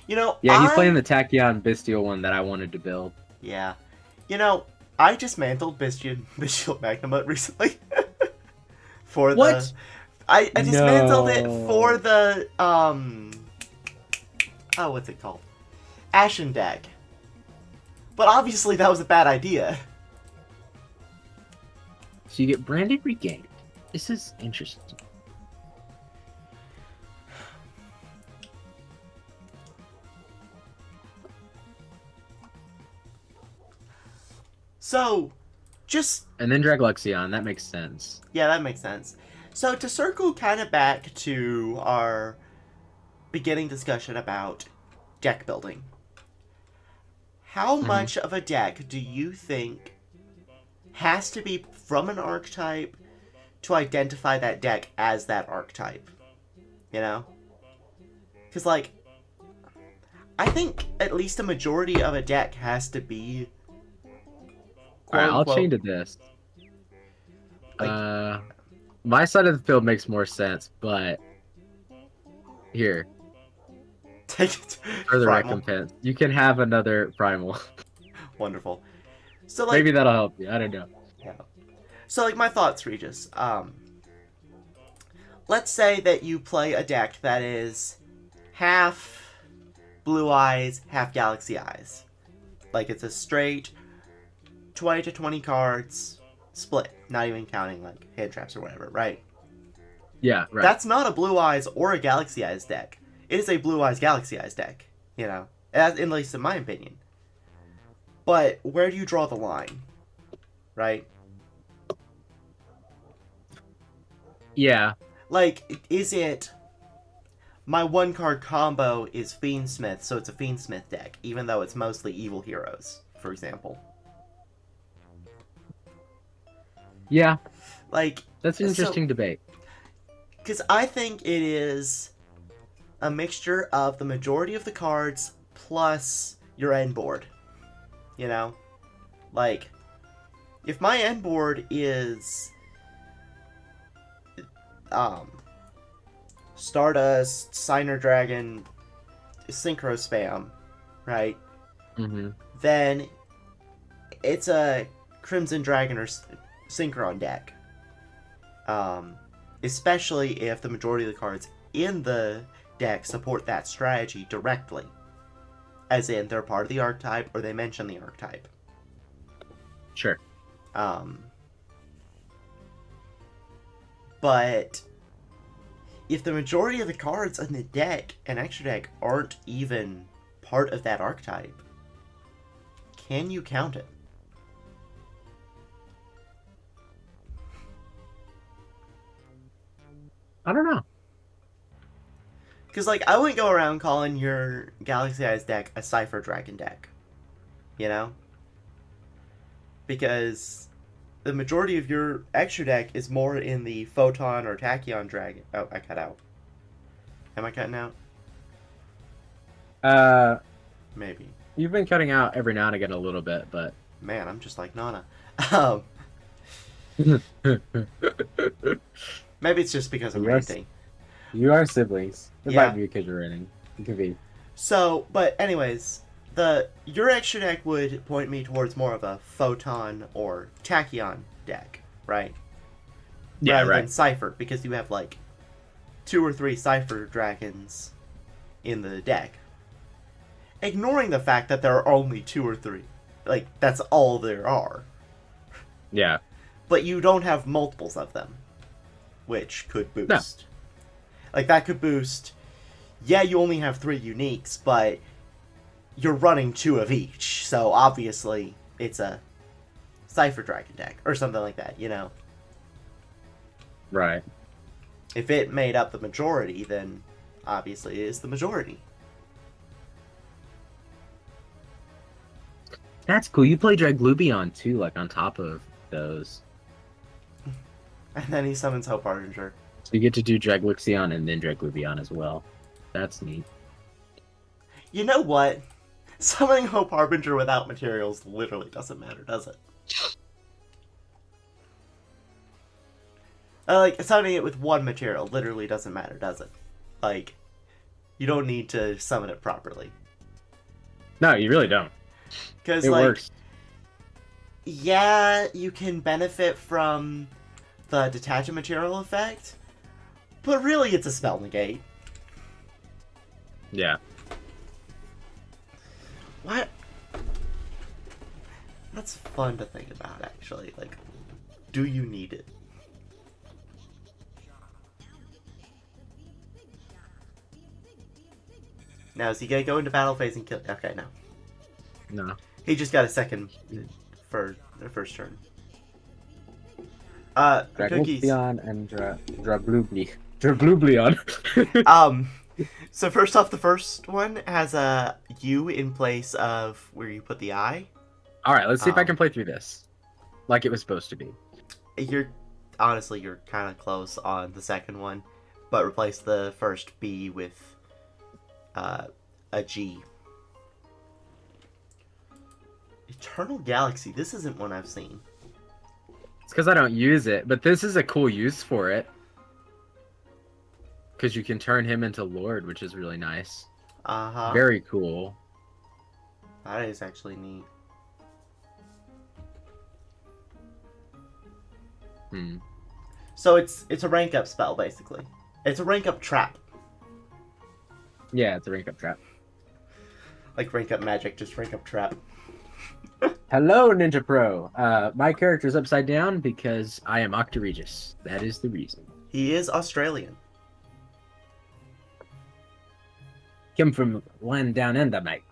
You know, Yeah, he's playing the Tachyon Bestial one that I wanted to build. Yeah. You know, I dismantled Bestial Magnum recently. For the... What? I dismantled it No. for the, oh, what's it called? Ashen deck. But obviously that was a bad idea. So you get Branded Regained. This is interesting. So, just... And then Dragluxion, that makes sense. Yeah, that makes sense. So, to circle kind of back to our beginning discussion about deck building. How much of a deck do you think has to be from an archetype to identify that deck as that archetype? You know? Because, like, I think at least a majority of a deck has to be... Alright, I'll quote-unquote, change to this. like, My side of the field makes more sense, but here, take it for the Primal. recompense, you can have another primal. Wonderful. So, like, Maybe that'll help you. I don't know. yeah. So, like, my thoughts, Regis. Let's say that you play a deck that is half Blue Eyes, half Galaxy Eyes. Like, it's a straight 20 to 20 cards split, not even counting, like, hand traps or whatever, right? Yeah, right. That's not a Blue Eyes or a Galaxy Eyes deck. It is a Blue Eyes, Galaxy Eyes deck, you know? At least in my opinion. But where do you draw the line? Right? Yeah. Like, is it... My one-card combo is Fiendsmith, so it's a Fiendsmith deck, even though it's mostly evil heroes, for example. Yeah, Like... that's an interesting debate. Because I think it is a mixture of the majority of the cards plus your end board. You know? Like, if my end board is... Stardust, Signer Dragon, Synchro Spam, right? Mm-hmm. Then it's a Crimson Dragon or Synchron deck. Especially if the majority of the cards in the deck support that strategy directly. As in, they're part of the archetype or they mention the archetype. Sure. But if the majority of the cards in the deck and extra deck aren't even part of that archetype, can you count it? I don't know. Because, like, I wouldn't go around calling your Galaxy Eyes deck a Cypher Dragon deck. You know? Because the majority of your extra deck is more in the Photon or Tachyon Dragon. Oh, I cut out. Am I cutting out? Maybe. You've been cutting out every now and again a little bit, but... Man, I'm just like Nonna. Maybe it's just because I'm Yes. ranting. You are siblings. It Yeah. might be because you're renting. It could be. So, but anyways, your extra deck would point me towards more of a Photon or Tachyon deck, right? Yeah, Rather right. than Cypher, because you have like 2 or 3 Cypher dragons in the deck. Ignoring the fact that there are only 2 or 3. Like, that's all there are. Yeah. but you don't have multiples of them, which could boost. No. Like, that could boost... Yeah, you only have 3 uniques, but you're running 2 of each, so obviously it's a Cypher Dragon deck, or something like that, you know? Right. If it made up the majority, then obviously it is the majority. That's cool. You play Draglubion too, like on top of those. And then he summons Hope Harbinger. So you get to do Dragluxion and then Draglubion as well. That's neat. You know what? Summoning Hope Harbinger without materials literally doesn't matter, does it? Like, summoning it with 1 material literally doesn't matter, does it? Like, you don't need to summon it properly. No, you really don't. Because, It like, works. yeah, you can benefit from the detach a material effect, but really it's a spell negate. Yeah. What? That's fun to think about, actually. Like, do you need it? Now, is he gonna go into battle phase and kill? Okay, no. No. He just got a second for the first turn. Cookies. Dragluxion and Drablublion. So first off, the first one has a U in place of where you put the I. Alright, let's see if I can play through this. Like it was supposed to be. Honestly, you're kind of close on the second one, but replace the first B with a G. Eternal Galaxy. This isn't one I've seen. It's because I don't use it, but this is a cool use for it. Because you can turn him into Lord, which is really nice. Uh-huh. Very cool. That is actually neat. So it's a rank up spell, basically. It's a rank up trap. Yeah, it's a rank up trap. Like rank up magic, just rank up trap. Hello, Ninja Pro. My character's upside down because I am Octoreges. That is the reason. He is Australian. Come from land down under, mate.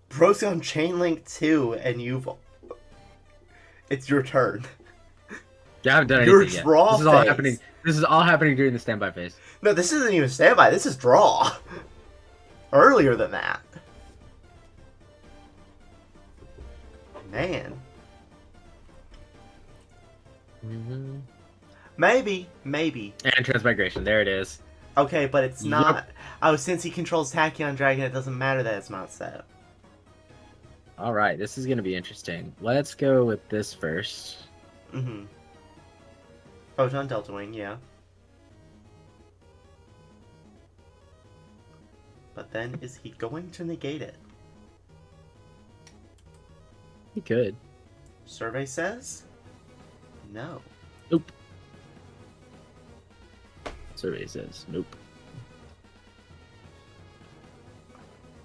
Procyon Chainlink 2, and it's your turn. Yeah, I haven't done Your anything yet. draw This is all phase. happening. This is all happening during the standby phase. No, this isn't even standby. This is draw. Earlier than that. Man. Maybe. And transmigration. There it is. Okay, but it's not. Yep. Oh, since he controls Tachyon Dragon, it doesn't matter that it's not set. All right, this is going to be interesting. Let's go with this first. Mm-hmm. Photon Delta Wing, yeah. But then, is he going to negate it? He could. Survey says no. Nope. Survey says nope.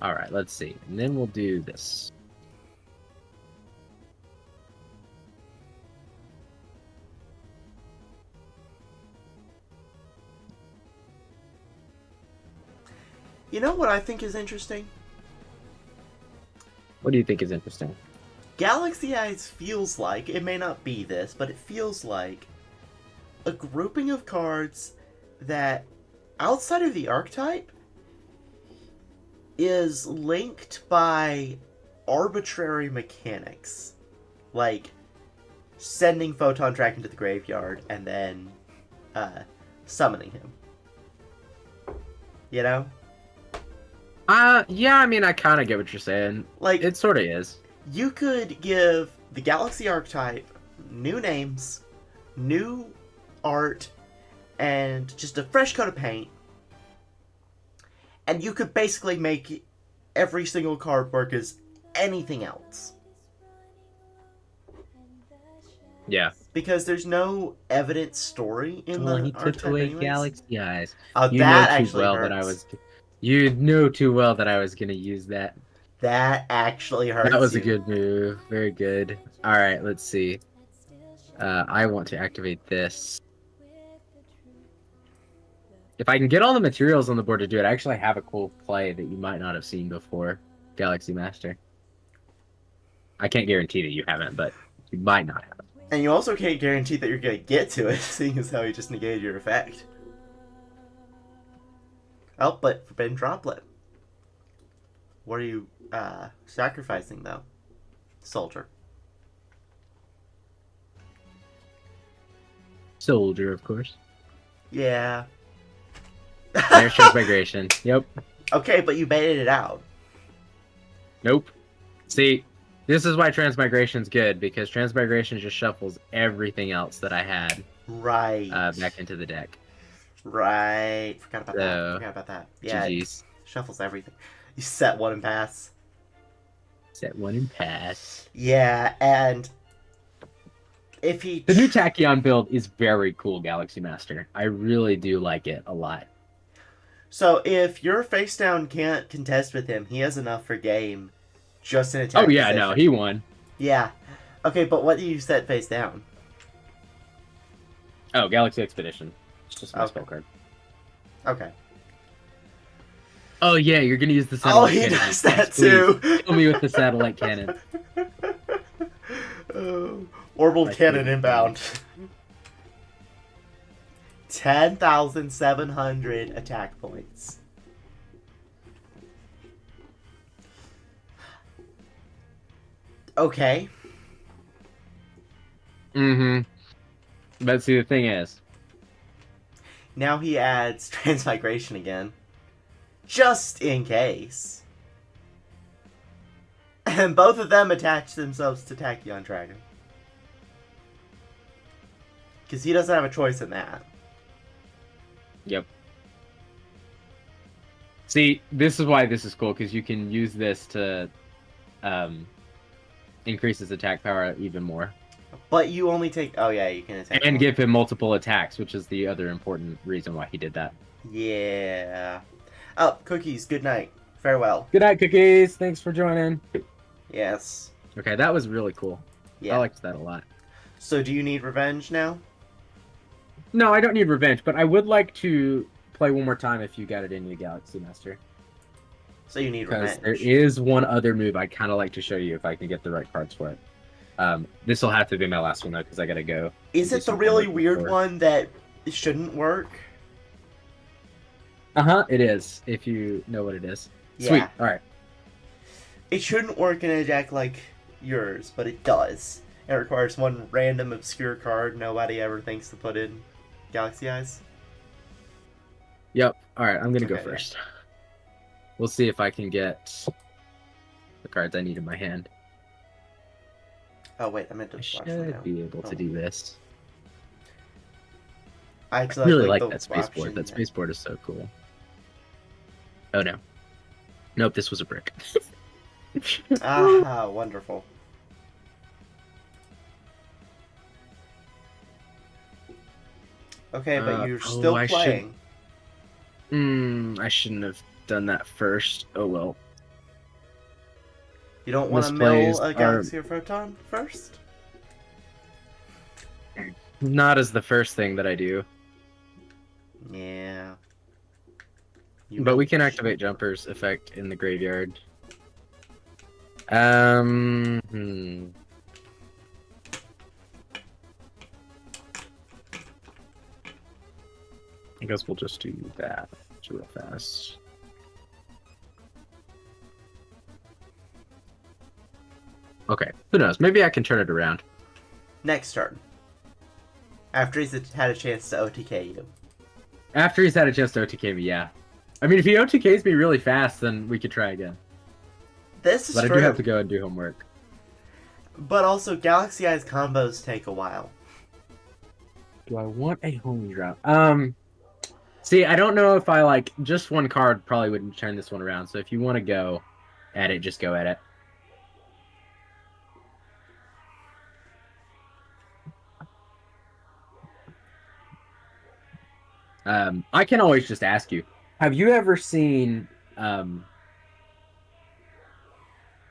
All right, let's see. And then we'll do this. You know what I think is interesting? What do you think is interesting? Galaxy Eyes feels like, it may not be this, but it feels like a grouping of cards that, outside of the archetype, is linked by arbitrary mechanics. Like, sending Photon Dragon to the graveyard and then summoning him. You know? Yeah, I mean, I kind of get what you're saying. Like, It sort of is. you could give the Galaxy archetype new names, new art, and just a fresh coat of paint, and you could basically make every single card work as anything else. Yeah. Because there's no evident story in Well, the he took archetype away anyways. Galaxy Eyes. Oh, You that know too actually well hurts. that I was. You knew too well that I was gonna use that. That actually hurts. That was you. a good move. Very good. All right, let's see. I want to activate this. If I can get all the materials on the board to do it, I actually have a cool play that you might not have seen before, Galaxy Master. I can't guarantee that you haven't, but you might not have. And you also can't guarantee that you're going to get to it, seeing as how you just negated your effect. Oh, but Forbidden Droplet. What are you sacrificing, though? Soldier. Soldier, of course. Yeah. There's Transmigration. Yep. Okay, but you baited it out. Nope. See, this is why Transmigration's good, because Transmigration just shuffles everything else that I had Right. back into the deck. Right. Forgot about that. So, Forgot about that. Yeah. it GG's. Shuffles everything. You set one and pass. Set one and pass. Yeah, and if he... The new Tachyon build is very cool, Galaxy Master. I really do like it a lot. So if your face down can't contest with him, he has enough for game. Just an attack. Oh yeah, position. no, he won. Yeah. Okay, but what do you set face down? Oh, Galaxy Expedition. It's just my Okay. spell card. Okay. Oh yeah, you're gonna use the Oh, satellite he cannon. does that Yes, please. too. Kill me with the satellite cannon. Orbital Like cannon the- inbound. 10,700 attack points. Okay. Mm-hmm. But see, the thing is, Now he adds Transmigration again. Just in case. And both of them attach themselves to Tachyon Dragon. Because he doesn't have a choice in that. yep. See, this is why this is cool, because you can use this to increase his attack power even more. But you only take... Oh yeah, you can attack. And more. give him multiple attacks, which is the other important reason why he did that. Yeah. Oh, Cookies, good night. Farewell. Good night, Cookies. Thanks for joining. Yes. Okay, that was really cool. Yeah. I liked that a lot. So do you need revenge now? No, I don't need revenge, but I would like to play one more time if you got it in you, Galaxy Master. So you need Because revenge. there is one other move I'd kind of like to show you if I can get the right cards for it. This will have to be my last one, though, because I gotta go. Is do it the some really homework weird before. one that shouldn't work? Uh-huh, it is, if you know what it is. Yeah. Sweet, alright. It shouldn't work in a deck like yours, but it does. It requires one random obscure card nobody ever thinks to put in Galaxy Eyes. Yep. Alright, I'm gonna go Okay, yeah. first. We'll see if I can get the cards I need in my hand. Oh wait, I meant to I watch them should now. be able to Oh. do this. I I actually really like the that spaceport. option That spaceport is so cool. Oh no. Nope, this was a brick. Ah, wonderful. Okay, but you're still I should- playing. I shouldn't have done that first. Oh well. You don't want to Misplays mill a are- Galaxy or Photon first? Not as the first thing that I do. Yeah. But we can activate Jumper's effect in the graveyard. Hmm. I guess we'll just do that real fast. Okay, who knows? Maybe I can turn it around. Next turn. After he's had a chance to OTK you. After he's had a chance to OTK me, yeah. I mean, if he OTKs me really fast, then we could try again. This is But I true. do have to go and do homework. But also, Galaxy Eyes combos take a while. Do I want a home drop? See, I don't know if I like just one card probably wouldn't turn this one around. So if you want to go at it, just go at it. I can always just ask you. Have you ever seen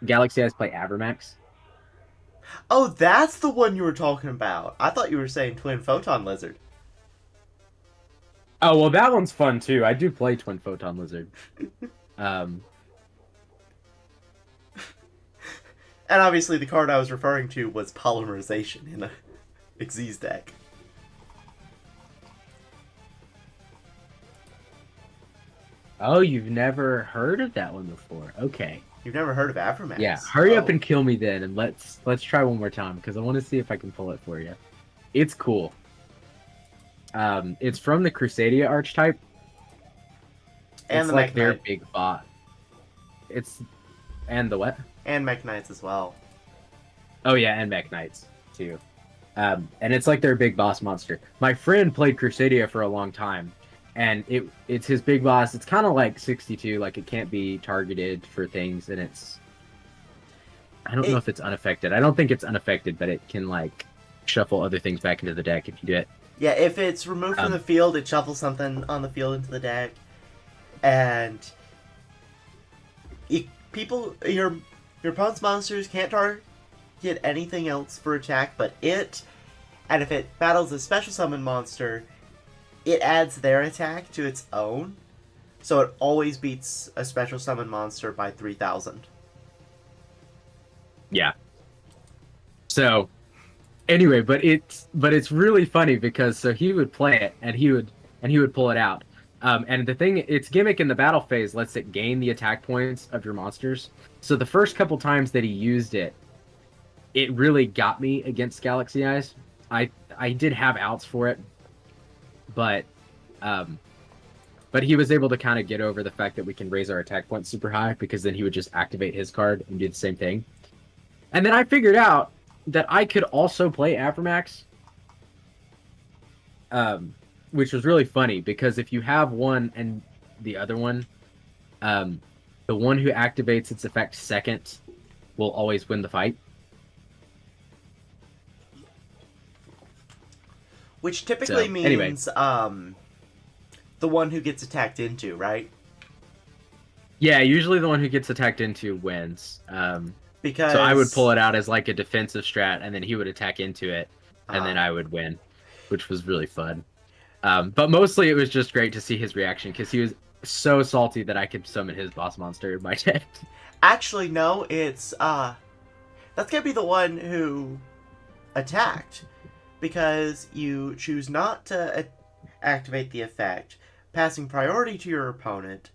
Galaxy Eyes play Avermax? Oh, that's the one you were talking about. I thought you were saying Twin Photon Lizard. Oh well, that one's fun too. I do play Twin Photon Lizard. Um, And obviously the card I was referring to was Polymerization in a Xyz deck. oh, you've never heard of that one before? Okay. You've never heard of Avermax? Yeah. Hurry up Oh. and kill me then, and let's try one more time because I want to see if I can pull it for you. It's cool. It's from the Crusadia archetype. And It's the like Mech their Knight. big bot. It's and the what? And Mech Knights as well. Oh yeah, and Mech Knights too. And it's like their big boss monster. My friend played Crusadia for a long time, and it's his big boss. It's kind of like 62, like it can't be targeted for things, and I don't know if it's unaffected. I don't think it's unaffected, but it can like shuffle other things back into the deck if you do it. Yeah, if it's removed from the field, it shuffles something on the field into the deck. And your opponent's monsters can't target anything else for attack but it. And if it battles a special summon monster, it adds their attack to its own. So it always beats a special summon monster by 3,000. Yeah. So, anyway, but it's really funny because so he would play it and he would pull it out. And the thing, its gimmick in the battle phase lets it gain the attack points of your monsters. So the first couple times that he used it, it really got me against Galaxy Eyes. I did have outs for it, but he was able to kind of get over the fact that we can raise our attack points super high because then he would just activate his card and do the same thing. And then I figured out that I could also play Avermax, which was really funny because if you have one and the other one, the one who activates its effect second will always win the fight. Which typically So, means anyway. The one who gets attacked into, right? Yeah, usually the one who gets attacked into wins. Because So I would pull it out as like a defensive strat, and then he would attack into it, and then I would win, which was really fun. But mostly it was just great to see his reaction because he was so salty that I could summon his boss monster in my deck. Actually, no, it's that's gonna be the one who attacked, because you choose not to activate the effect, passing priority to your opponent,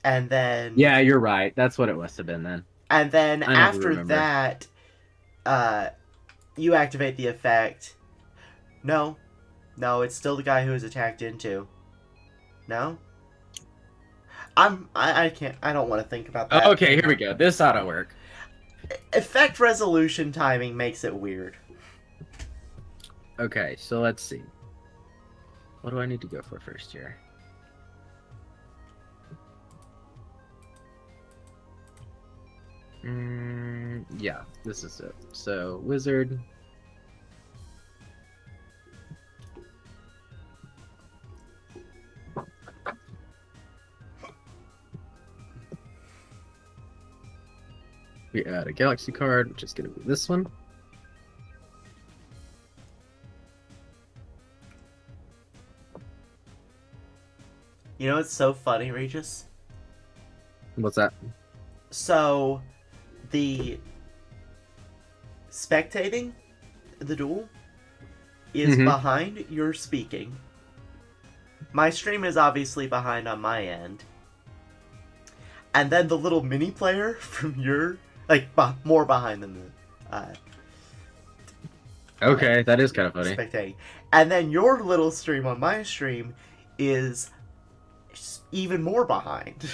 and then Yeah, you're right. That's what it must have been then. and then I never after remember. that, you activate the effect. No, it's still the guy who is attacked into. No, I can't. I don't want to think about that. Okay, here we go. This ought to work. Effect resolution timing makes it weird. Okay, so let's see. What do I need to go for first here? Yeah, this is it. So, wizard. We add a galaxy card, which is going to be this one. You know what's so funny, Regis? What's that? So, the spectating the duel is Mhm. behind your speaking. My stream is obviously behind on my end. And then the little mini player from your, like, more behind than the Okay, that is kind of funny. spectating. And then your little stream on my stream is even more behind.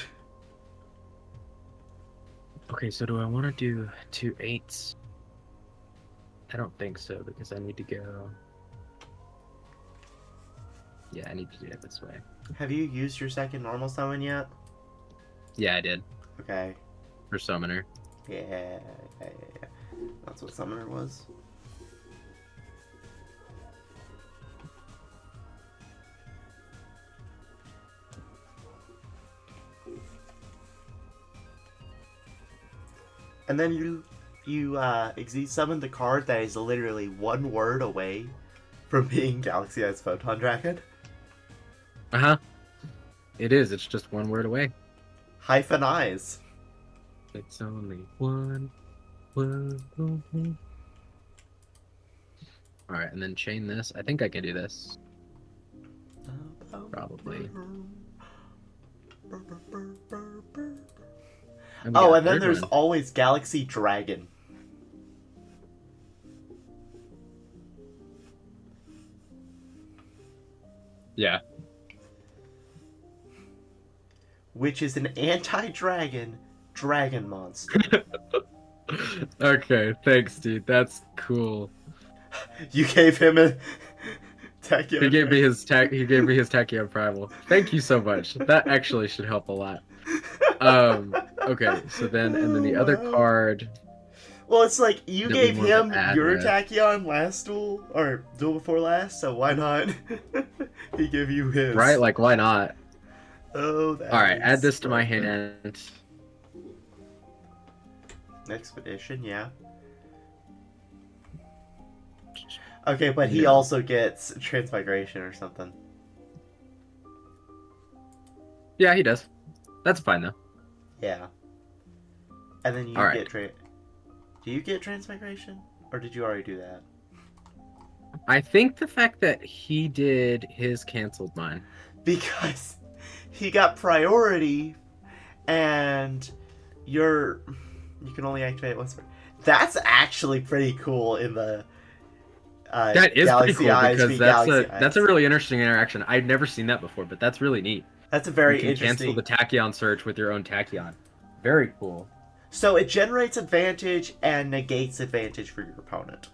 Okay, so do I want to do 2 8s? I don't think so because I need to go. Yeah, I need to do it this way. Have you used your second normal summon yet? Yeah, I did Okay. for summoner. Yeah. That's what summoner was. And then you summon the card that is literally one word away from being Galaxy Eyes Photon Dragon. Uh-huh. It is. It's just one word away. Hyphen Eyes. It's only one word away. Alright, and then chain this. I think I can do this. Probably. Oh, and then there's always Galaxy Dragon. Yeah. Which is an anti-dragon dragon monster. Okay, thanks, dude. That's cool. You gave him a Tachyon. He gave me his Tachyon Primal. Thank you so much. That actually should help a lot. Okay, so then the other card. Well, it's like you gave him your with. Tachyon last duel or duel before last, so why not? He gave you his. Right, like why not? Oh, alright, add this to my hand. Expedition, yeah. Okay, but he also gets Transmigration or something. Yeah, he does. That's fine though. Yeah. And then you get Do you get Transmigration? Or did you already do that? I think the fact that he did his canceled mine. Because he got priority and you can only activate it once per. That's actually pretty cool in the that is Galaxy pretty cool Eyes because Galaxy that's a really interesting interaction. I've never seen that before, but that's really neat. That's a very you can interesting. Cancel the Tachyon search with your own Tachyon. Very cool. So it generates advantage and negates advantage for your opponent.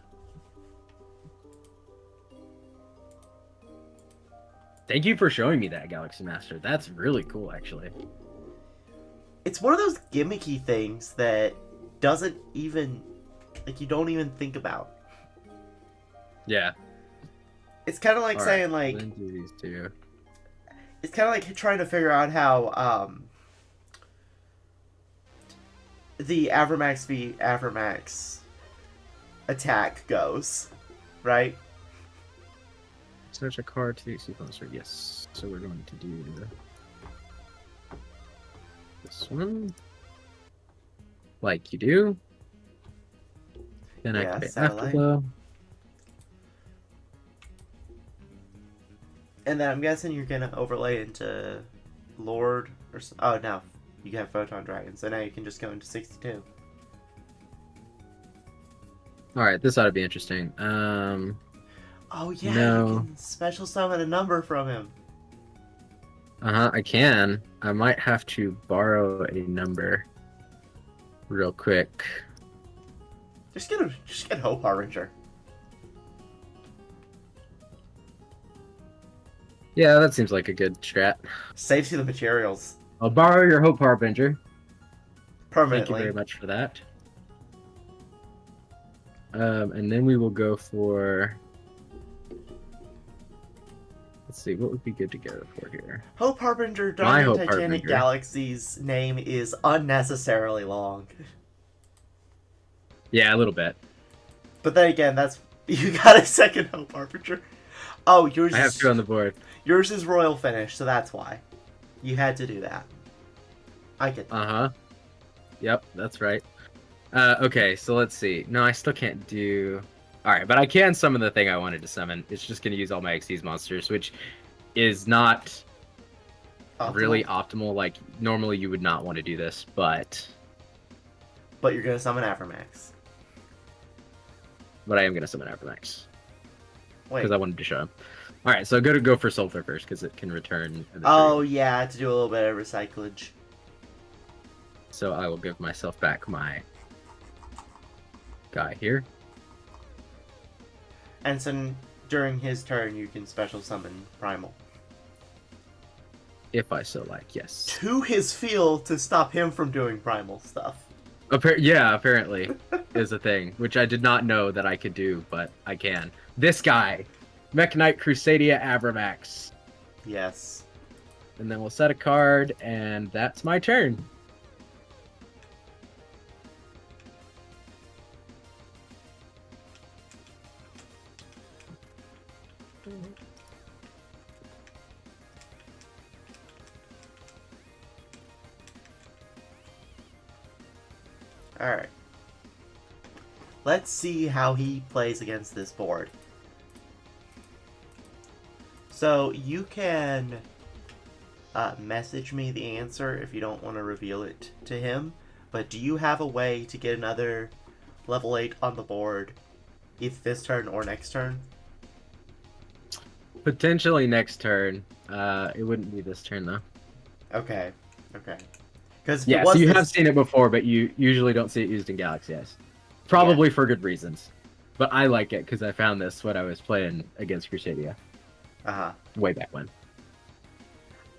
Thank you for showing me that, Galaxy Master. That's really cool, actually. It's one of those gimmicky things that doesn't even, like, you don't even think about. Yeah. It's kind of like saying, like, do these two. It's kind of like trying to figure out how the Avermax v Avermax attack goes, right? Search a card to see monster. Yes. So we're going to do this one, like you do. Then activate Afterglow. And then I'm guessing you're gonna overlay into Lord or oh no, you have Photon Dragon, so now you can just go into 62. All right, this ought to be interesting. Oh yeah, no. You can special summon a number from him. I can. I might have to borrow a number real quick. Just get Hope Harbinger. Yeah, that seems like a good strat. Saves you the materials. I'll borrow your Hope Harbinger. Permanently. Thank you very much for that. And then we will go for... Let's see, what would be good to go for here? Hope Harbinger, Dark Titanic Galaxy's name is unnecessarily long. Yeah, a little bit. But then again, that's... You got a second Hope Harbinger. Oh, yours I have two on the board. Yours is Royal Finish, so that's why. You had to do that. I get that. Uh-huh. Yep, that's right. Okay, so let's see. No, I still can't do... Alright, but I can summon the thing I wanted to summon. It's just going to use all my Xyz monsters, which is not really optimal. Like, normally you would not want to do this, but... But you're going to summon Avermax. But I am going to summon Avermax. Wait. Because I wanted to show him. Alright, so go for Sulfur first, because it can return... Oh, yeah, to do a little bit of recyclage. So I will give myself back my guy here. And so during his turn, you can special summon Primal. If I so like, yes. To his field to stop him from doing Primal stuff. Yeah, apparently is a thing, which I did not know that I could do, but I can. This guy, Mech Knight Crusadia Abramax. Yes. And then we'll set a card, and that's my turn. Alright. Let's see how he plays against this board. So, you can message me the answer if you don't want to reveal it to him. But do you have a way to get another level 8 on the board either this turn or next turn? Potentially next turn. It wouldn't be this turn though. Okay. Okay. Because Yeah, so you have seen it before, but you usually don't see it used in Galaxy S. Probably for good reasons. But I like it because I found this when I was playing against Crusadia. Way back when.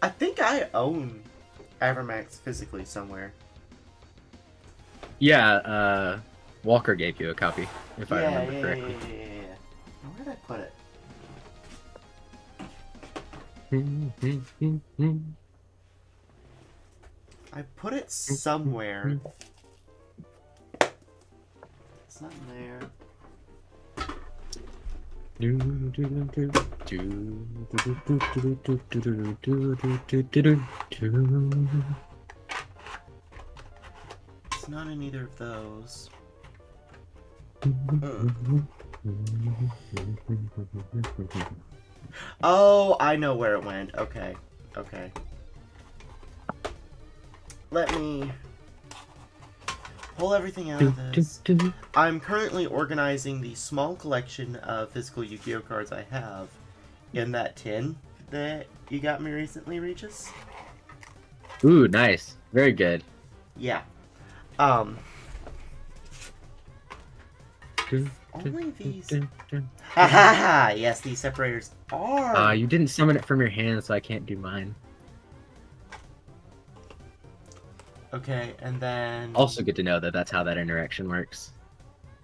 I think I own Avermax physically somewhere. Yeah, Walker gave you a copy, if I remember correctly. Yeah. Where did I put it? I put it somewhere. It's not in there. It's not in either of those. Oh, I know where it went. Okay. Okay. Let me pull everything out of this. I'm currently organizing the small collection of physical Yu-Gi-Oh cards I have in that tin that you got me recently, Regis. Ooh, nice. Very good. Yeah. Only these. Ha ha ha! Yes, these separators are. You didn't summon it from your hand, so I can't do mine. Okay, and then. Also good to know that that's how that interaction works.